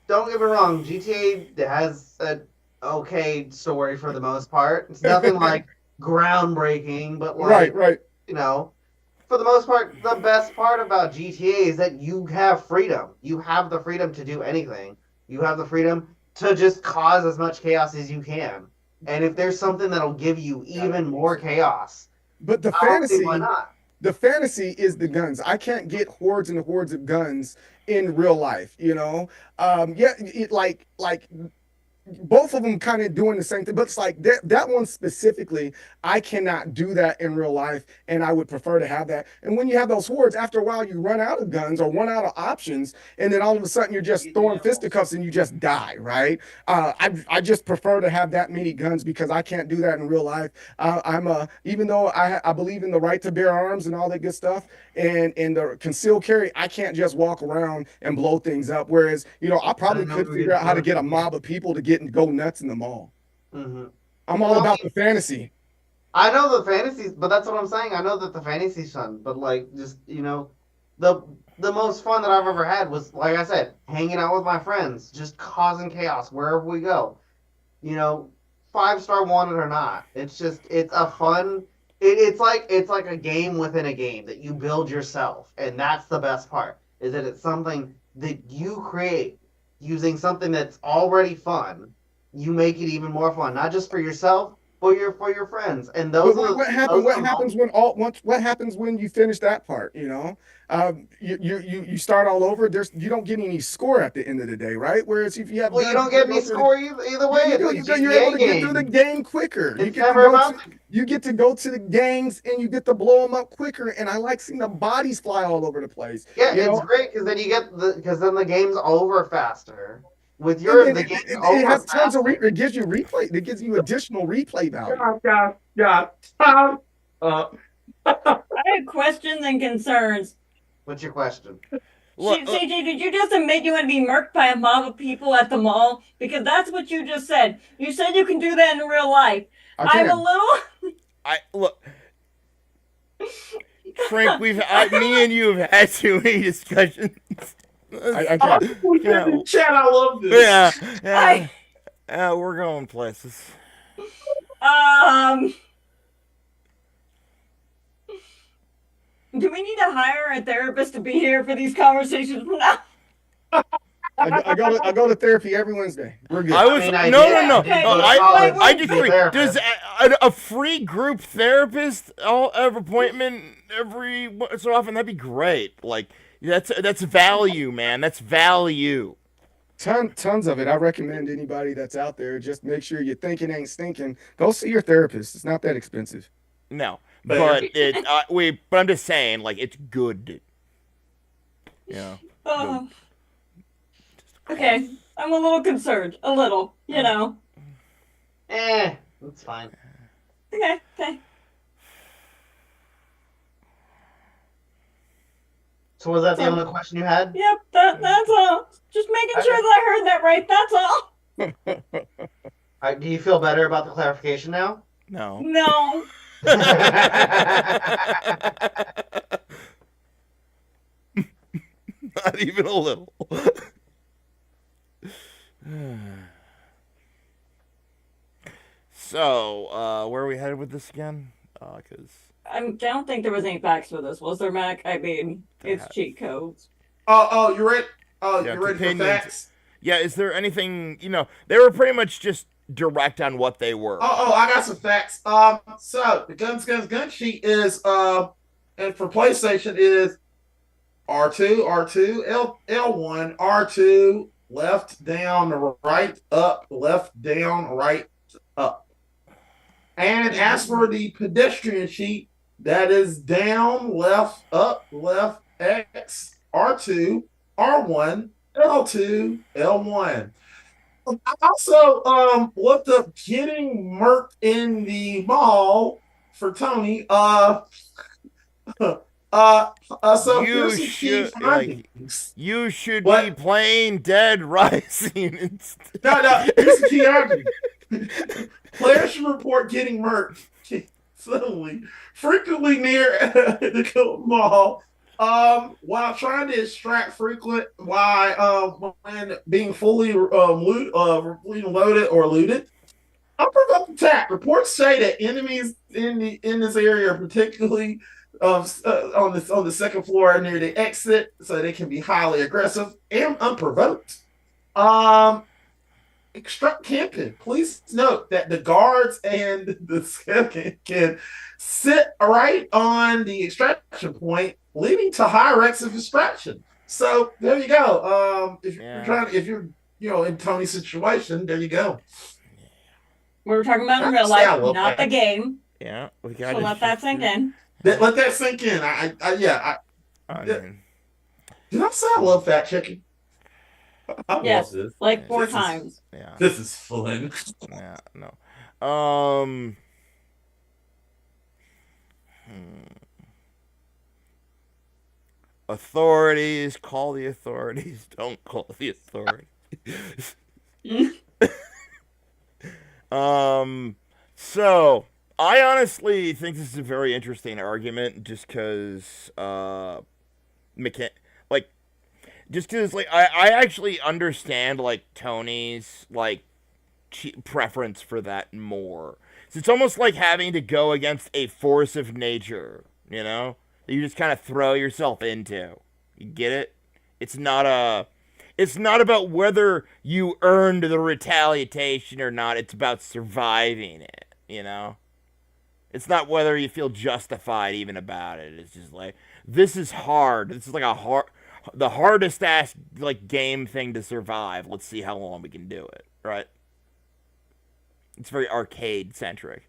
Don't get me wrong. GTA has an okay story for the most part. It's nothing like groundbreaking, but like right. For the most part, the best part about GTA is that you have freedom. You have the freedom to do anything. You have the freedom to just cause as much chaos as you can. And if there's something that'll give you even more chaos, but the I don't see fantasy, why not? the fantasy is the guns. I can't get hordes and hordes of guns in real life. Like both of them kind of doing the same thing, but it's like that one specifically, I cannot do that in real life, and I would prefer to have that. And when you have those hordes, after a while, you run out of guns or run out of options, and then all of a sudden you're just throwing fisticuffs and you just die, right? I just prefer to have that many guns because I can't do that in real life. Even though I believe in the right to bear arms and all that good stuff, and the concealed carry, I can't just walk around and blow things up. Whereas, I probably could figure out how to get a mob of people to get and go nuts in the mall. Mm-hmm. I'm all about the fantasy. I know the fantasies, but that's what I'm saying. I know that the fantasy's fun, but like just the most fun that I've ever had was, like I said, hanging out with my friends, just causing chaos wherever we go. 5-star wanted or not, it's a fun. It's like a game within a game that you build yourself, and that's the best part. is that it's something that you create using something that's already fun. You make it even more fun, not just for yourself, but for your friends. And But those are what those happened? are What the happens moments. what happens when you finish that part? You start all over. You don't get any score at the end of the day, right? Whereas if you have Well, you guns, don't you can get go any through. score either way. You It's do. a You're able GTA to get through the game. game quicker. It's never about. You get to go to the gangs and you get to blow them up quicker. And I like seeing the bodies fly all over the place. Yeah, You it's know, great because then you get because then the game's over faster. With and yours, then the game's it over has tons of faster. it gives you replay. It gives you additional replay value. God. Time up. I have questions and concerns. What's your question? Look, CJ, did you just admit you want to be murked by a mob of people at the mall? Because that's what you just said. You said you can do that in real life. I I'm a can. little. look, Frank. Me and you have had too many discussions. I Oh, can. we Yeah. in the chat. I love this. Yeah, we're going places. Um. Do we need to hire a therapist to be here for these conversations from now? I go to therapy every Wednesday. We're good. I was mean, I no, did- no, I no. did go to I college I to be a disagree. therapist. Does a free group therapist all appointment every so often? That'd be great. Like that's value, man. That's value. Tons of it. I recommend anybody that's out there, just make sure your thinking ain't stinking. Go see your therapist. It's not that expensive. No, Fair. but I'm just saying, like it's good. Yeah. Oh. Okay, I'm a little concerned. A little, you know. That's fine. Okay. So was that the only question you had? Yep, that's all. Just making sure that I heard that right. That's all. Do you feel better about the clarification now? No. No. Not even a little. So, where are we headed with this again? Because I don't think there was any facts for this, was there, Mac? I mean, it's cheat codes. Oh, you ready? Oh, Yeah, you ready for opinions. facts? yeah, is there anything? They were pretty much just direct on what they were. I got some facts. So the gun sheet is and for PlayStation is R2, L1, R2, left, down, right, up, left, down, right, up. And as for the pedestrian sheet, that is down, left, up, left, X, R2, R1, L2, L1. I also looked up getting murked in the mall for Tony. So You here's some key should, findings. You should be What? playing Dead Rising instead. No, here's the key argument. Players should report getting murked suddenly, frequently near the mall, while trying to extract frequent when being fully loaded or looted. Unprovoked attack. Reports say that enemies in this area are particularly on the second floor near the exit, so they can be highly aggressive and unprovoked. Extract camping. Please note that the guards and the scam can sit right on the extraction point, leading to high rates of extraction. So there you go. If you're in Tony's situation, there you go. We were talking about in real life, not the game. Yeah, we So got let that sink in. Let that sink in. Did I say I love fact checking? I Yes, love this. like four This is- times. Yeah. This is fun. Yeah. No. Authorities, call the authorities. Don't call the authorities. So I honestly think this is a very interesting argument, just because, I actually understand Tony's preference for that more. So it's almost like having to go against a force of nature, that you just kind of throw yourself into. You get it? It's not about whether you earned the retaliation or not. It's about surviving it, you know? It's not whether you feel justified even about it. It's just like, this is hard. This is like the hardest ass like game thing to survive. Let's see how long we can do it, right? It's very arcade centric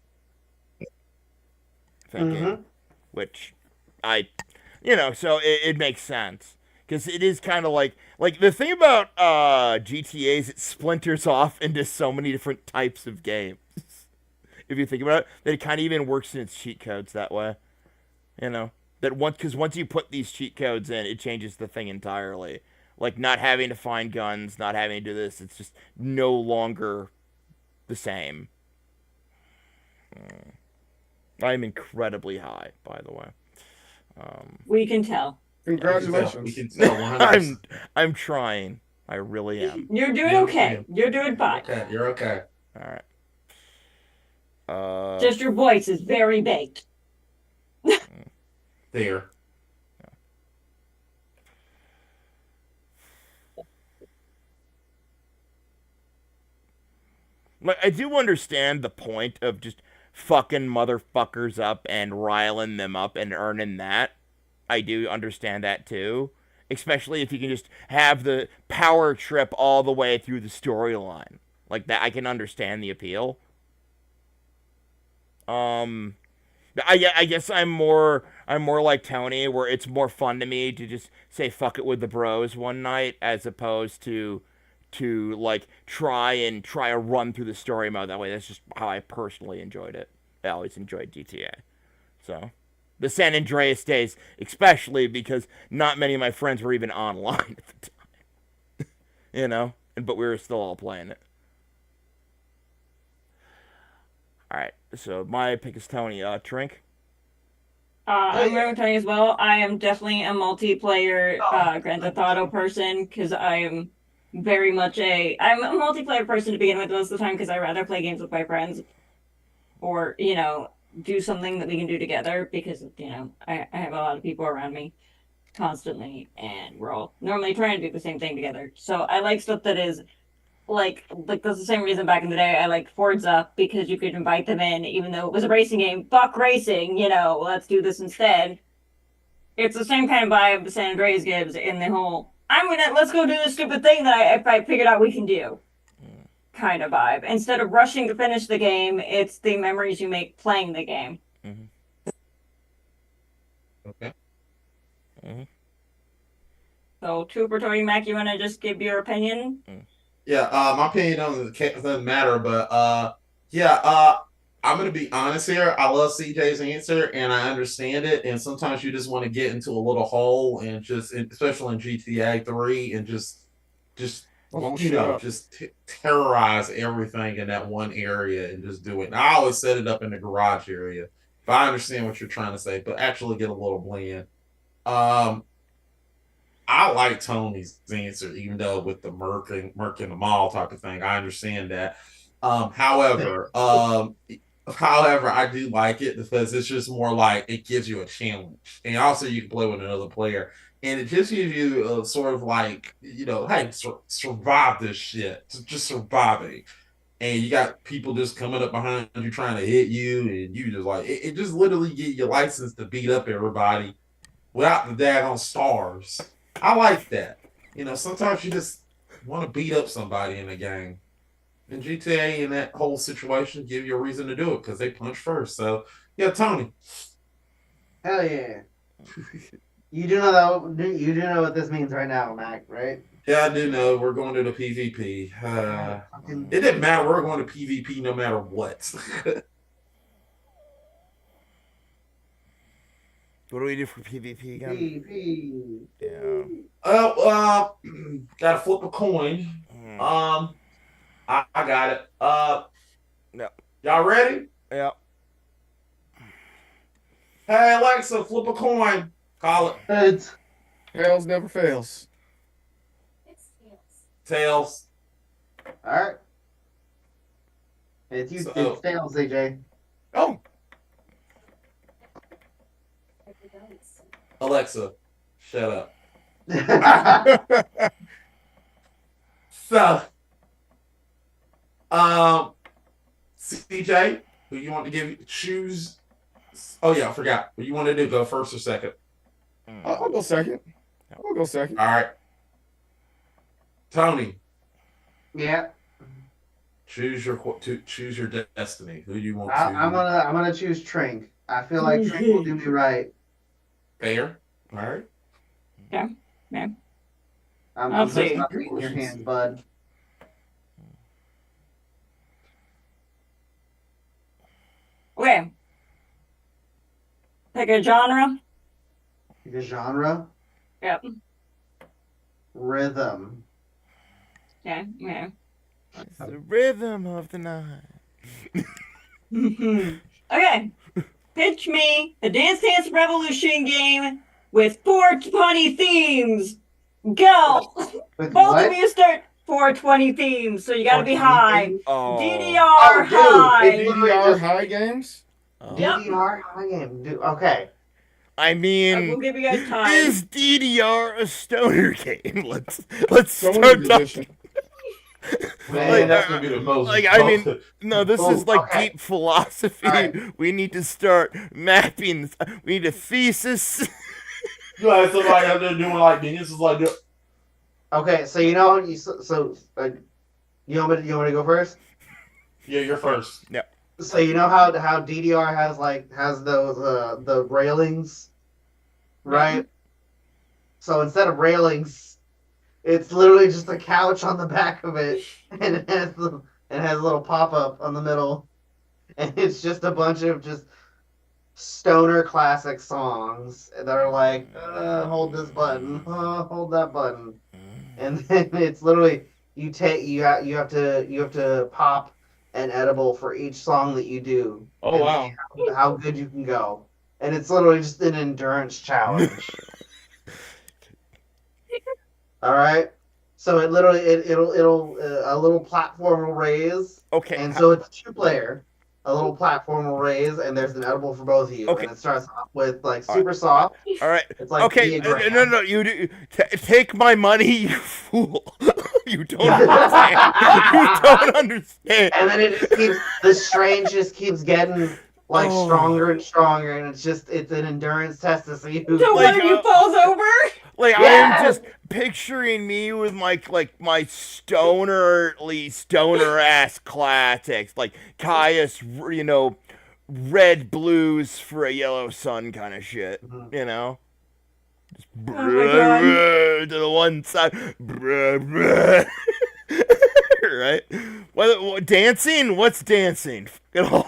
thinking, which so it makes sense. Because it is kind of like the thing about GTA is it splinters off into so many different types of games. If you think about it, that it kind of even works in its cheat codes that way. That once you put these cheat codes in, it changes the thing entirely. Like not having to find guns, not having to do this, it's just no longer the same. I'm incredibly high, by the way. We can tell. Congratulations. We can tell 100%. I'm trying. I really am. You're doing okay. You're doing fine. Okay, you're okay. All right. Just your voice is very baked. There. Like, I do understand the point of just fucking motherfuckers up and riling them up and earning that. I do understand that too. Especially if you can just have the power trip all the way through the storyline. Like that, I can understand the appeal. I guess I'm more like Tony, where it's more fun to me to just say fuck it with the bros one night, as opposed to like try a run through the story mode that way. That's just how I personally enjoyed it. I always enjoyed GTA. So the San Andreas days, especially because not many of my friends were even online at the time. But we were still all playing it. Alright, so my pick is Tony. Trink? I'm going with Tony as well. I am definitely a multiplayer Grand Theft Auto person, because I'm very much I'm a multiplayer person to begin with most of the time, because I rather play games with my friends, or, do something that we can do together, because, I have a lot of people around me constantly, and we're all normally trying to do the same thing together. So I like stuff that is like that's the same reason back in the day I liked Forza, because you could invite them in, even though it was a racing game. Fuck racing, let's do this instead. It's the same kind of vibe the San Andreas gives in the whole let's go do this stupid thing that I figured out we can do kind of vibe. Instead of rushing to finish the game, it's the memories you make playing the game. Okay. So, two for Tony. Mac, you want to just give your opinion? Yeah, my opinion doesn't matter, but I'm gonna be honest here. I love CJ's answer, and I understand it. And sometimes you just want to get into a little hole, and especially in GTA 3, and just terrorize everything in that one area and just do it. And I always set it up in the garage area. But I understand what you're trying to say, but actually get a little bland. I like Tony's answer, even though with the Merc and the mall type of thing, I understand that. However, I do like it because it's just more like it gives you a challenge, and also you can play with another player, and it just gives you a sort of like, hey, survive this shit, just surviving. And you got people just coming up behind you trying to hit you, and you just like it just literally get your license to beat up everybody without the daggone stars. I like that. Sometimes you just want to beat up somebody in a game. And GTA in that whole situation give you a reason to do it because they punch first. So, yeah, Tony. Hell yeah. You do know what this means right now, Mac, right? Yeah, I do know. We're going to the PvP. It didn't matter. We're going to PvP no matter what. What do we do for PvP again? PvP. Yeah. Gotta flip a coin. I got it. Yeah. Y'all ready? Yeah. Hey, Alexa, flip a coin. Call it. Heads. Tails never fails. Tails. All right. It's tails, AJ. Oh. Alexa, shut up. So, CJ, who you want to choose? Oh yeah, I forgot. What you want to do? Go first or second? I'll go second. I'll go second. All right, Tony. Yeah. Choose your destiny. Who you want to? I'm gonna choose Trink. I feel like Trink will do me right. Fair. All right. Yeah. I'm I'll just see. not in your hands, bud. Okay. Pick a genre. The genre? Yep. Rhythm. Yeah. It's the rhythm of the night. Okay. Pitch me a Dance Dance Revolution game with 420 themes. Go! With Both what? of you start 420 themes, so you gotta be 420 high. themes? Oh. DDR dude, high. DDR high games. Oh. Yep. DDR high game. Dude, okay. I mean, We'll give you guys time. is DDR a stoner game? Let's Stoner start talking. edition. Man, that's gonna be the most. Like, I mean, no, this is like okay. deep philosophy. Alright. We need to start mapping. We need a thesis. you have somebody out there doing like this is like. Okay, so you want me to go first? Yeah, you're first. So you know how DDR has those the railings, right? So instead of railings, it's literally just a couch on the back of it, and it has a little pop up on the middle, and it's just a bunch of just stoner classic songs that are like, hold this button, hold that button, and then it's literally you have to pop an edible for each song that you do. Oh and wow. see how good you can go, and it's literally just an endurance challenge. All right, so it'll a little platform will raise, Okay. and so it's 2-player. A little platform will raise, and there's an edible for both of you. Okay. And it starts off with like All super soft. All right. It's like Okay. diagram. No. You do. Take my money, you fool. You don't understand. You don't understand. And then it just keeps the strain just keeps getting like Oh. stronger and stronger, and it's an endurance test to see who. So Like, one of you falls over? Like I Yeah. am just picturing me with my stoner ass classics, like Caius, red blues for a yellow sun kind of shit, Mhm. you know. Just my God. to the one side, right? What dancing? What's dancing? All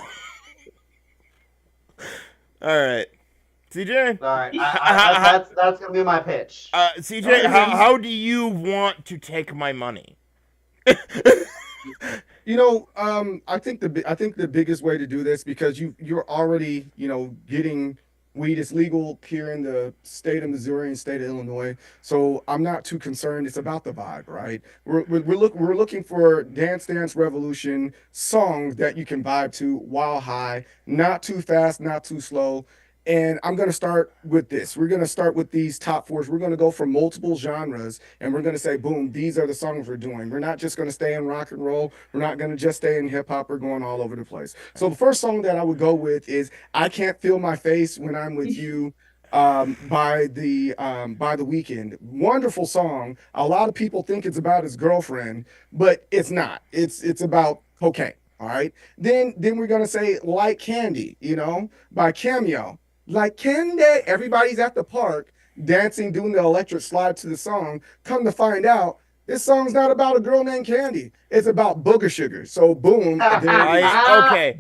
right, CJ. All right, that's gonna be my pitch. CJ, how do you want to take my money? I think the biggest way to do this, because you're already getting weed is legal here in the state of Missouri and state of Illinois, so I'm not too concerned. It's about the vibe, right? We're looking for Dance Dance Revolution songs that you can vibe to while high, not too fast, not too slow. And I'm going to start with this. We're going to start with these top fours. We're going to go for multiple genres, and we're going to say, boom, these are the songs we're doing. We're not just going to stay in rock and roll. We're not going to just stay in hip hop. We're going all over the place. So the first song that I would go with is "I Can't Feel My Face When I'm With You" by the Weeknd. Wonderful song. A lot of people think it's about his girlfriend, but it's not. It's about cocaine. All right. Then we're gonna say "Like Candy," by Cameo. Like candy, everybody's at the park dancing, doing the electric slide to the song. Come to find out, this song's not about a girl named Candy. It's about booger sugar. So boom. Okay.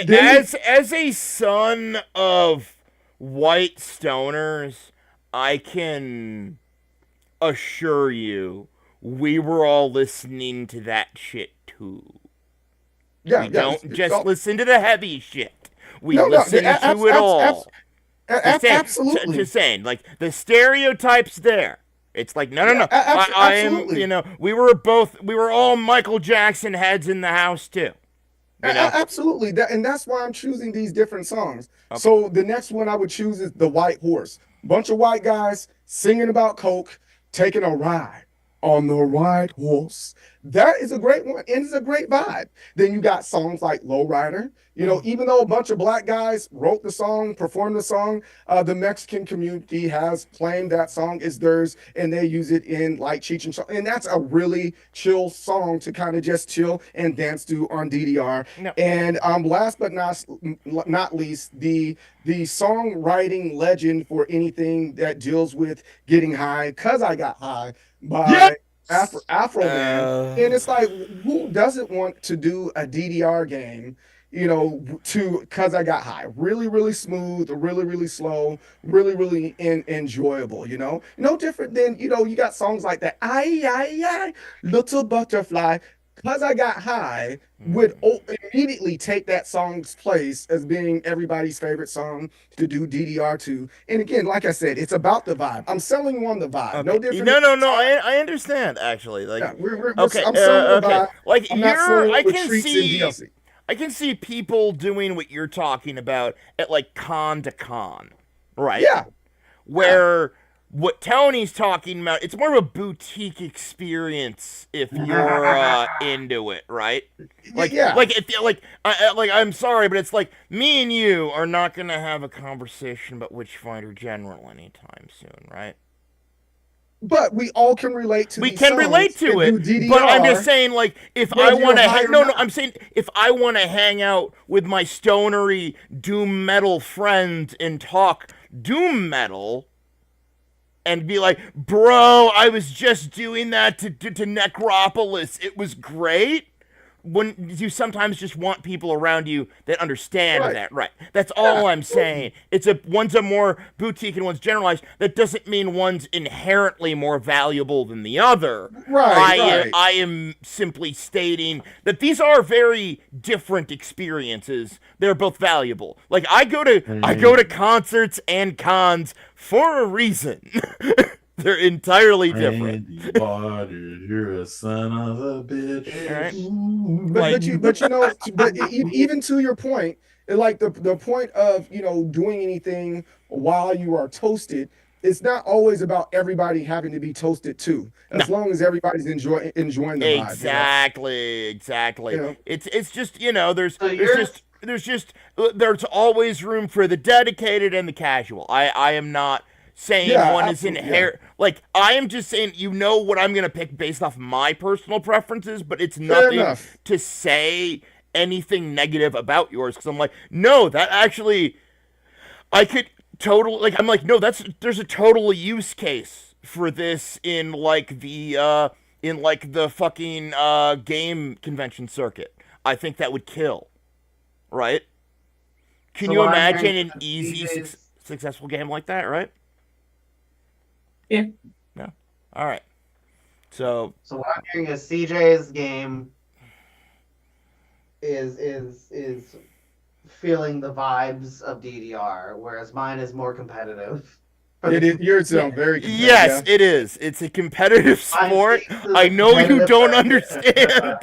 Then- As a son of white stoners, I can assure you, we were all listening to that shit too. We don't just listen to the heavy shit. We listen to it all. Absolutely. Just saying, like the stereotypes there. It's like no. I am, absolutely. we were all Michael Jackson heads in the house too. Absolutely. That's why I'm choosing these different songs. Okay. So the next one I would choose is "The White Horse." Bunch of white guys singing about coke, taking a ride on the white horse. That is a great one, and it's a great vibe. Then you got songs like Lowrider. You know, even though a bunch of black guys wrote the song, performed the song, the Mexican community has claimed that song is theirs, and they use it in like Cheech and Chong. And that's a really chill song to kind of just chill and dance to on DDR. No. And last but not least, the songwriting legend for anything that deals with getting high, Cause I Got High by Afro Man. And it's like, who doesn't want to do a DDR game, you know, to Cause I Got High? Really, really smooth, really, really slow, really, really enjoyable, you know? No different than, you know, you got songs like that, I, Little Butterfly. Cause I Got High would immediately take that song's place as being everybody's favorite song to do DDR to. And again, like I said, it's about the vibe. I'm selling you on the vibe. Okay. No different. No. I understand actually. Like, Yeah, okay, I'm selling the okay. vibe. Like I'm not selling I with can treats and see, DLC. I can see people doing what you're talking about at like con to con, right? Yeah. Where what Tony's talking about, it's more of a boutique experience if you're into it, right? Like, Yeah. like if I'm sorry, but it's like me and you are not gonna have a conversation about Witchfinder General anytime soon, right? But we all can relate to We these can songs relate to and it, do DDR, but I'm just saying, like, if I whether want to, you're high or no, not. I'm saying if I want to hang out with my stonery doom metal friends and talk doom metal, and be like, bro, I was just doing that to Necropolis. It was great. When you sometimes just want people around you that understand Right. that, right? That's all I'm saying. One's a more boutique and one's generalized. That doesn't mean one's inherently more valuable than the other. Right. I am simply stating that these are very different experiences. They're both valuable. Like I go to concerts and cons for a reason. They're entirely different. You're a son of a bitch. Right. But even to your point, like the point of, you know, doing anything while you are toasted, it's not always about everybody having to be toasted too. As long as everybody's enjoying the vibe. Exactly. You know? It's just, you know, there's always room for the dedicated and the casual. I am not saying one is inherent. Like, I am just saying, you know what I'm going to pick based off my personal preferences, but it's nothing to say anything negative about yours, because I'm like, no, that actually, I could totally, like, I'm like, no, there's a total use case for this in, like, the fucking, game convention circuit. I think that would kill. Right? Can you imagine an easy, successful game like that, right? Yeah. No. All right. So what I'm hearing is CJ's game is feeling the vibes of DDR, whereas mine is more competitive. Yours sound very competitive. Yes, it is. It's a competitive sport. I know you don't understand.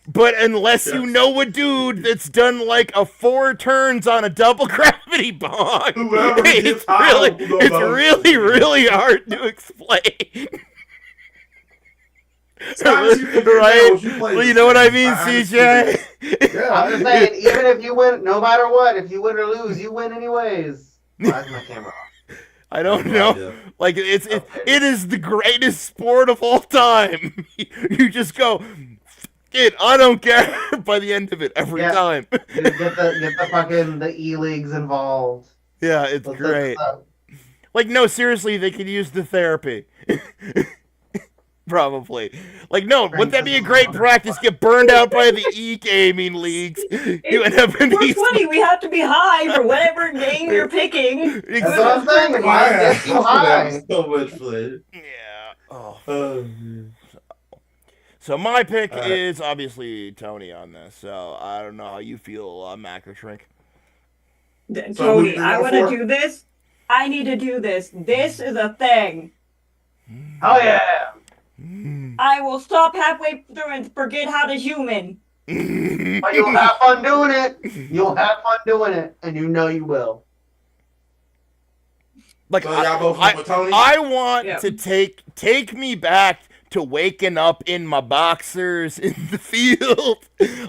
But unless you know a dude that's done like 4 turns on a double gravity bong, it's really hard to explain. Right? Well, you know what I mean, CJ? I'm just saying, even if you win, no matter what, if you win or lose, you win anyways. Why is my camera off? I don't know. Like it is the greatest sport of all time. You just go, I don't care by the end of it every time. Get the fucking the E-leagues involved. Yeah, it's great. Like, no, seriously, they could use the therapy. Probably. Like, no, wouldn't that be a great practice? Get burned out by the e-gaming leagues. You end up in these... 420, we have to be high for whatever game you're picking. That's what I'm saying. Why get you high? So much fun. Yeah. Oh. So my pick is obviously Tony on this. So I don't know how you feel, Macro Shrink. Tony, I want to do this. I need to do this. This is a thing. Oh yeah. I will stop halfway through and forget how to human. But you'll have fun doing it. You'll have fun doing it, and you know you will. Like So y'all both went with Tony? I want Yeah. to take me back to waking up in my boxers in the field,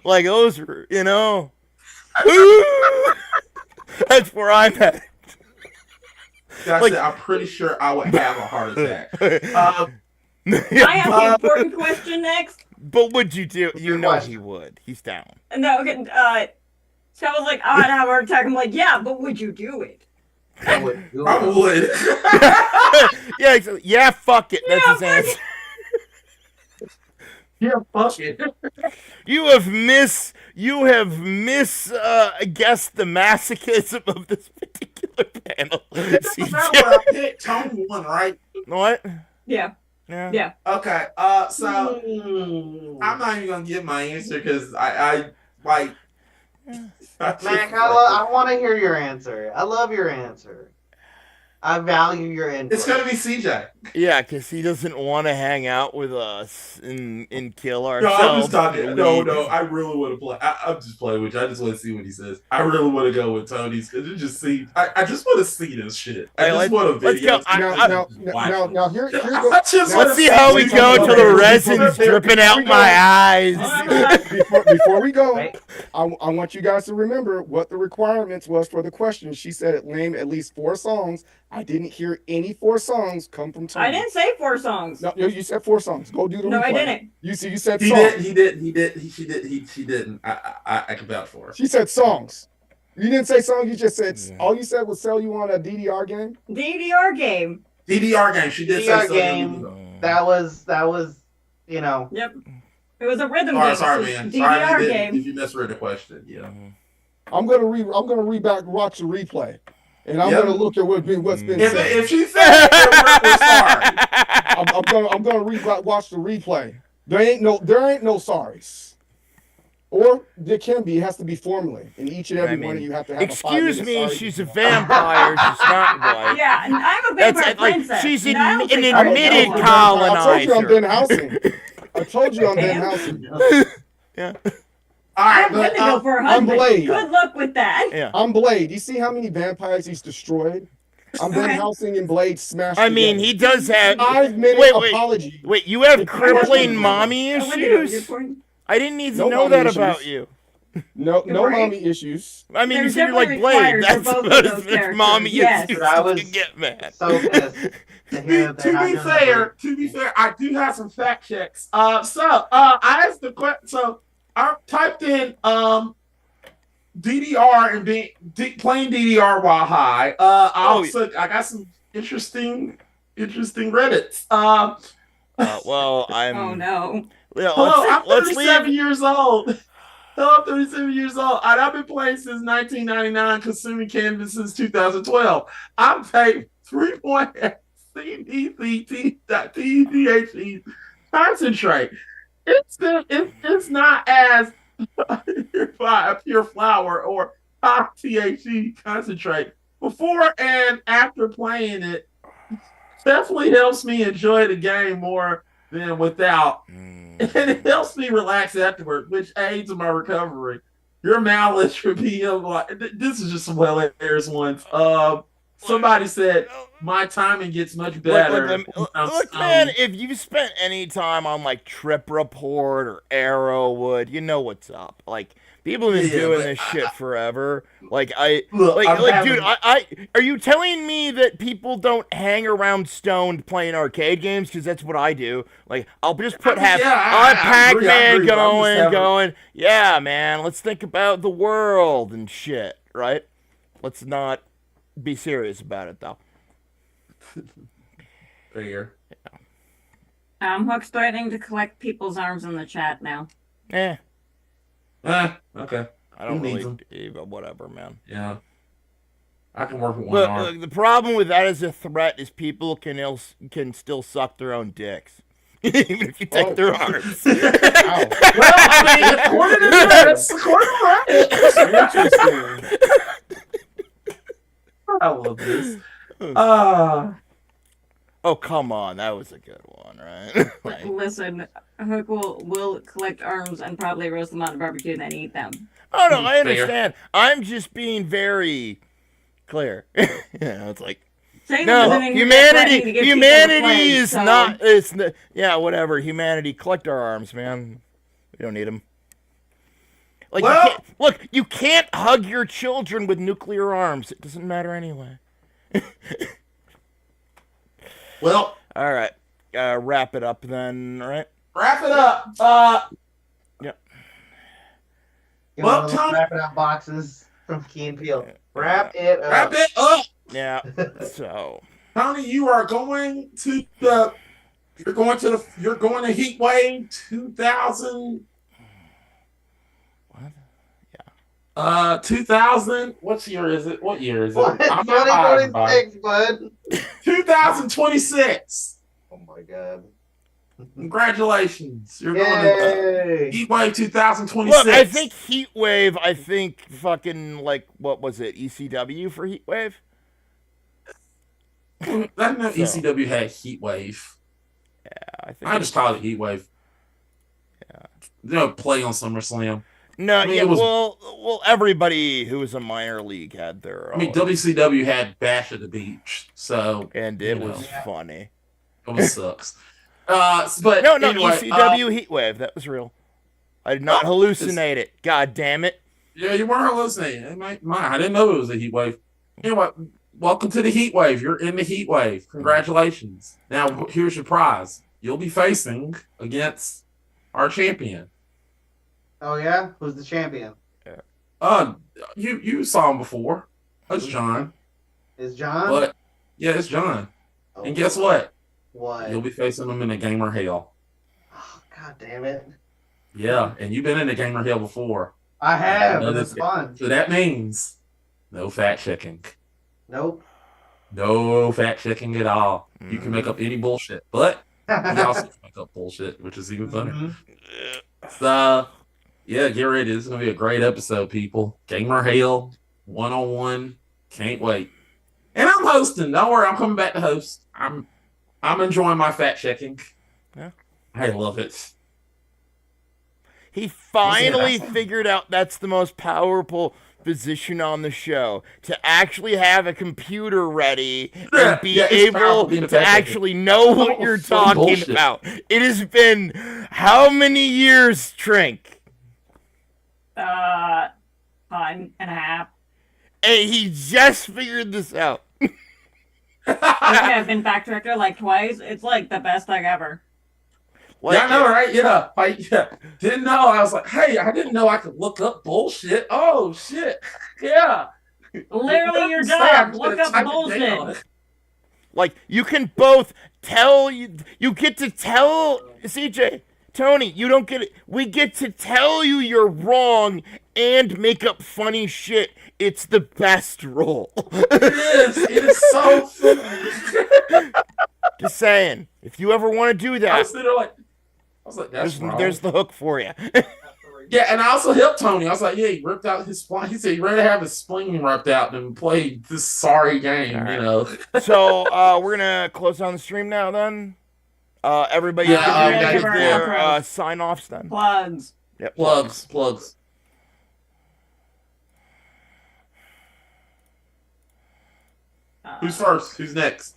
like those were, you know. Ooh! That's where I'm at. That's Like- it. I'm pretty sure I would have a heart attack. I have the important question next. But would you do? You Good know question. he would. He's down. No, okay. So I was like, oh, I'd have a heart attack. I'm like, yeah, but would you do it? I would do I it. would. Yeah, fuck it. That's his fuck answer. Yeah, fuck it. You have guessed the masochism of this particular panel. That's CJ. not what I picked. Tony won, right? What? Yeah. Yeah. Yeah. Okay. So I'm not even gonna give my answer because I like. Mac, I want to hear your answer. I love your answer. I value your input. It's gonna be CJ. Yeah, because he doesn't want to hang out with us and kill No, ourselves. I'm just talking. No, We- I really want to play. I'm just playing with you. I just want to see what he says. I really want to go with Tony's because it just seems. I just want to see this shit. I Hey, just want a let's video. go. Now, here I goes. just now- wanna Let's see how we what go he's till the talking about. resin's dripping out my eyes. Before we go, Right. I want you guys to remember what the requirements was for the question. She said name at least 4 songs. I didn't hear any 4 songs come from Tony. I didn't say 4 songs. No, you said 4 songs. Go do the No, I replay. didn't. You said He songs. did. She didn't. I can vouch for her. She said songs. You didn't say songs. You just said Yeah. all you said was sell you on a DDR game. DDR game. DDR game. She did DDR say game. something. That was, you know. Yep. It was a rhythm Sorry, game. sorry, It's a man. DDR Sorry, you game. didn't. If you misread the question, yeah. I'm gonna watch the replay, and I'm Yep. gonna look at what's been said. If she said it, we're sorry. I'm gonna watch the replay. There ain't no sorries, or there can be. It has to be formally. In each and every one of you have to have. Excuse a 5-minute me, sorry. she's a vampire. She's not white. Yeah, and I'm a That's vampire it, like, princess. she's and I don't an think- admitted I told you I'm colonizer. Ben Housing. I told you I'm Ben Damn. Housing. Yeah. All I'm right, gonna but go for a I'm husband. Blade. Good luck with that. Yeah. I'm Blade. You see how many vampires he's destroyed? I'm Ben Okay. Housing and Blade smashed. I mean, he together. does have. 5-minute Wait. apology. Wait, you have If you crippling want- mommy I went to go. issues? You're- I didn't need to No know mommy that issues. about you. No Right. mommy issues. I mean, you There's said you're like definitely Blade. required for That's both of about those as much characters. mommy Yes. issues I as was you can get, man. So pissed to hear that they're not doing to be fair, I do have some fact checks. I asked the question. So I typed in DDR and playing DDR while high. I got some interesting Reddits. Well, I'm. Oh no. Yeah, Hello, I'm let's 37 leave. years old. Hello, I'm 37 years old. And I've been playing since 1999, consuming cannabis since 2012. I'm paid 3.8 THC concentrate. It's not as a pure flower or high THC concentrate. Before and after playing it, definitely helps me enjoy the game more than without. And it helps me relax afterward, which aids in my recovery. Your mileage would be like this is just some hilarious ones. Somebody said my timing gets much better. Look, man, if you spent any time on like Trip Report or Arrowwood, you know what's up. Like, people have been Yeah, doing but this shit forever. Like, dude, having- are you telling me that people don't hang around stoned playing arcade games? Because that's what I do. Like, I'll just put I agree, Pac-Man but I'm just having- going. Yeah, man, let's think about the world and shit, right? Let's not be serious about it, though. Fair. Hook's threatening to collect people's arms in the chat now. Eh, Okay. I don't Who needs really. Whatever, man. Yeah. I can work with one But arm. the problem with that as a threat is people can still suck their own dicks, even if you take their arms. Ow. Well, I mean, according to Reddit, Interesting. I love this. Oh, come on, that was a good one, right? Like, Listen, Hook will collect arms and probably roast them on a barbecue and then eat them. oh no, I Fair. understand. I'm just being very clear. It's like, Say No, something and you're threatening to give people the humanity plague, is so- not. It's yeah, whatever. Humanity, collect our arms, man. We don't need them. Like, Well- you can't hug your children with nuclear arms. It doesn't matter anyway. Well, All right, wrap it up then. All right. wrap it up. Yep. Give Well, them Tom- wrap it up boxes from Key and Peele. Wrap it up. Wrap it up. Yeah. So. Tony, you are going to the. You're going to Heat Wave 2000. What? 2000. What year is it? What year is it? What? I'm not hiding, bud. 2026, bud. 2026. Oh my god. Congratulations. You're going to Yay! Heat Wave 2026. Look, I think Heat Wave. I think fucking like what was it? ECW for Heat Wave. I didn't know ECW had Heat Wave. I think. I just called it Heat Wave. Yeah. Play on SummerSlam. No, I mean, yeah, it was- well, everybody who was a minor league had their. I mean, WCW had Bash at the Beach, so and it you was know. funny. it sucks. But No, anyway, ECW Heat Wave. That was real. I did not hallucinate it. God damn it. Yeah, you weren't hallucinating. I didn't know it was a Heat Wave. Anyway, welcome to the Heat Wave. You're in the Heat Wave. Congratulations. Now, here's your prize. You'll be facing against our champion. Oh yeah? Who's the champion? You saw him before. That's John. Is John? But yeah, it's John. Oh, And guess what? What? You'll be facing him in a Gamer Hell. Oh, god damn it. Yeah, and you've been in a Gamer Hell before. I have, No, and it's that's- fun. So that means no fact checking. Nope. No fact checking at all. You can make up any bullshit, but you can also make up bullshit, which is even funnier. Mhm. So, yeah, get ready. This is going to be a great episode, people. Gamer Hell, 1-on-1. Can't wait. And I'm hosting. Don't worry, I'm coming back to host. I'm enjoying my fact checking. Yeah. I love it. He finally figured out that's the most powerful position on the show, to actually have a computer ready and be Yeah, it's powerful able being a to fact checker. actually know what you're Some talking bullshit. about. It has been how many years, Trink? 5.5. And he just figured this out. I've been fact checker like twice. It's like the best thing ever. Yeah, I know, right? Yeah. Didn't know. I was like, hey, I didn't know I could look up bullshit. Oh, shit. Yeah. Literally your Say, I'm job. just Look gonna up type it bullshit. down. Like, you can both tell, you get to tell, CJ, Tony, you don't get it. We get to tell you you're wrong and make up funny shit. It's the best role. It is so funny. Just saying, if you ever want to do I that, was sitting there like, that's wrong. there's the hook for you. Yeah, and I also helped Tony. I was like, yeah, he ripped out his spleen. He said he'd rather have his spleen ripped out than play this sorry game, All right. you know. So, we're going to close down the stream now then. Everybody Yeah, give give our their outros. sign-offs then. Plugs. Yep. Plugs. Who's first? Who's next?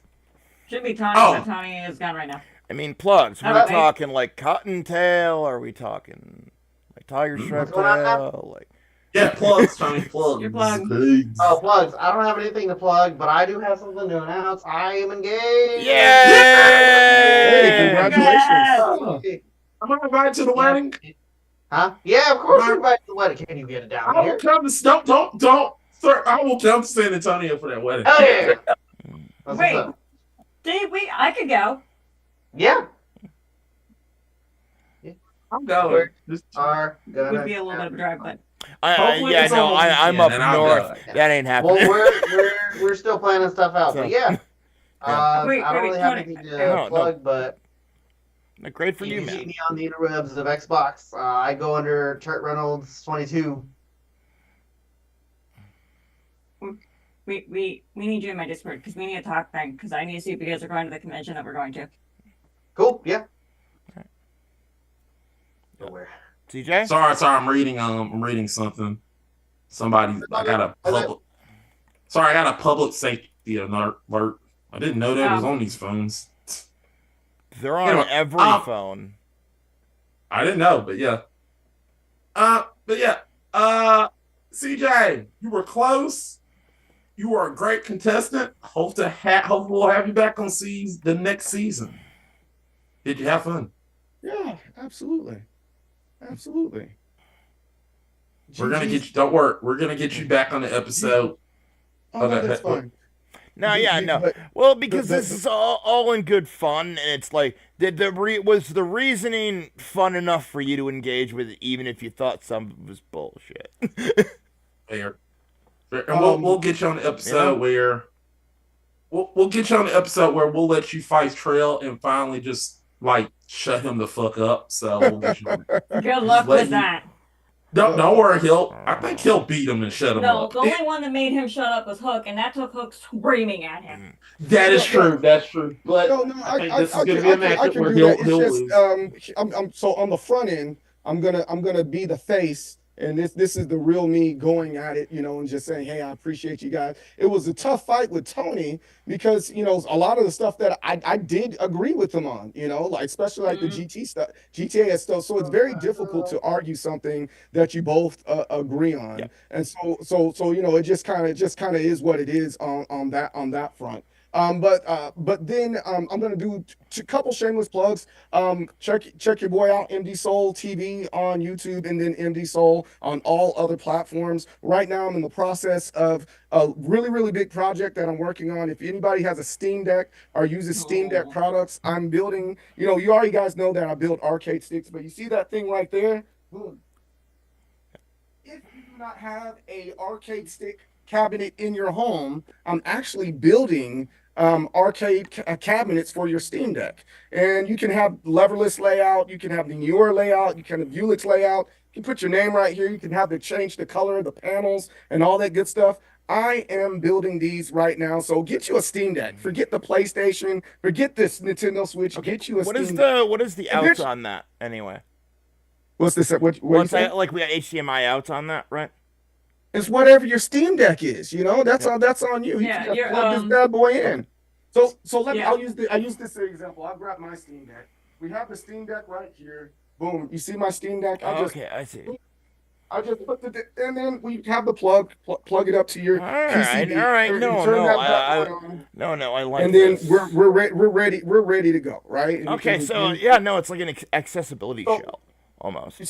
Should be Tony, Oh. but Tony is gone right now. I mean, plugs. We're Okay. talking like Cottontail. Are we talking like Tiger Stripe going on now? Tail? Like, Yeah, plugs, Tony. Plugs. Your plug. Oh, plugs. I don't have anything to plug, but I do have something to announce. I am engaged. Hey, yay! congratulations. Hey. Am I invited to the wedding? Huh? Yeah, of course you're invited to the wedding. Can you get it down I here? will come to don't. Sir, I will come to San Antonio for that wedding. Oh, yeah. That's Wait. what's up. Dave, I could go. Yeah. I'm going. Are It gonna would be a little bit of a drive, but Hopefully Yeah, it's no, almost I'm weekend, up and I'll north. go. That ain't happening. Well, we're still planning stuff out, So- but yeah. Wait, I don't wait, really have Tony. anything to No, plug, but Great for you you, can see man. me on the interwebs of Xbox. I go under Turt Reynolds 22. we need you in my Discord because we need to talk then because I need to see if you guys are going to the convention that we're going to. Cool. Yeah. Alright. Nowhere. CJ? Sorry, I'm reading something. I got a public safety alert. I didn't know that was on these phones. They're on Anyway, every phone. I didn't know, but yeah. CJ, you were close. You were a great contestant. Hope we'll have you back on the next season. Did you have fun? Yeah, absolutely. We're gonna get you. Don't worry. We're gonna get you back on the episode. Oh, no, that's fine. No, yeah, no. But Well, because this is all in good fun, and it's like, was the reasoning fun enough for you to engage with it, even if you thought some of it was bullshit? Fair. And we'll get you on the episode where we'll get you on the episode where we'll let you fight Trail and finally just like shut him the fuck up. So we'll get you on. Good luck with that. Don't worry, I think he'll beat him and shut him up. No, the only one that made him shut up was Hook, and that took Hook screaming at him. That is true. That's true. But I think this is going to be a matchup where he'll lose. So on the front end, I'm gonna be the face, and this is the real me going at it, and just saying, hey, I appreciate you guys. It was a tough fight with Tony because a lot of the stuff that I did agree with him on, like especially like the GTA stuff. So it's very difficult to argue something that you both agree on. Yeah. And so it just kind of is what it is on that front. But then I'm gonna do a couple shameless plugs. Check your boy out, MD Soul TV on YouTube, and then MD Soul on all other platforms. Right now, I'm in the process of a really, really big project that I'm working on. If anybody has a Steam Deck or uses Steam Deck products, I'm building. You already guys know that I build arcade sticks, but you see that thing right there? Boom. If you do not have a arcade stick cabinet in your home, I'm actually building arcade cabinets for your Steam Deck. And you can have leverless layout, you can have the newer layout, you can have Ulix layout, you can put your name right here, you can have it change the color of the panels and all that good stuff. I am building these right now, so get you a Steam Deck. Forget the PlayStation, forget this Nintendo Switch, get you a Steam Deck. What is the outs on that anyway? What's this? What we got HDMI outs on that, right? It's whatever your Steam Deck is, that's on you. Yeah, you can plug this bad boy in. So let me. Yeah. I use this as an example. I'll grab my Steam Deck. We have the Steam Deck right here. Boom. You see my Steam Deck? I see. I just put and then we have the plug it up to your PCB. All right. No, I like. And then we're ready to go, right? Okay, it's like an accessibility show almost. I'm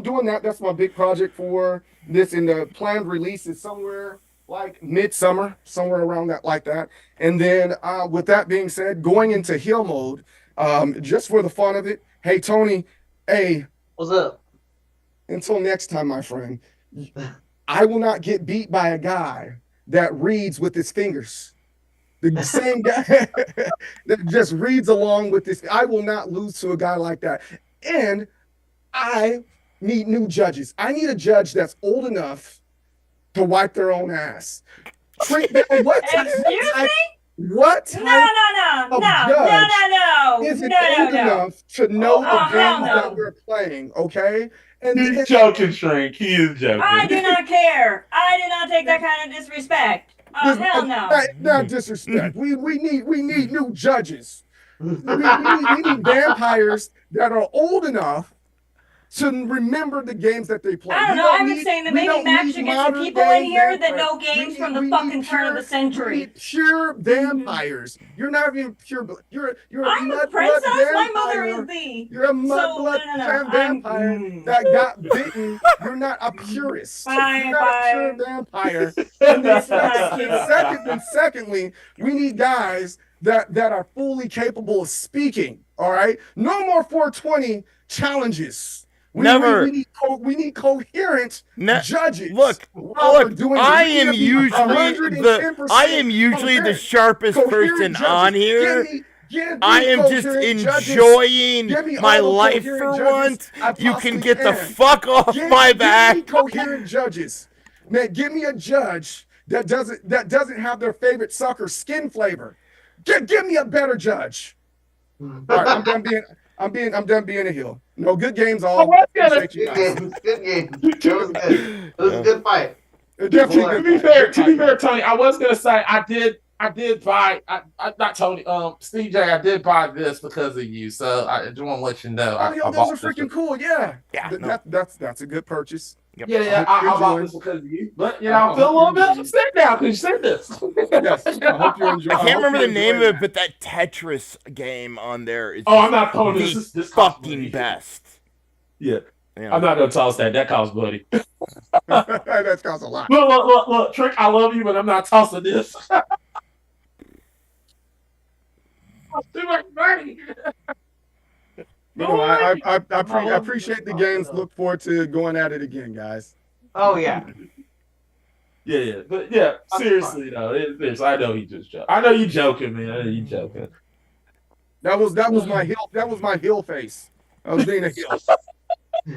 doing that. That's my big project for this, and the planned release is somewhere like midsummer, somewhere around that like that. And then with that being said, going into heal mode, just for the fun of it. Hey Tony, hey, what's up? Until next time, my friend, I will not get beat by a guy that reads with his fingers. The same guy that just reads along with this. I will not lose to a guy like that. And I need new judges. I need a judge that's old enough to wipe their own ass. Excuse me? What type of judge isn't old enough to know the games that we're playing, okay? He's joking, Shrink. He is joking. I do not care. I do not take that kind of disrespect. Oh, hell no. Not disrespect. We need new judges. We need vampires that are old enough to remember the games that they play. I don't know. I was saying that maybe Max should get some people in here that know games from the fucking turn of the century. We need pure vampires. You're not even pure. You're a I'm a mudblood princess. vampire. My mother is the. You're a mudblood vampire that got bitten. You're not a purist. You're not a pure vampire. And secondly, we need guys that are fully capable of speaking. All right, no more 420 challenges. We need coherent judges. Look, I am usually the sharpest person on here. I am just enjoying my life for once. You can get the fuck off my back. Give me coherent judges. Man, give me a judge that doesn't have their favorite sucker skin flavor. Give me a better judge. All right, I'm done being a heel. No, good games all. Good game. It was good. It was a good fight. To be fair, Tony, I was gonna say I I did buy. I not Tony. Steve J. I did buy this because of you. So I just want to let you know. Oh, yo, I those are bought this. freaking cool. Yeah. Yeah, That's a good purchase. Yep. Yeah. I hope I you bought enjoy. this because of you. But I I feel a hope little you bit enjoy. upset now because you said this. Yes. I hope you enjoy. I can't remember hope the you name of enjoy it, but that Tetris game on there is Oh, I'm not calling the this cost fucking money. best. Yeah. You know? I'm not gonna toss that. That costs money. that. That costs a lot. Look, Trick. I love you, but I'm not tossing this. Too much money. No, I appreciate the games. Look forward to going at it again, guys. Oh yeah. Yeah, but yeah, seriously though, I know he just joking. I know you joking, man. I know you joking. That was my heel face. I was being a heel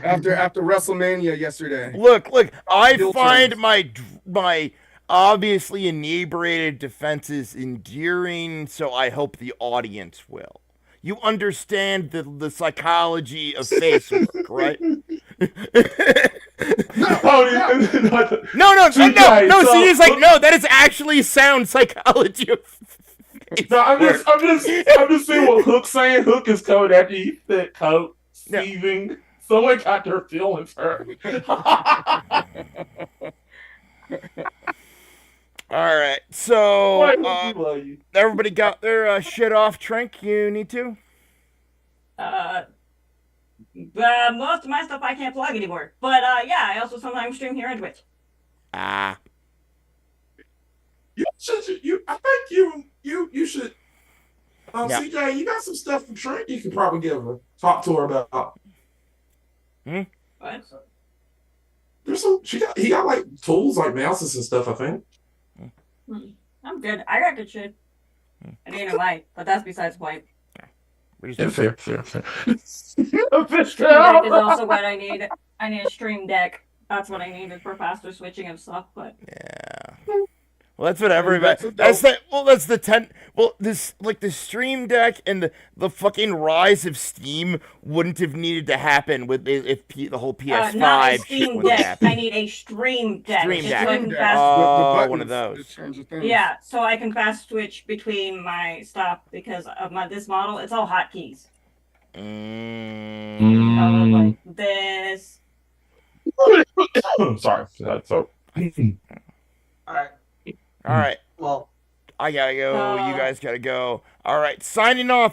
after WrestleMania yesterday. Look, I Heel find turns. my obviously inebriated defenses endearing, so I hope the audience will. You understand the psychology of face work, right? No. See, he's like, no, that is actually sound psychology of face No, I'm work. just seeing what Hook's saying. Hook is coming after you, thick coat, thieving. Someone got their feelings hurt. All right, so love you. everybody got their shit off. Trink, you need to. Most of my stuff I can't plug anymore. But yeah, I also sometimes stream here on Twitch. Ah. I think you should. CJ, you got some stuff from Trent you could probably give her. Talk to her about. What? There's some. He got like tools like mouses and stuff. I think. I'm good. I got good shit. I didn't know why, but that's besides the point. Yeah, fair. Stream deck is also what I need. I need a stream deck. That's what I needed for faster switching of stuff. But Yeah. Well, that's what everybody. That's the 10. Well, this like the Stream Deck and the fucking rise of Steam wouldn't have needed to happen with if the whole PS5 not a shit Steam wouldn't deck. happen. I need a stream deck. Stream just deck. so I can Stream fast- Oh, one of those. Yeah, so I can fast switch between my stuff because of this model. It's all hotkeys. Like this. Sorry. So. All right. All right. Well, I gotta go. You guys gotta go. All right. Signing off.